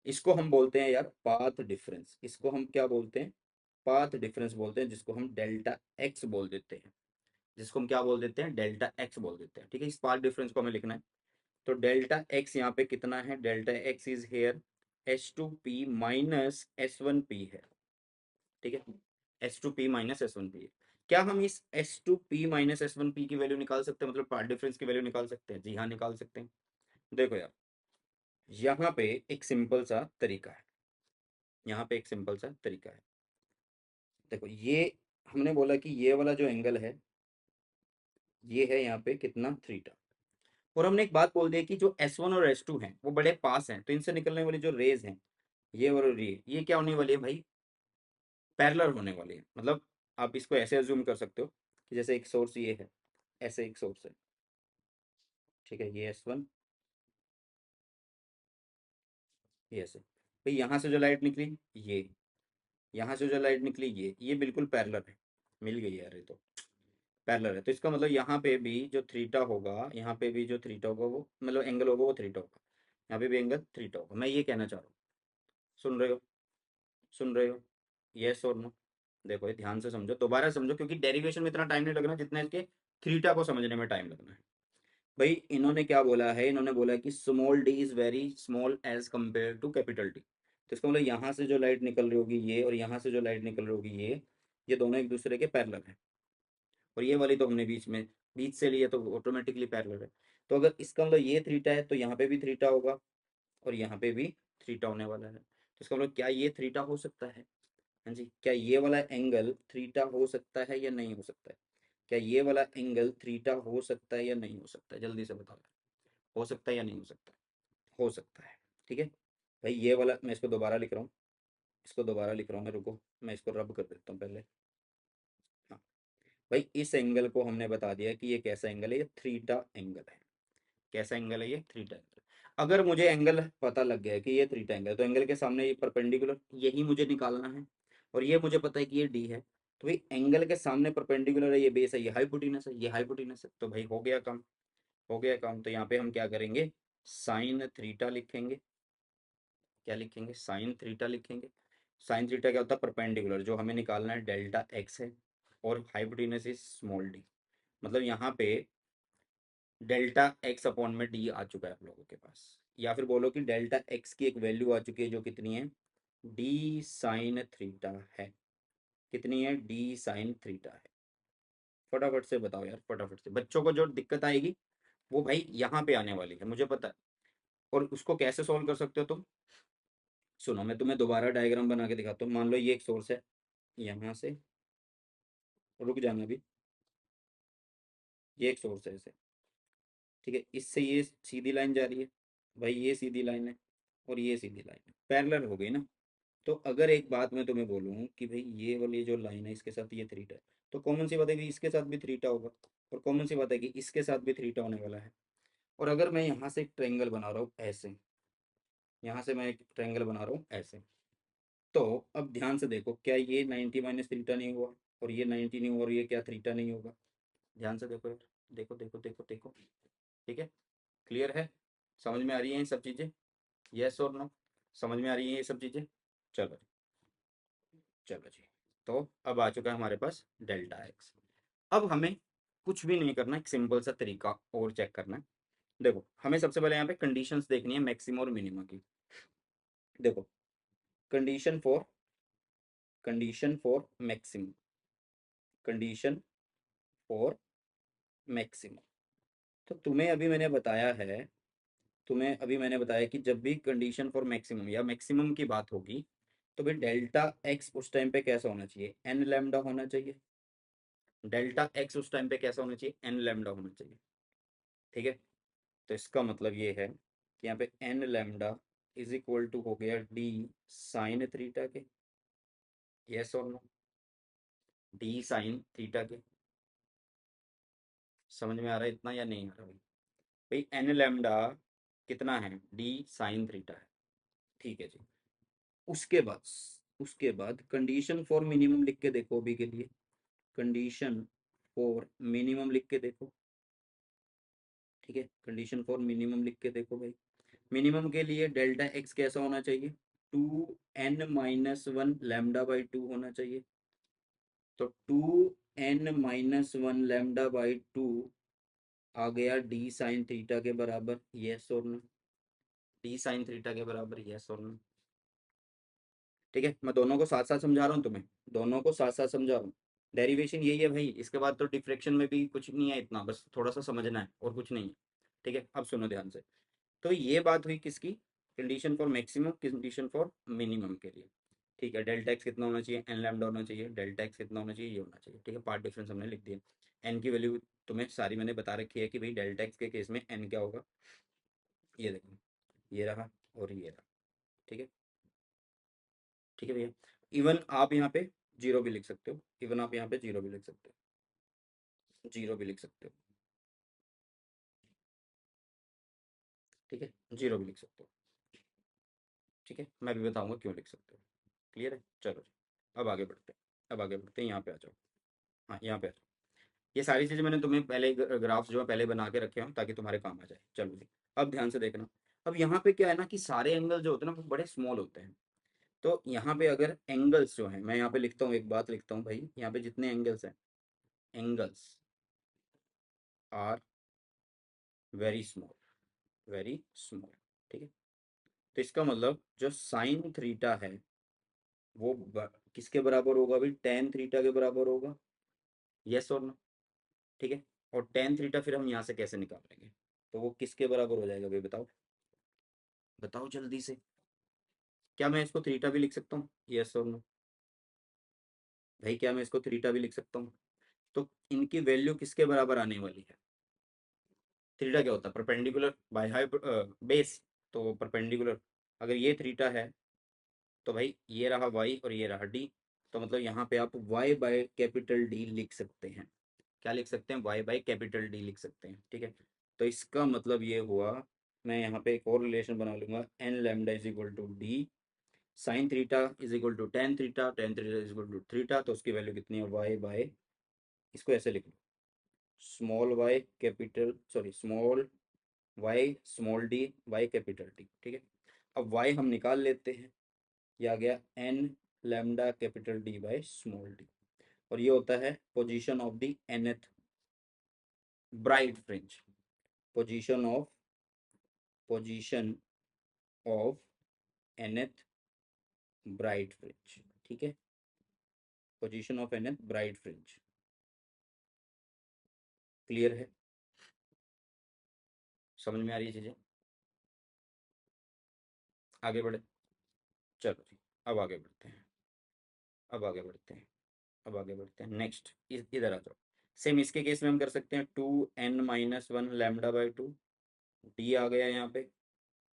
इसको हम बोलते हैं यार पाथ डिफरेंस। इसको हम क्या बोलते हैं? पाथ डिफरेंस बोलते हैं, जिसको हम डेल्टा एक्स बोल देते हैं, जिसको हम क्या बोल देते हैं? डेल्टा एक्स बोल देते हैं, ठीक है। इस पाथ डिफरेंस को हमें लिखना है, तो डेल्टा एक्स यहाँ पे कितना है? Delta X is here H2P minus S1P है, ठीक है, H2P माइनस S1P है। क्या हम इस H2P माइनस S1P की वैल्यू निकाल सकते हैं, मतलब पार्ट डिफरेंस की वैल्यू निकाल सकते हैं? जी हाँ, निकाल सकते हैं। देखो यार, यहाँ पे एक सिंपल सा तरीका है, यहाँ पे एक सिंपल सा तरीका है। देखो ये हमने बोला कि ये वाला जो एंगल है ये है यहाँ पे कितना? थीटा। और हमने एक बात बोल दी कि जो S1 और S2 हैं वो बड़े पास हैं, तो इनसे निकलने वाली जो रेज हैं, ये वाली रे, ये क्या होने वाली है भाई? पैरेलल होने वाली है। मतलब आप इसको ऐसे अज्यूम कर सकते हो कि जैसे एक सोर्स ये है, ऐसे एक सोर्स है, ठीक है, ये S1, ये ऐसे भाई, यहाँ से जो लाइट निकली ये, यहाँ से जो लाइट निकली ये बिल्कुल पैरेलल है, मिल गई यार, ये तो पैरेलल है। तो इसका मतलब यहाँ पे भी जो थीटा होगा, यहाँ पे भी जो थीटा होगा वो, मतलब एंगल होगा वो थीटा होगा, यहाँ पे भी एंगल थीटा होगा। मैं ये कहना चाह रहा हूँ, सुन रहे हो? सुन रहे हो? यस और नो? देखो ये ध्यान से समझो, दोबारा समझो, क्योंकि डेरिवेशन में इतना टाइम नहीं लगना जितना इसके थीटा को समझने में टाइम लगना है। भाई इन्होंने क्या बोला है? इन्होंने बोला कि small D is very small as compare to capital D. तो इसका मतलब यहाँ से जो लाइट निकल रही होगी ये, और यहाँ से जो लाइट निकल रही होगी ये दोनों एक दूसरे के पैरेलल है। और ये वाली तो हमने बीच से लिए, तो ऑटोमेटिकली पैरेलल है। तो अगर इसका मतलब ये थीटा है तो यहाँ पे भी थीटा होगा, और यहाँ पे भी थीटा होने वाला है। तो इसका मतलब क्या ये थीटा हो सकता है? हाँ जी, क्या ये वाला एंगल थीटा हो सकता है या नहीं हो सकता है? क्या ये वाला एंगल थीटा हो सकता है या नहीं हो सकता है? जल्दी से बताओ, हो सकता है या नहीं हो सकता? हो सकता है, ठीक है भाई। ये वाला मैं इसको दोबारा लिख रहा हूँ, इसको दोबारा लिख रहा हूँ मैं, रुको मैं इसको रब कर देता हूँ पहले। हाँ भाई, इस एंगल को हमने बता दिया कि ये कैसा एंगल है, ये थीटा एंगल है। कैसा एंगल है? ये थीटा एंगल। अगर मुझे एंगल पता लग गया है कि ये थीटा एंगल है, तो एंगल के सामने ये परपेंडिकुलर यही मुझे निकालना है, और ये मुझे पता है कि ये डी है। तो भाई एंगल के सामने परपेंडिकुलर है, ये बेस है, ये हाइपोटेनस है, ये हाइपोटेनस है, तो भाई हो गया काम, हो गया काम। तो यहाँ पे हम क्या करेंगे? साइन थीटा लिखेंगे। क्या लिखेंगे? साइन थीटा लिखेंगे। साइन थीटा क्या होता है? परपेंडिकुलर, जो हमें निकालना है डेल्टा एक्स है, और हाइपोटेनस इज स्मॉल डी। मतलब यहाँ पे डेल्टा एक्स अपॉन में डी आ चुका है आप लोगों के पास, या फिर बोलो कि डेल्टा एक्स की एक वैल्यू आ चुकी है, जो कितनी है? डी साइन थीटा है। कितनी है? डी साइन थीटा है। फटाफट से बताओ यार, फटाफट से। बच्चों को जो दिक्कत आएगी वो भाई यहाँ पे आने वाली है, मुझे पता है। और उसको कैसे सॉल्व कर सकते हो तुम? सुनो, मैं तुम्हें दोबारा डायग्राम बना के दिखाता हूँ। मान लो ये एक सोर्स है, यहाँ से, रुक जाना भी, ये एक सोर्स है ऐसे, ठीक है, इससे ये सीधी लाइन जा रही है, भाई ये सीधी लाइन है, और ये सीधी लाइन है, पैरेलल हो गई ना। तो अगर एक बात मैं तुम्हें बोलूँ कि भाई ये वाली जो लाइन है इसके साथ ये थ्रीटा है, तो कॉमन सी बात है कि इसके साथ भी थ्रीटा होगा, और कॉमन सी बात है कि इसके साथ भी थ्रीटा होने वाला है। और अगर मैं यहाँ से एक ट्रायंगल बना रहा हूँ ऐसे, यहाँ से मैं एक ट्रायंगल बना रहा हूँ ऐसे, तो अब ध्यान से देखो, क्या ये 90 माइनस थ्रीटा नहीं हुआ, और ये 90 नहीं हुआ, और ये क्या थ्रीटा नहीं होगा? ध्यान से देखो यार, देखो देखो देखो देखो, ठीक है, क्लियर है? समझ में आ रही है ये सब चीज़ें? यस और नो? समझ में आ रही है ये सब चीज़ें? चलो, चलो जी। तो अब आ चुका है हमारे पास डेल्टा एक्स। अब हमें कुछ भी नहीं करना, एक सिंपल सा तरीका और चेक करना है। देखो हमें सबसे पहले यहाँ पे कंडीशंस देखनी है मैक्सिमम और मिनिमम की। देखो, condition for maximum, condition for maximum. तो तुम्हें अभी मैंने बताया कि जब भी कंडीशन फॉर मैक्सिमम या मैक्सिमम की बात होगी, तो भाई डेल्टा एक्स उस टाइम पे कैसा होना चाहिए? एन लैम्डा होना चाहिए। डेल्टा एक्स उस टाइम पे कैसा होना चाहिए? एन लैम्डा होना चाहिए, ठीक है। तो इसका मतलब ये है कि यहाँ पे N lambda is equal to हो गया डी साइन थीटा के। यस और नो? डी साइन थीटा के। समझ में आ रहा है इतना या नहीं आ रहा भाई? भाई एन लैम्डा कितना है? डी साइन थीटा है, ठीक है जी। उसके बाद कंडीशन फॉर मिनिमम लिख के देखो अभी के लिए। कंडीशन फॉर मिनिमम लिख के देखो, ठीक है, कंडीशन फॉर मिनिमम लिख के देखो भाई। मिनिमम के लिए डेल्टा एक्स कैसा होना चाहिए, 2n - 1 λ/2 होना चाहिए। तो 2n - 1 λ/2 आ गया डी साइन थीटा के बराबर, यस और नो, डी साइन थीटा के बराबर, यस और नो। ठीक है, मैं दोनों को साथ साथ समझा रहा हूँ तुम्हें, दोनों को साथ साथ समझा रहा हूँ। डेरिवेशन यही है भाई, इसके बाद तो डिफ्रैक्शन में भी कुछ नहीं है इतना, बस थोड़ा सा समझना है और कुछ नहीं है। ठीक है, अब सुनो ध्यान से। तो ये बात हुई किसकी, condition for maximum, condition for minimum के लिए। ठीक है, डेल्टा एक्स कितना होना चाहिए, एन लैम्डा होना चाहिए, डेल्टा एक्स कितना होना चाहिए, ये होना चाहिए। ठीक है, पार्ट डिफरेंस हमने लिख दिया। एन की वैल्यू तुम्हें सारी मैंने बता रखी है कि भाई डेल्टा एक्स के केस में एन क्या होगा, ये देखो, ये रहा और ये रहा। ठीक है, ठीक है भैया। इवन आप यहाँ पे जीरो भी लिख सकते हो, इवन आप यहाँ पे जीरो भी लिख सकते हो, जीरो भी लिख सकते हो। ठीक है, जीरो भी लिख सकते हो। ठीक है, मैं भी बताऊंगा क्यों लिख सकते हो। क्लियर है, चलो जी, अब आगे बढ़ते हैं, अब आगे बढ़ते हैं, यहाँ पे आ जाओ। हाँ, यहाँ पे आ जाओ। ये सारी चीज़ें मैंने तुम्हें पहले ग्राफ्स जो है पहले बना के रखे हैं ताकि तुम्हारे काम आ जाए। चलो जी, अब ध्यान से देखना। अब यहाँ पे क्या है ना कि सारे एंगल जो होते हैं ना वो बड़े स्मॉल होते हैं। तो यहाँ पे अगर एंगल्स जो है, मैं यहाँ पे लिखता हूँ, एक बात लिखता हूँ भाई, यहाँ पे जितने एंगल्स हैं, angles are very small, very small. ठीक है, तो इसका मतलब जो साइन थीटा है वो किसके बराबर होगा भाई, टेन थीटा के बराबर होगा, यस और नो। ठीक है, और टेन थीटा फिर हम यहाँ से कैसे निकाल लेंगे, तो वो किसके बराबर हो जाएगा भाई, बताओ, बताओ जल्दी से। क्या मैं इसको थीटा भी लिख सकता हूँ, यस और नो भाई, क्या मैं इसको थीटा भी लिख सकता हूँ। तो इनकी वैल्यू किसके बराबर आने वाली है, थीटा क्या होता है, परपेंडिकुलर बाय हाई बेस, तो परपेंडिकुलर। अगर ये थीटा है तो भाई ये रहा वाई और ये रहा डी, तो मतलब यहाँ पे आप वाई बाय कैपिटल डी लिख सकते हैं। क्या लिख सकते हैं, वाई बाय कैपिटल डी लिख सकते हैं। ठीक है, तो इसका मतलब ये हुआ, मैं यहाँ पे एक और रिलेशन बना लूंगा, N lambda is equal to D sine theta is equal to tan theta, tan theta is equal to theta, तो उसकी वैल्यू कितनी है, वाई बाय, इसको ऐसे लिख लो, small y capital, sorry small y small d by capital D. ठीक है, अब वाई हम निकाल लेते हैं, ये आ गया N lambda capital D by small D, और ये होता है position of the nth bright fringe, position of, position of nth bright fringe. ठीक है, position of nth bright fringe, clear है, समझ में आ रही है चीजें, आगे बढ़े, चलो जी, अब आगे बढ़ते हैं, अब आगे बढ़ते हैं, अब आगे बढ़ते हैं, नेक्स्ट इधर आ जाओ। सेम इसके केस में हम कर सकते हैं 2n - 1 λ/2, डी आ गया यहाँ पे,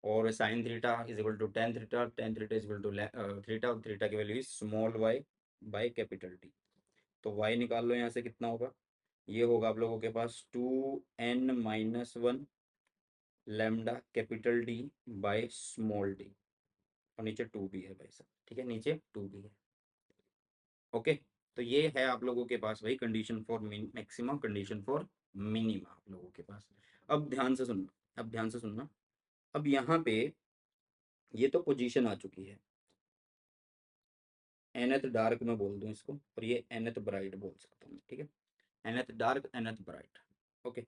और sine theta is equal to tan theta, tan theta is equal to theta, और थीटा की value is small Y by capital T. तो वाई निकाल लो यहाँ से, कितना होगा, ये होगा आप लोगों के पास 2n - 1 lambda capital D by small D, और नीचे टू भी है भाई साहब। ठीक है, नीचे टू भी है। ओके, तो ये है आप लोगों के पास भाई condition for maximum, condition for minimum आप लोगों के पास। अब ध्यान से सुनना, अब ध्यान से सुनना। अब यहाँ पे ये तो पोजीशन आ चुकी है, एनथ डार्क में बोल दूं इसको, और ये एनथ ब्राइट बोल सकता हूँ। ठीक है, nth dark, nth bright. Okay,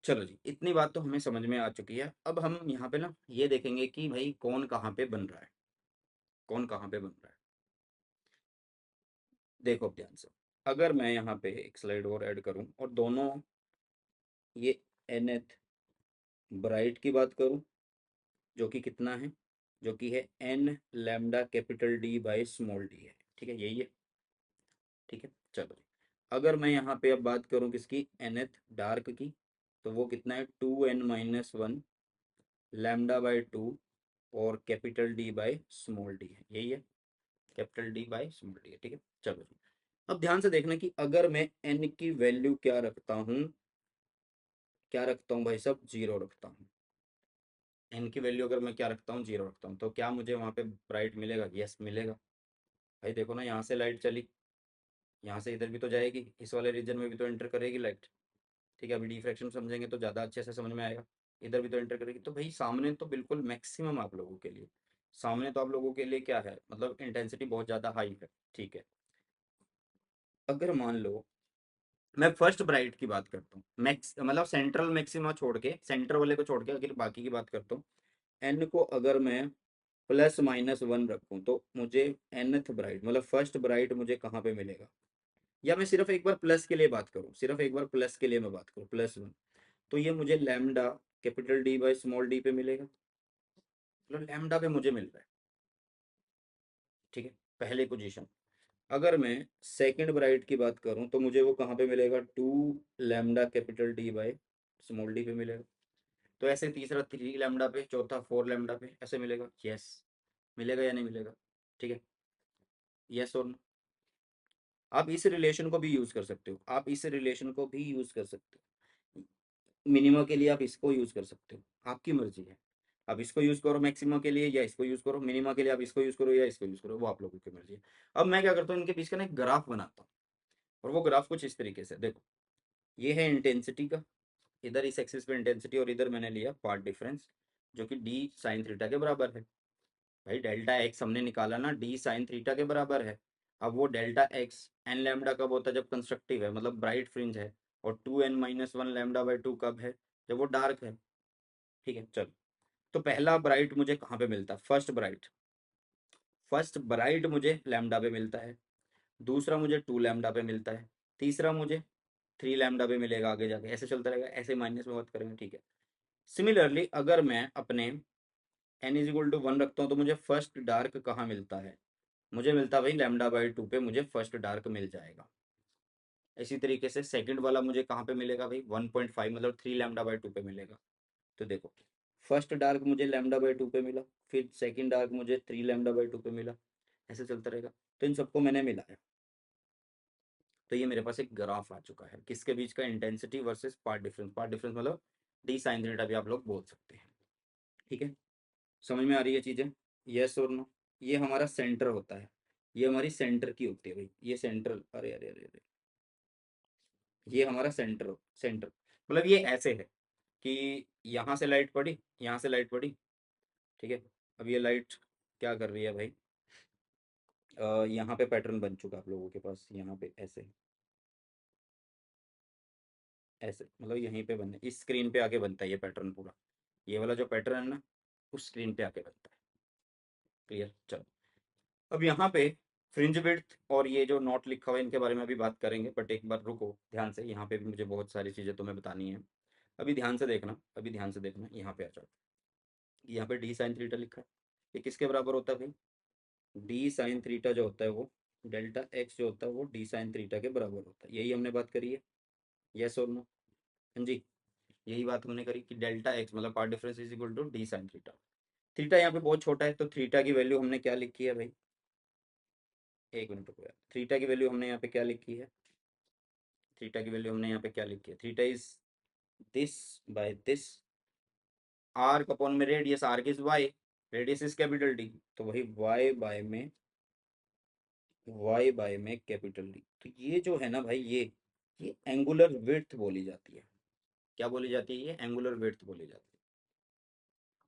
चलो जी, इतनी बात तो हमें समझ में आ चुकी है। अब हम यहाँ पे ना ये देखेंगे कि भाई कौन कहाँ पे बन रहा है, कौन कहाँ पे बन रहा है। देखो अब ध्यान से, अगर मैं यहाँ पे एक स्लाइड और ऐड करूँ और दोनों, ये एनथ ब्राइट की बात करूँ, जो कि कितना है, जो कि है N lambda capital D by small D है। ठीक है, यही है। ठीक है, चलो जी, अगर मैं यहाँ पे अब बात करूँ किसकी, एनथ डार्क की, तो वो कितना है, 2n - 1 लैम्डा बाई टू, और capital D by small D है, यही है, capital D by small D है। ठीक है, चलो जी, अब ध्यान से देखना कि अगर मैं एन की वैल्यू क्या रखता हूँ, क्या रखता हूँ भाई साहब, जीरो रखता हूँ। एन की वैल्यू अगर मैं क्या रखता हूँ, जीरो रखता हूँ, तो क्या मुझे वहाँ पे ब्राइट मिलेगा, यस मिलेगा। भाई देखो ना, यहाँ से लाइट चली, यहाँ से इधर भी तो जाएगी, इस वाले रीजन में भी तो एंटर करेगी लाइट। ठीक है, अभी डिफ्रैक्शन समझेंगे तो ज़्यादा अच्छे से समझ में आएगा। इधर भी तो एंटर करेगी, तो भाई सामने तो बिल्कुल मैक्सिमम आप लोगों के लिए, सामने तो आप लोगों के लिए क्या है, मतलब इंटेंसिटी बहुत ज़्यादा हाई है। ठीक है, अगर मान लो मैं फर्स्ट ब्राइट की बात करता हूँ, मैक्स मतलब सेंट्रल मैक्सिमा छोड़ के, सेंटर वाले को छोड़ के अगर बाकी की बात करता हूँ, एन को अगर मैं +-1 रखूँ तो मुझे nth ब्राइट मतलब फर्स्ट ब्राइट मुझे कहाँ पे मिलेगा। या मैं सिर्फ एक बार प्लस के लिए बात करूँ, सिर्फ एक बार प्लस के लिए मैं बात करूँ, +1, तो ये मुझे lambda capital D by small D पे मिलेगा, मतलब लैम्डा पे मुझे मिल रहा है। ठीक है, पहली पोजीशन। अगर मैं सेकंड ब्राइट की बात करूं तो मुझे वो कहाँ पे मिलेगा, 2 lambda capital D by small D पे मिलेगा। तो ऐसे तीसरा 3 लैम्डा पे, चौथा 4 लैम्डा पे, ऐसे मिलेगा। यस, मिलेगा या नहीं मिलेगा? ठीक है, यस और नो। आप इस रिलेशन को भी यूज कर सकते हो, आप इस रिलेशन को भी यूज कर सकते हो। मिनिमा के लिए आप इसको यूज कर सकते हो, आपकी मर्जी है। आप इसको यूज करो मैक्सिमा के लिए, या इसको यूज करो मिनिमा के लिए, आप इसको यूज करो या इसको यूज करो, वो आप लोगों की मर्जी है। अब मैं क्या करता हूँ, इनके बीच का ना एक ग्राफ बनाता हूँ, और वो ग्राफ कुछ इस तरीके से देखो। ये है इंटेंसिटी का, इधर इस एक्सिस पे इंटेंसिटी, और इधर मैंने लिया पार्ट डिफरेंस, जो कि डी साइन थीटा के बराबर है। भाई डेल्टा एक्स हमने निकाला ना, डी साइन थीटा के बराबर है। अब वो डेल्टा एक्स एन लैम्डा कब होता है, जब कंस्ट्रक्टिव है, मतलब ब्राइट फ्रिंज है। और 2n-1 लैम्डा बाई 2 कब है, जब वो डार्क है। ठीक है, चलो। तो पहला ब्राइट मुझे कहाँ पे मिलता है, फर्स्ट ब्राइट मुझे लैम्डा पे मिलता है। दूसरा मुझे 2 लैम्डा पे मिलता है। तीसरा मुझे 3 लैम्डा पे मिलेगा, आगे जाके ऐसे चलता रहेगा, ऐसे माइनस में बात करेंगे। ठीक है, सिमिलरली अगर मैं अपने n=1 रखता हूँ तो मुझे फर्स्ट डार्क कहाँ मिलता है, मुझे मिलता है भाई λ/2 पे मुझे फर्स्ट डार्क मिल जाएगा। इसी तरीके से सेकंड वाला मुझे कहाँ पे मिलेगा भाई, 1.5 मतलब 3 λ/2 पे मिलेगा। तो देखो, फर्स्ट डार्क मुझे λ/2 पे मिला, फिर सेकंड डार्क मुझे 3 λ/2 पे मिला, ऐसे चलता रहेगा। तो इन सबको मैंने मिलाया, तो ये मेरे पास एक ग्राफ आ चुका है किसके बीच का, इंटेंसिटी वर्सेस पार्ट डिफरेंस मतलब डी साइन थीटा भी आप लोग बोल सकते हैं। ठीक है, समझ में आ रही है चीजें? यस और नो। ये हमारा सेंटर होता है, ये हमारी सेंटर की होती है भाई, ये सेंट्रल, अरे अरे अरे अरे, ये हमारा सेंटर सेंटर मतलब ये ऐसे है कि यहाँ से लाइट पड़ी, यहाँ से लाइट पड़ी। ठीक है, अब ये लाइट क्या कर रही है भाई, यहाँ पे पैटर्न बन चुका है आप लोगों के पास, यहाँ पे ऐसे ऐसे, मतलब यहीं पे बनने, इस स्क्रीन पे आके बनता है ये पैटर्न पूरा। ये वाला जो पैटर्न है ना, उस स्क्रीन पे आके बनता है। क्लियर, चलो। अब यहाँ पे फ्रिंज विड्थ और ये जो नोट लिखा हुआ है इनके बारे में अभी बात करेंगे, बट एक बार रुको ध्यान से, यहाँ पे भी मुझे बहुत सारी चीज़ें तुम्हें बतानी है। अभी ध्यान से देखना, अभी ध्यान से देखना, यहाँ पे आ जाओ। यहाँ पे डी साइन थीटा लिखा है, ये किसके बराबर होता है भाई, डी साइन थीटा जो होता है वो, डेल्टा एक्स जो होता है वो डी साइन थीटा के बराबर होता है, यही हमने बात करी है। यस और नो? हाँ जी, यही बात हमने करी कि डेल्टा एक्स मतलब path difference is equal to D sine theta. Theta यहाँ पे बहुत छोटा है, तो थीटा की वैल्यू हमने क्या लिखी है भाई, एक मिनट रुको यार, थीटा की वैल्यू हमने यहाँ पे क्या लिखी है, थीटा की वैल्यू हमने यहाँ पे क्या लिखी है, theta is this by this, arc upon में radius, arc is y, radius is capital D, तो वही वाई बाय में कैपिटल डी। तो ये जो है ना भाई, ये एंगुलर विड्थ बोली जाती है। क्या बोली जाती है, ये एंगुलर विड्थ बोली जाती है।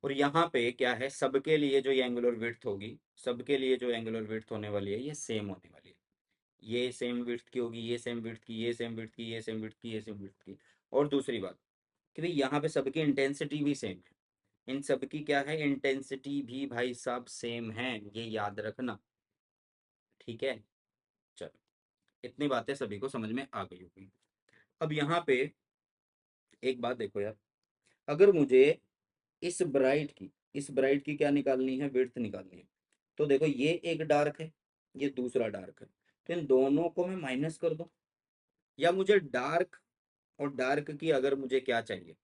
और यहाँ पे क्या है, सबके लिए जो ये एंगुलर विड्थ होगी, सबके लिए जो एंगुलर विड्थ होने वाली है, ये सेम होने वाली है। ये सेम विड्थ की होगी, ये सेम विड्थ की, ये सेम विड्थ की, ये सेम विड्थ की, ये सेम विड्थ की। और दूसरी बात कि भाई यहाँ पे सबकी इंटेंसिटी भी सेम है, इन सबकी क्या है, इंटेंसिटी भी भाई साहब सेम है, ये याद रखना। ठीक है, चलो, इतनी बातें सभी को समझ में आ गई होगी। अब यहाँ पे एक बात देखो यार, अगर मुझे इस ब्राइट की क्या निकालनी है, विड्थ निकालनी है। तो देखो, ये एक डार्क है, ये दूसरा डार्क है, तो इन दोनों को मैं माइनस कर दूं। या मुझे डार्क और डार्क की अगर मुझे क्या चाहिए,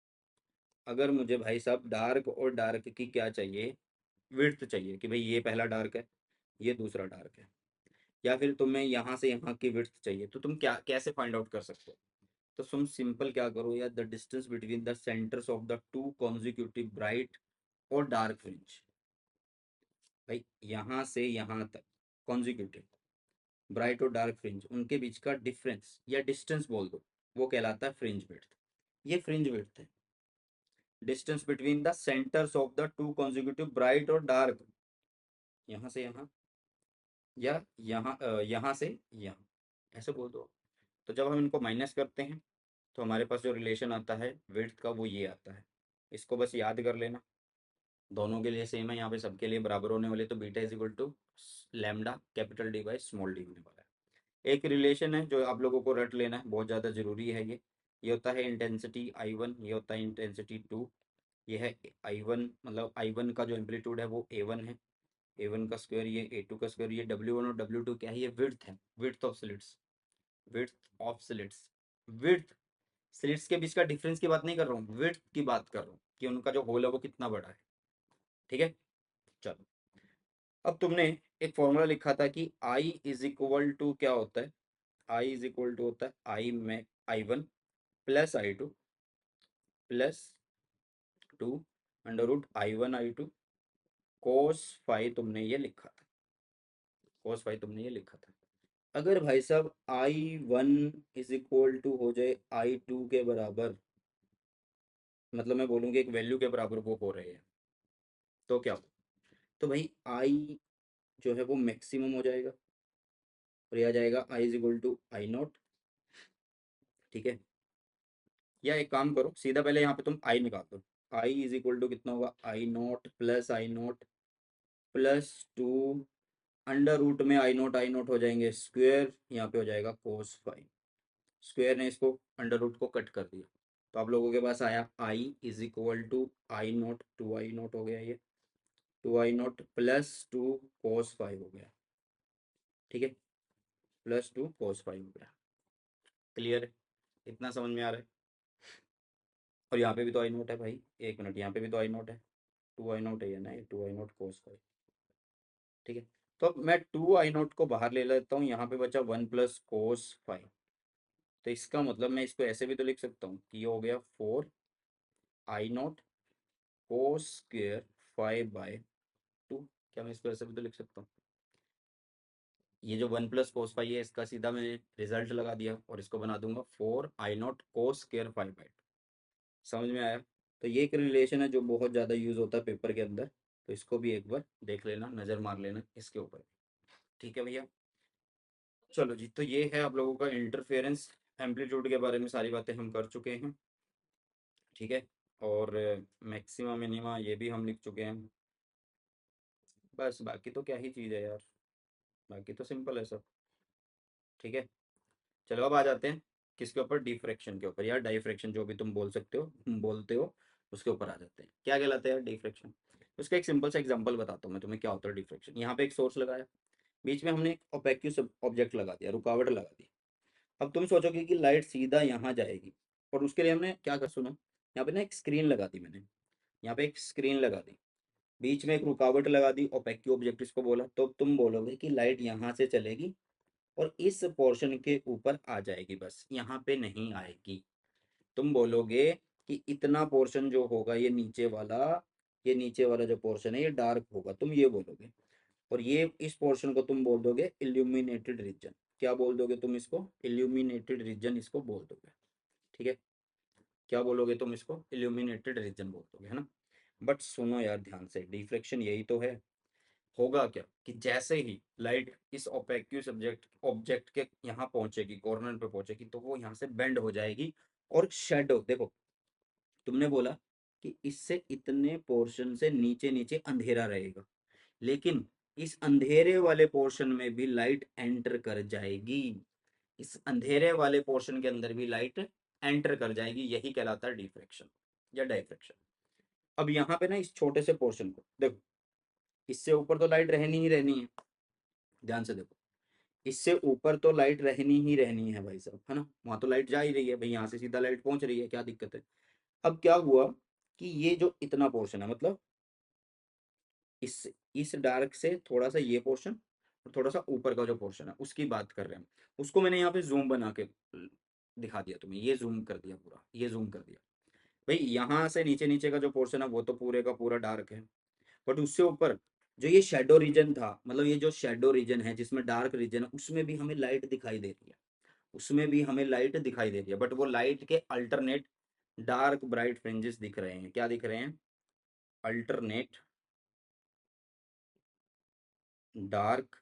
अगर मुझे भाई साहब डार्क और डार्क की क्या चाहिए, विड्थ चाहिए, कि भाई ये पहला डार्क है, ये दूसरा डार्क है, या फिर तुम्हें यहाँ से यहाँ की विड्थ चाहिए, तो तुम क्या कैसे फाइंड आउट कर सकते हो। तो तुम सिंपल क्या करो यार, the distance between the centres of the two consecutive bright और डार्क फ्रिंज, भाई यहाँ से यहाँ तक कॉन्जिक्यूटिव, ब्राइट और डार्क फ्रिंज, उनके बीच का डिफरेंस या डिस्टेंस बोल दो, वो कहलाता है फ्रिंज विड्थ। ये फ्रिंज विड्थ है, distance between the centres of the two consecutive bright और डार्क, यहाँ से यहाँ या यहाँ से यहाँ, ऐसे बोल दो। तो जब हम इनको माइनस करते हैं तो हमारे पास जो रिलेशन आता है विड्थ का वो ये आता है। इसको बस याद कर लेना, दोनों के लिए सेम है, यहाँ पे सबके लिए बराबर होने वाले, तो beta is equal to lambda capital D by small D होने वाला है। एक रिलेशन है जो आप लोगों को रट लेना है, बहुत ज़्यादा ज़रूरी है ये होता है इंटेंसिटी I1, ये होता है इंटेंसिटी 2। ये है I1, मतलब I1 का जो एम्पलीट्यूड है वो A1 है, A1 का स्क्वायर ये A2 का स्क्वायर, ये W1 और W2 क्या है, ये विड्थ है, width of slits, width of slits. Width slits के बीच का डिफरेंस की बात नहीं कर रहा हूँ, विड्थ की बात कर रहा हूँ कि उनका जो होल है वो कितना बड़ा है। ठीक है, चलो। अब तुमने एक फॉर्मूला लिखा था कि I इज इक्वल टू क्या होता है, I इज इक्वल टू होता है आई में I1 plus I2 plus 2 under root I1 I2 cos phi, तुमने ये लिखा था, कोस फाइव तुमने ये लिखा था। अगर भाई साहब I1 इज इक्वल टू हो जाए I2 के बराबर, मतलब मैं बोलूँगी एक वैल्यू के बराबर वो हो रहे हैं, तो क्या हो, तो भाई I जो है वो मैक्सिमम हो जाएगा और यह आ जाएगा I is equal to I nought. ठीक है, या एक काम करो सीधा पहले यहाँ पे तुम I निकाल दो, I इज इक्वल टू कितना होगा, I not plus I not plus 2 under root में आई नॉट हो जाएंगे स्क्वेयर, यहाँ पे हो जाएगा कोस फाइव। स्क्वेयर ने इसको अंडर रूट को कट कर दिया, तो आप लोगों के पास आया I is equal to I nought, 2 I nought हो गया, ये 2 I नॉट प्लस 2 cos 5 हो गया। ठीक है, प्लस 2 cos 5 हो गया। क्लियर है, इतना समझ में आ रहा है। और यहाँ पे भी तो आई नॉट है भाई, एक मिनट, यहाँ पे भी तो आई नॉट है, 2 I नॉट है ना, 2 I नॉट cos 5। ठीक है, तो अब मैं 2 I नॉट को बाहर ले लेता हूँ, यहाँ पे बचा 1 + cos 5। तो इसका मतलब मैं इसको ऐसे भी तो लिख सकता हूँ कि ये हो गया 4 I नॉट कोस स्क्वेयर 5/2। क्या मैं इसको ऐसे भी तो लिख सकता हूँ, ये जो 1 + cos 5 है इसका सीधा मैंने रिजल्ट लगा दिया और इसको बना दूंगा 4 I नॉट कोस स्क्वेयर 5/2। समझ में आया। तो ये एक रिलेशन है जो बहुत ज़्यादा यूज़ होता है पेपर के अंदर, तो इसको भी एक बार देख लेना, नज़र मार लेना इसके ऊपर। ठीक है भैया, चलो जी, तो ये है आप लोगों का इंटरफेरेंस एम्पलीट्यूड के बारे में सारी बातें हम कर चुके हैं। ठीक है, और मैक्सिमा मिनिमा ये भी हम लिख चुके हैं। बस बाकी तो क्या ही चीज़ है यार, बाकी तो सिंपल है सब। ठीक है, चलो अब आ जाते हैं किसके ऊपर, डिफ्रैक्शन के ऊपर, यार डाइफ्रैक्शन जो भी तुम बोल सकते हो बोलते हो, उसके ऊपर आ जाते हैं। क्या कहलाता है यार डिफ्रैक्शन, उसका एक सिंपल सा एग्जांपल बताता हूँ मैं तुम्हें क्या होता है डिफ्रैक्शन। यहाँ पे एक सोर्स लगाया, बीच में हमने एक ओपेक्यू ऑब्जेक्ट लगा दिया, रुकावट लगा दी। अब तुम सोचोगे कि लाइट सीधा यहाँ जाएगी, और उसके लिए हमने क्या कर सुना, यहाँ पे ना एक स्क्रीन लगा दी मैंने, यहाँ पे एक स्क्रीन लगा दी, बीच में एक रुकावट लगा दी, ओपेक्यू ऑब्जेक्ट इसको बोला, तो तुम बोलोगे कि लाइट यहाँ से चलेगी और इस पोर्शन के ऊपर आ जाएगी, बस यहाँ पे नहीं आएगी। तुम बोलोगे कि इतना पोर्शन जो होगा ये नीचे वाला जो पोर्शन है ये डार्क होगा, तुम ये बोलोगे। और ये इस पोर्शन को तुम बोल दोगे इल्यूमिनेटेड रीजन। क्या बोल दोगे तुम इसको, इल्यूमिनेटेड रीजन इसको बोल दोगे। ठीक है, क्या बोलोगे तुम इसको, इल्यूमिनेटेड रीजन बोल दोगे, है ना। बट सुनो यार ध्यान से, डिफ्रैक्शन यही तो है। होगा क्या कि जैसे ही लाइट इस ओपेक्यू सब्जेक्ट ऑब्जेक्ट के यहाँ पहुंचेगी, कॉर्नर पे पहुंचेगी, तो वो यहाँ से बेंड हो जाएगी, और शेडो देखो, तुमने बोला कि इससे इतने पोर्शन से नीचे नीचे अंधेरा रहेगा, लेकिन इस अंधेरे वाले पोर्शन में भी लाइट एंटर कर जाएगी, इस अंधेरे वाले पोर्शन के अंदर भी लाइट एंटर कर जाएगी, यही कहलाता है डिफ्रैक्शन या डाइफ्रैक्शन। अब यहाँ पे ना इस छोटे से पोर्शन को देखो, इससे ऊपर तो लाइट रहनी ही रहनी है, ध्यान से देखो, इससे ऊपर तो लाइट रहनी ही रहनी है भाई साहब, है ना, वहां तो लाइट जा ही रही है भाई, यहाँ से सीधा लाइट पहुंच रही है, क्या दिक्कत है। अब क्या हुआ कि ये जो इतना पोर्शन है, मतलब इस डार्क से थोड़ा सा ये पोर्शन और थोड़ा सा ऊपर का जो पोर्शन है उसकी बात कर रहे हैं, उसको मैंने यहाँ पे जूम बना के दिखा दिया तुम्हें, ये जूम कर दिया पूरा, ये जूम कर दिया भाई, यहाँ से नीचे नीचे का जो पोर्शन है वो तो पूरे का पूरा डार्क है, बट उससे ऊपर जो ये शेडो रीजन था, मतलब ये जो शेडो रीजन है जिसमें डार्क रीजन है, उसमें भी हमें लाइट दिखाई दे रही है, उसमें भी हमें लाइट दिखाई दे रही है, बट वो लाइट के अल्टरनेट डार्क ब्राइट फ्रिंजेस दिख रहे हैं। क्या दिख रहे हैं? Alternate dark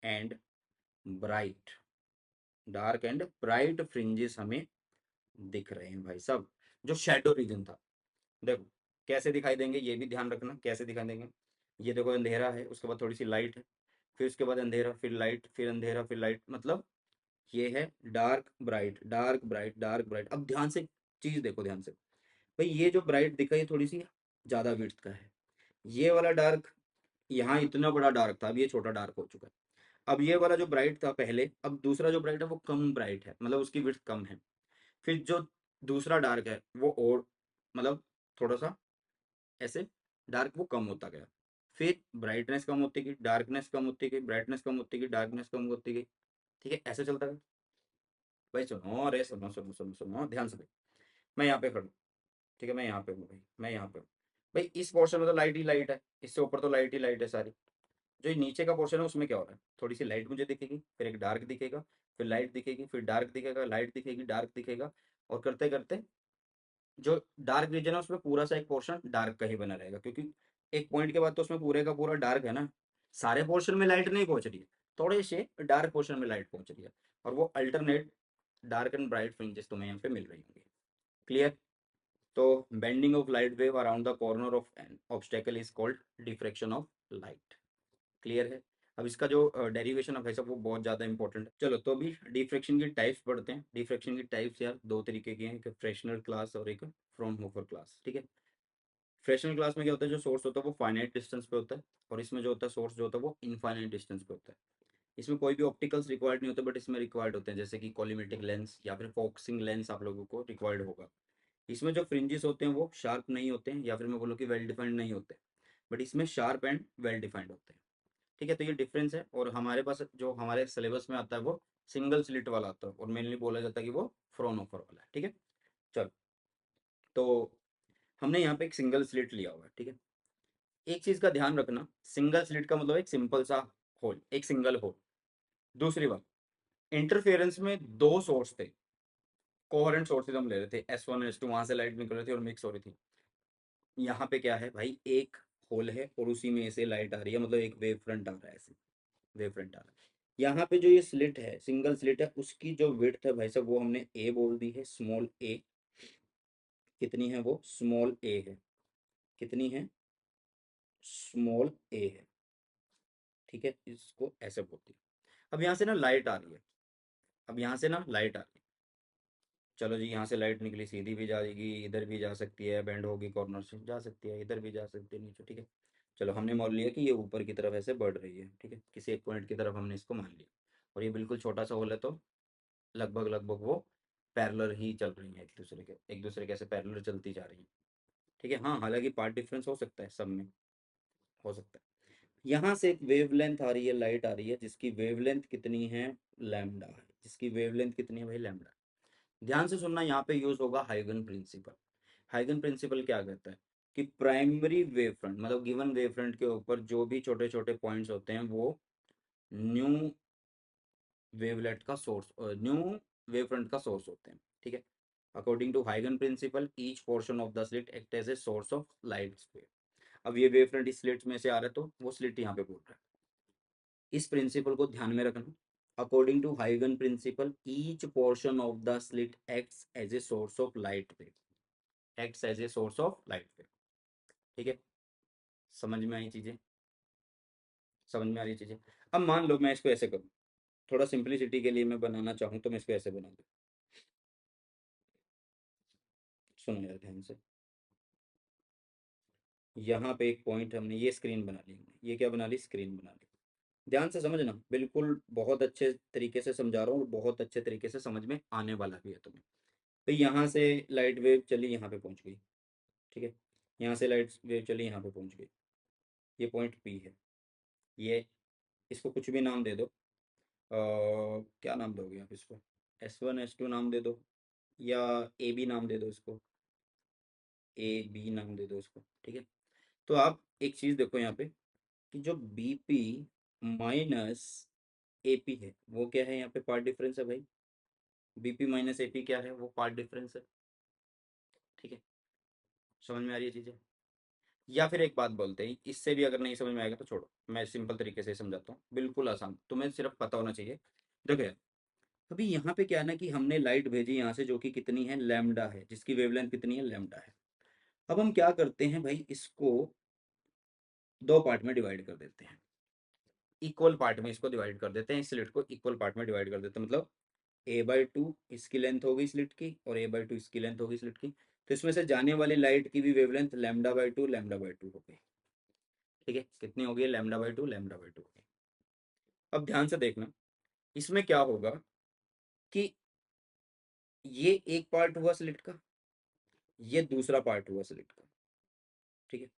and bright, dark and bright fringes हमें दिख रहे हैं भाई साहब, जो शेडो रीजन था। देखो कैसे दिखाई देंगे, ये भी ध्यान रखना कैसे दिखाई देंगे। ये देखो अंधेरा है, उसके बाद थोड़ी सी लाइट है, फिर उसके बाद अंधेरा, फिर लाइट, फिर अंधेरा, फिर लाइट, मतलब ये है dark bright, dark bright, dark bright. अब ध्यान से चीज देखो, ध्यान से भाई, ये जो ब्राइट दिखा ये थोड़ी सी ज्यादा विड्थ का है, ये वाला डार्क यहाँ इतना बड़ा डार्क था, अब ये छोटा डार्क हो चुका है। अब ये वाला जो ब्राइट था पहले, अब दूसरा जो ब्राइट है वो कम ब्राइट है, मतलब उसकी विड्थ कम है। फिर जो दूसरा डार्क है वो और मतलब थोड़ा सा ऐसे डार्क वो कम होता गया, फिर ब्राइटनेस कम होती गई, डार्कनेस कम होती गई, ब्राइटनेस कम होती गई, डार्कनेस कम होती गई। ठीक है, ऐसे चलता गया। भाई सुनो, अरे सुनो सुनो सुनो सुनो ध्यान से भाई, मैं यहाँ पे खड़ा हूँ, ठीक है, मैं यहाँ पे हूँ भाई, मैं यहाँ पे हूँ भाई, इस पोर्शन में तो लाइट ही लाइट है, इससे ऊपर तो लाइट ही लाइट है सारी। जो ये नीचे का पोर्शन है उसमें क्या हो रहा है, थोड़ी सी लाइट मुझे दिखेगी, फिर एक डार्क दिखेगा, फिर लाइट दिखेगी, फिर डार्क दिखेगा, लाइट दिखेगी, डार्क दिखेगा, और करते करते जो डार्क रीजन है उसमें पूरा सा एक पोर्शन डार्क का ही बना रहेगा, क्योंकि एक पॉइंट के बाद तो उसमें पूरे का पूरा डार्क है ना, सारे पोर्शन में लाइट नहीं पहुंच रही है, थोड़े से डार्क पोर्शन में लाइट पहुंच रही है, और वो alternate dark and bright fringes तुम्हें यहाँ पे मिल रही होंगी। क्लियर? तो bending of light wave around the corner of N obstacle is called diffraction of light. Clear है? अब इसका जो डेरिवेशन है भाई साहब वो बहुत ज़्यादा इंपॉर्टेंट है। चलो तो अभी डिफ्रेक्शन की टाइप्स पढ़ते हैं। डिफ्रेक्शन की टाइप्स यार दो तरीके की हैं, एक फ्रेशनल क्लास और एक फ्रॉनहोफर क्लास। ठीक है, फ्रेशनल क्लास में क्या होता है, जो सोर्स होता है वो फाइनाइट डिस्टेंस पे होता है, और इसमें जो होता है सोर्स जो होता है वो इनफाइनाइट डिस्टेंस पे होता है। इसमें कोई भी ऑप्टिकल्स रिक्वायर्ड नहीं होते, बट इसमें रिक्वायर्ड होते हैं, जैसे कि कॉलीमेटिक लेंस या फिर फोकसिंग लेंस आप लोगों को रिक्वायर्ड होगा। इसमें जो फ्रिंजेस होते हैं वो शार्प नहीं होते हैं, या फिर मैं बोलूँ कि वेल डिफाइंड नहीं होते, बट इसमें शार्प एंड वेल डिफाइंड होते हैं। ठीक है, तो ये डिफरेंस है, और हमारे पास जो हमारे सिलेबस में आता है वो सिंगल स्लिट वाला आता है, और मेनली बोला जाता है कि वो फ्रॉनहोफर वाला है। ठीक है, चलो तो हमने यहाँ पे एक सिंगल स्लिट लिया हुआ है। ठीक है, एक चीज का ध्यान रखना, सिंगल स्लिट का मतलब एक सिंपल सा होल, एक सिंगल होल। दूसरी बात, इंटरफेरेंस में दो सोर्स थे, कोहेरेंट सोर्सेज हम ले रहे थे, S1 S2, वहां से लाइट निकल रही थी और मिक्स हो रही थी। यहाँ पे क्या है भाई, एक होल है और उसी में से लाइट आ रही है, मतलब एक वेव फ्रंट आ रहा है, ऐसे वेव फ्रंट आ रहा है। यहाँ पे जो ये स्लिट है, सिंगल स्लिट है, उसकी जो विड्थ है भाई साहब वो हमने ए बोल दी है, स्मॉल ए। कितनी है वो? स्मॉल ए है। कितनी है? स्मॉल ए है। ठीक है, इसको ऐसे बोलती है। अब यहाँ से ना लाइट आ रही है, अब यहाँ से ना लाइट आ रही है। चलो जी, यहाँ से लाइट निकली, सीधी भी जाएगी, इधर भी जा सकती है, बेंड होगी कॉर्नर से जा सकती है, इधर भी जा सकती है नीचे। ठीक है, चलो हमने मान लिया कि ये ऊपर की तरफ ऐसे बढ़ रही है। ठीक है, किसी एक पॉइंट की तरफ हमने इसको मान लिया, और ये बिल्कुल छोटा सा होल है, तो लगभग लगभग वो पैरेलल ही चल रही है, एक दूसरे के ऐसे पैरेलल चलती जा रही है। ठीक है, हाँ हालांकि पार्ट डिफरेंस हो सकता है, सब में हो सकता है। यहाँ से एक वेवलेंथ आ रही है, लाइट आ रही है, जिसकी वेवलेंथ कितनी है? लैम्डा है। जिसकी वेवलेंथ कितनी है भाई? लैम्डा। ध्यान से सुनना, यहाँ पे यूज होगा हाइगन प्रिंसिपल। हाइगन प्रिंसिपल क्या कहता है कि प्राइमरी वेव फ्रंट, मतलब गिवन वेव फ्रंट के ऊपर जो भी छोटे छोटे पॉइंट्स होते हैं वो न्यू वेवलेट का सोर्स, न्यू वेव फ्रंट का सोर्स होते हैं। ठीक है, अकॉर्डिंग टू हाइगन principle each portion of the slit act as a source of light square. अब ये वेव फ्रंट इस स्लिट में से आ रहा है, तो वो स्लिट यहाँ पे बोल रहा है। इस प्रिंसिपल को ध्यान में रखना। अकॉर्डिंग टू हाइगन principle each portion of the slit acts as a source of light wave, acts as a source of light wave. ठीक है, समझ में आई चीजें? समझ में आ रही चीजें? अब मान लो मैं इसको ऐसे करूँ, थोड़ा सिंपलिसिटी के लिए मैं बनाना चाहूँ तो मैं इसको ऐसे बना दूँ। सुनो यार ध्यान से, यहाँ पे एक पॉइंट हमने ये स्क्रीन बना ली, हमने ये क्या बना ली? स्क्रीन बना ली। ध्यान से समझना, बिल्कुल बहुत अच्छे तरीके से समझा रहा हूँ, और बहुत अच्छे तरीके से समझ में आने वाला भी है तुम्हें। तो यहाँ से लाइट वेव चली, यहाँ पे पहुँच गई। ठीक है, यहाँ से लाइट वेव चली, यहाँ पे पहुँच गई। ये पॉइंट पी है, ये इसको कुछ भी नाम दे दो, क्या नाम दोगे आप इसको? S1 S2 नाम दे दो, या ए बी नाम दे दो इसको, ए बी नाम दे दो इसको। ठीक है, तो आप एक चीज़ देखो यहाँ पे, कि जो बीपी माइनस एपी है वो क्या है, यहाँ पे पार्ट डिफरेंस है भाई। बीपी माइनस एपी क्या है, वो पार्ट डिफरेंस है। ठीक है, समझ में आ रही है चीजें। या फिर एक बात बोलते हैं, इससे भी अगर नहीं समझ में आएगा तो छोड़ो, मैं सिंपल तरीके से समझाता हूँ, बिल्कुल आसान, तुम्हें सिर्फ पता होना चाहिए। देखो यार, अभी यहाँ पे क्या है ना कि हमने लाइट भेजी यहाँ से जो कि कितनी है, लैम्डा है, जिसकी वेवलेंथ कितनी है, लैम्डा है। अब हम क्या करते हैं भाई, इसको दो पार्ट में डिवाइड कर देते हैं, इक्वल पार्ट में इसको डिवाइड कर देते हैं, इस स्लिट को इक्वल पार्ट में डिवाइड कर देते हैं, मतलब a/2 इसकी लेंथ होगी स्लिट की और a/2 इसकी लेंथ होगी स्लिट की। तो इसमें से जाने वाली लाइट की भी वेवलेंथ λ/2 λ/2 हो गई। ठीक है, कितनी हो गई, λ/2 λ/2 हो गई। अब ध्यान से देखना, इसमें क्या होगा कि ये एक पार्ट हुआ स्लिट का, ये दूसरा पार्ट हुआ स्लिट का। ठीक है,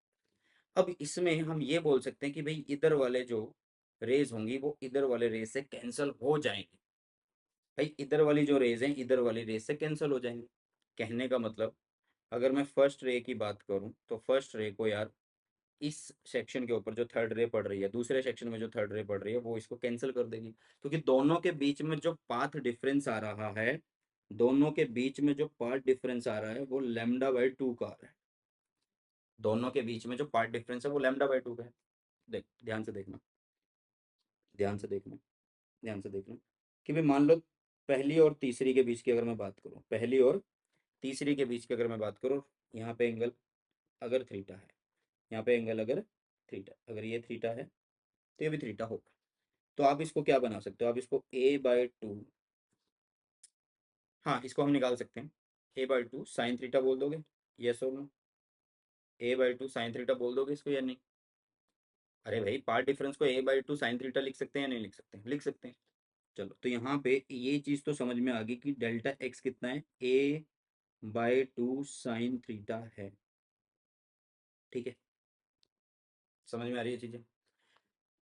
अब इसमें हम ये बोल सकते हैं कि भाई इधर वाले जो रेज होंगी वो इधर वाले रेज से कैंसल हो जाएंगे। भाई इधर वाली जो रेज हैं इधर वाली रेज से कैंसिल हो जाएंगे। कहने का मतलब, अगर मैं फर्स्ट रे की बात करूं तो फर्स्ट रे को यार इस सेक्शन के ऊपर जो थर्ड रे पड़ रही है, दूसरे सेक्शन में जो थर्ड रे पड़ रही है वो इसको कैंसिल कर देगी, क्योंकि दोनों के बीच में जो पाथ डिफरेंस आ रहा है, दोनों के बीच में जो पाथ डिफरेंस आ रहा है वो λ/2 का आ रहा है। दोनों के बीच में जो पाथ डिफरेंस है वो λ/2 का है। देख, ध्यान से देखना, ध्यान से देखना, ध्यान से देखना, कि भाई मान लो पहली और तीसरी के बीच की अगर मैं बात करूं, पहली और तीसरी के बीच की अगर मैं बात करूं, यहाँ पे एंगल अगर थीटा है, यहाँ पे एंगल अगर थीटा, अगर ये थीटा है तो ये भी थीटा होगा। तो आप इसको क्या बना सकते हो, आप इसको a/2, हाँ इसको हम निकाल सकते हैं, a/2 साइन थीटा बोल दोगे, यस और नो, a/2 साइन थीटा बोल दोगे इसको या नहीं। अरे भाई पार्ट डिफरेंस को a/2 साइन थीटा लिख सकते हैं या नहीं लिख सकते हैं, लिख सकते हैं। चलो, तो यहाँ पे ये चीज़ तो समझ में आ गई कि डेल्टा एक्स कितना है, a/2 साइन थीटा है। ठीक है, समझ में आ रही है चीज़ें।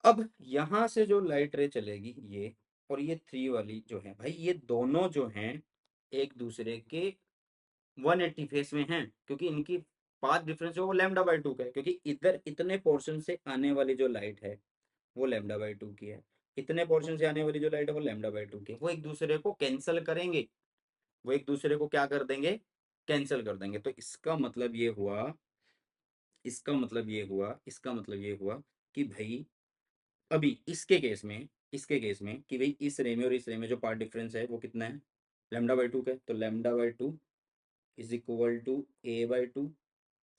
अब यहाँ से जो लाइट रे चलेगी ये, और ये थ्री वाली जो है भाई, ये दोनों जो हैं एक दूसरे के 180 फेस में हैं, क्योंकि इनकी पाथ डिफरेंस जो वो λ/2 का है, क्योंकि इधर इतने पोर्शन से आने वाली जो लाइट है वो λ/2 की है, इतने पोर्शन से आने वाली जो लाइट है वो λ/2 की है, वो एक दूसरे को कैंसिल करेंगे, वो एक दूसरे को क्या कर देंगे, कैंसिल कर देंगे। तो इसका मतलब ये हुआ, इसका मतलब ये हुआ, इसका मतलब ये हुआ कि भाई अभी इसके केस में, इसके केस में कि भाई इस रे में और इस रे में जो पार्ट डिफरेंस है वो कितना है, λ/2 का है, तो λ/2 is equal to a/2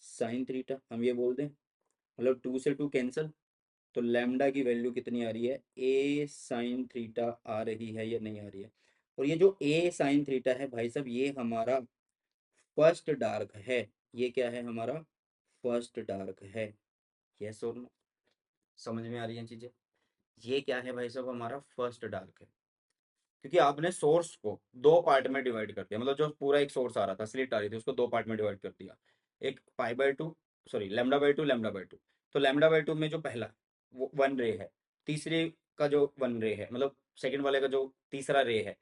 sine theta, हम ये बोल दें, मतलब 2 से 2 कैंसिल, तो लैम्डा की वैल्यू कितनी आ रही है, a साइन थीटा आ रही है या नहीं आ रही है। और ये जो a साइन थीटा है भाई साहब, ये हमारा फर्स्ट डार्क है, ये क्या है हमारा, फर्स्ट डार्क है, यस और नो, समझ में आ रही है चीजें। ये क्या है भाई साहब, हमारा फर्स्ट डार्क है, क्योंकि आपने सोर्स को दो पार्ट में डिवाइड कर दिया, मतलब जो पूरा एक सोर्स आ रहा था, स्लिट आ रही थी, उसको दो पार्ट में डिवाइड कर दिया, एक π/2, सॉरी λ/2 λ/2। तो λ/2 में जो पहला वो वन रे है, तीसरे का जो वन रे है, मतलब सेकंड वाले का जो तीसरा रे है,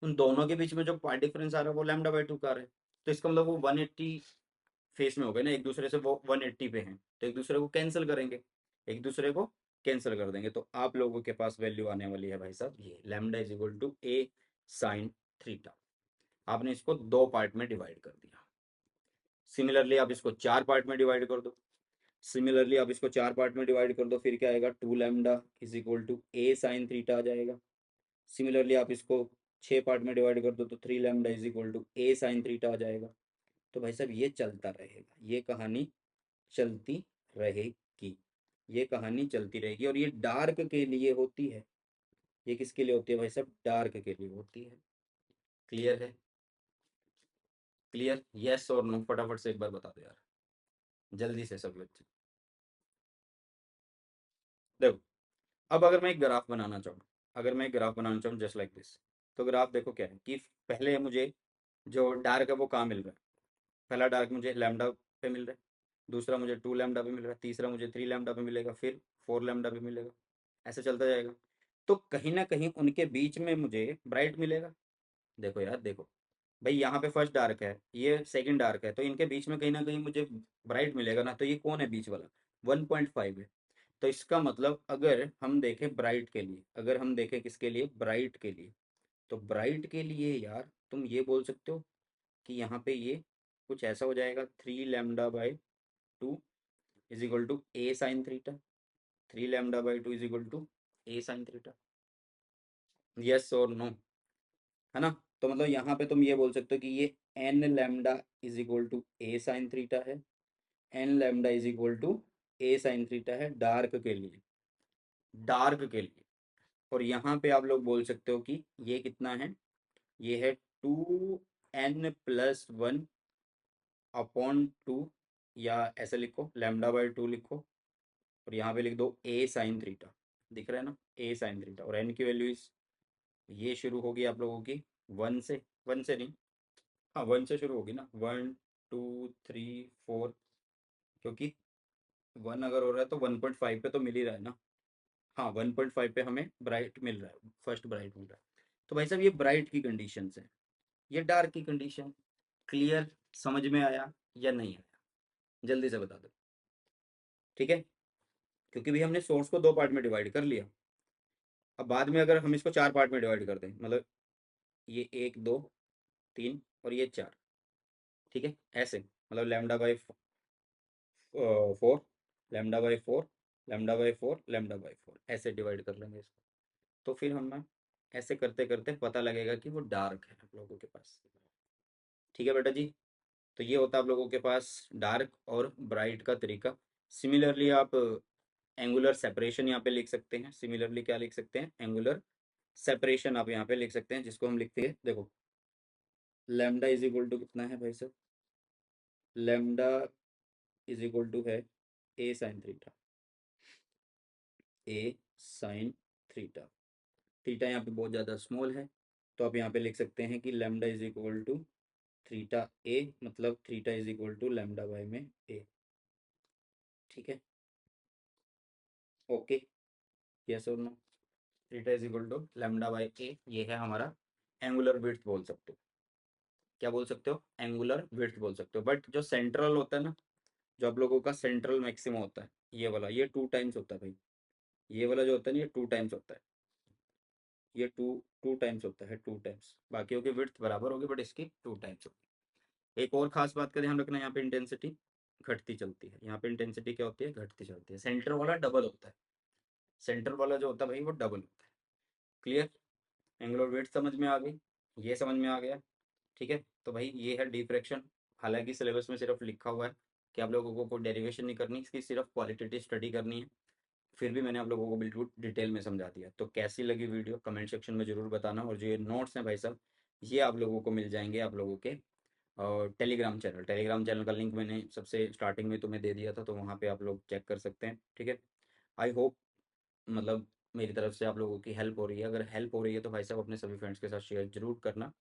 उन दोनों के बीच में जो पार्ट डिफरेंस आ रहा है वो λ/2 का आ रहा है। तो इसका मतलब वो 180 फेस में हो गए ना एक दूसरे से, वो 180 पे हैं, तो एक दूसरे को कैंसिल करेंगे, एक दूसरे को कैंसिल कर देंगे। तो आप लोगों के पास वैल्यू आने वाली है भाई साहब ये λ = a साइन थीटा। आपने इसको दो पार्ट में डिवाइड कर दिया। सिमिलरली आप इसको चार पार्ट में डिवाइड कर दो, सिमिलरली आप इसको चार पार्ट में डिवाइड कर दो, फिर क्या आएगा, 2λ = a साइन थीटा आ जाएगा। सिमिलरली आप इसको छः पार्ट में डिवाइड कर दो तो 3λ = a साइन थीटा आ जाएगा। तो भाई साहब ये चलता रहेगा, ये कहानी चलती रहेगी, ये कहानी चलती रहेगी, और ये डार्क के लिए होती है। ये किसके लिए होती है भाई साहब, डार्क के लिए होती है। क्लियर है, क्लियर, यस और नो, फटाफट से एक बार बता दो यार, जल्दी से सब बच्चे। देखो, अब अगर मैं एक ग्राफ बनाना चाहूँ, अगर मैं एक ग्राफ बनाना चाहूँ जस्ट लाइक दिस, तो ग्राफ देखो क्या है कि पहले मुझे जो डार्क है वो कहाँ मिल रहा है, पहला डार्क मुझे लैम्डा पे मिल रहा है, दूसरा मुझे 2λ पे मिल रहा है, तीसरा मुझे 3λ पे मिलेगा, फिर 4λ पे मिलेगा, ऐसे चलता जाएगा। तो कहीं ना कहीं उनके बीच में मुझे ब्राइट मिलेगा। देखो यार देखो, भाई यहाँ पे फर्स्ट डार्क है, ये सेकंड डार्क है, तो इनके बीच में कहीं ना कहीं मुझे ब्राइट मिलेगा ना, तो ये कौन है बीच वाला, 1.5 है। तो इसका मतलब अगर हम देखें ब्राइट के लिए, अगर हम देखें किसके लिए, ब्राइट के लिए, तो ब्राइट के लिए यार तुम ये बोल सकते हो कि यहाँ पे ये कुछ ऐसा हो जाएगा, 3 लैम्डा/2 is equal to A sine theta. 3 लैम्डा/2 is equal to A sine theta. Yes और नो, है ना। तो मतलब यहाँ पे तुम ये बोल सकते हो कि ये n lambda is equal to A sine theta है, n lambda is equal to A sine theta है डार्क के लिए, डार्क के लिए। और यहाँ पे आप लोग बोल सकते हो कि ये कितना है, ये है 2n+1 अपॉन 2, या ऐसे लिखो λ/2 लिखो, और यहाँ पे लिख दो ए साइन थीटा। दिख रहा है ना, ए साइन थीटा। और n की वैल्यू इस, ये शुरू होगी आप लोगों की 1 से, 1 से नहीं, हाँ 1 से शुरू होगी ना, 1 2 3 4, क्योंकि 1 अगर हो रहा है तो 1.5 पे तो मिल ही रहा है ना। हाँ 1.5 पे हमें ब्राइट मिल रहा है, फर्स्ट ब्राइट मिल रहा है। तो भाई साहब ये ब्राइट की कंडीशन है, ये डार्क की कंडीशन। क्लियर, समझ में आया या नहीं आया, जल्दी से बता दो। ठीक है, क्योंकि भी हमने सोर्स को 2 पार्ट में डिवाइड कर लिया। अब बाद में अगर हम इसको 4 पार्ट में डिवाइड कर दें, मतलब ये 1 2 3 और ये 4, ठीक है, ऐसे मतलब λ/4, λ/4, λ/4, λ/4 ऐसे डिवाइड कर लेंगे इसको। तो फिर हम ऐसे करते करते पता लगेगा कि वो डार्क है आप लोगों के पास। ठीक है बेटा जी। तो ये होता है आप लोगों के पास डार्क और ब्राइट का तरीका। सिमिलरली आप एंगुलर सेपरेशन यहाँ पे लिख सकते हैं। सिमिलरली क्या लिख सकते हैं, एंगुलर सेपरेशन आप यहाँ पे लिख सकते हैं, जिसको हम लिखते हैं, देखो लैम्डा इज इक्वल टू कितना है भाई साहब, लैम्डा इज इक्वल टू है ए साइन थीटा, ए साइन थीटा। थीटा यहाँ पे बहुत ज़्यादा स्मॉल है, तो आप यहाँ पे लिख सकते हैं कि lambda is equal to theta a, मतलब थीटा इज इक्वल टू λ/में ए। ठीक है, ओके, यस और no. Theta is equal to λ/ए, ये है हमारा एंगुलर विड्थ बोल सकते हो। क्या बोल सकते हो, एंगुलर विड्थ बोल सकते हो। बट जो सेंट्रल होता है ना, जो आप लोगों का सेंट्रल मैक्सिमम होता है, ये वाला, ये 2 टाइम्स होता है भाई। ये वाला जो होता है ना, ये 2 टाइम्स होता है, ये टू टू टाइम्स होता है, 2 टाइम्स। बाकियों की विड्थ बराबर होगी, बट इसकी 2 टाइम्स होगी। एक और खास बात का ध्यान रखना, यहाँ पे इंटेंसिटी घटती चलती है। यहाँ पे इंटेंसिटी क्या होती है, घटती चलती है। सेंटर वाला डबल होता है, सेंटर वाला जो होता है भाई वो डबल होता है। क्लियर, एंगुलर वेट समझ में आ गई, ये समझ में आ गया। ठीक है, तो भाई ये है डिफ्रैक्शन। हालांकि सिलेबस में सिर्फ लिखा हुआ है कि आप लोगों को कोई डेरिवेशन नहीं करनी, इसकी सिर्फ क्वालिटेटिव स्टडी करनी है। फिर भी मैंने आप लोगों को बिल्कुल डिटेल में समझा दिया। तो कैसी लगी वीडियो कमेंट सेक्शन में ज़रूर बताना। और जो ये नोट्स हैं भाई साहब, ये आप लोगों को मिल जाएंगे आप लोगों के और टेलीग्राम चैनल का लिंक मैंने सबसे स्टार्टिंग में तुम्हें दे दिया था, तो वहाँ पे आप लोग चेक कर सकते हैं। ठीक है, आई होप मतलब मेरी तरफ से आप लोगों की हेल्प हो रही है। अगर हेल्प हो रही है तो भाई साहब अपने सभी फ्रेंड्स के साथ शेयर जरूर करना।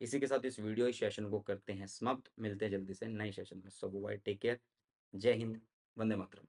इसी के साथ इस वीडियो इस सेशन को करते हैं समाप्त। मिलते हैं जल्दी से नए सेशन में। सो बाय, टेक केयर, जय हिंद, वंदे मातरम।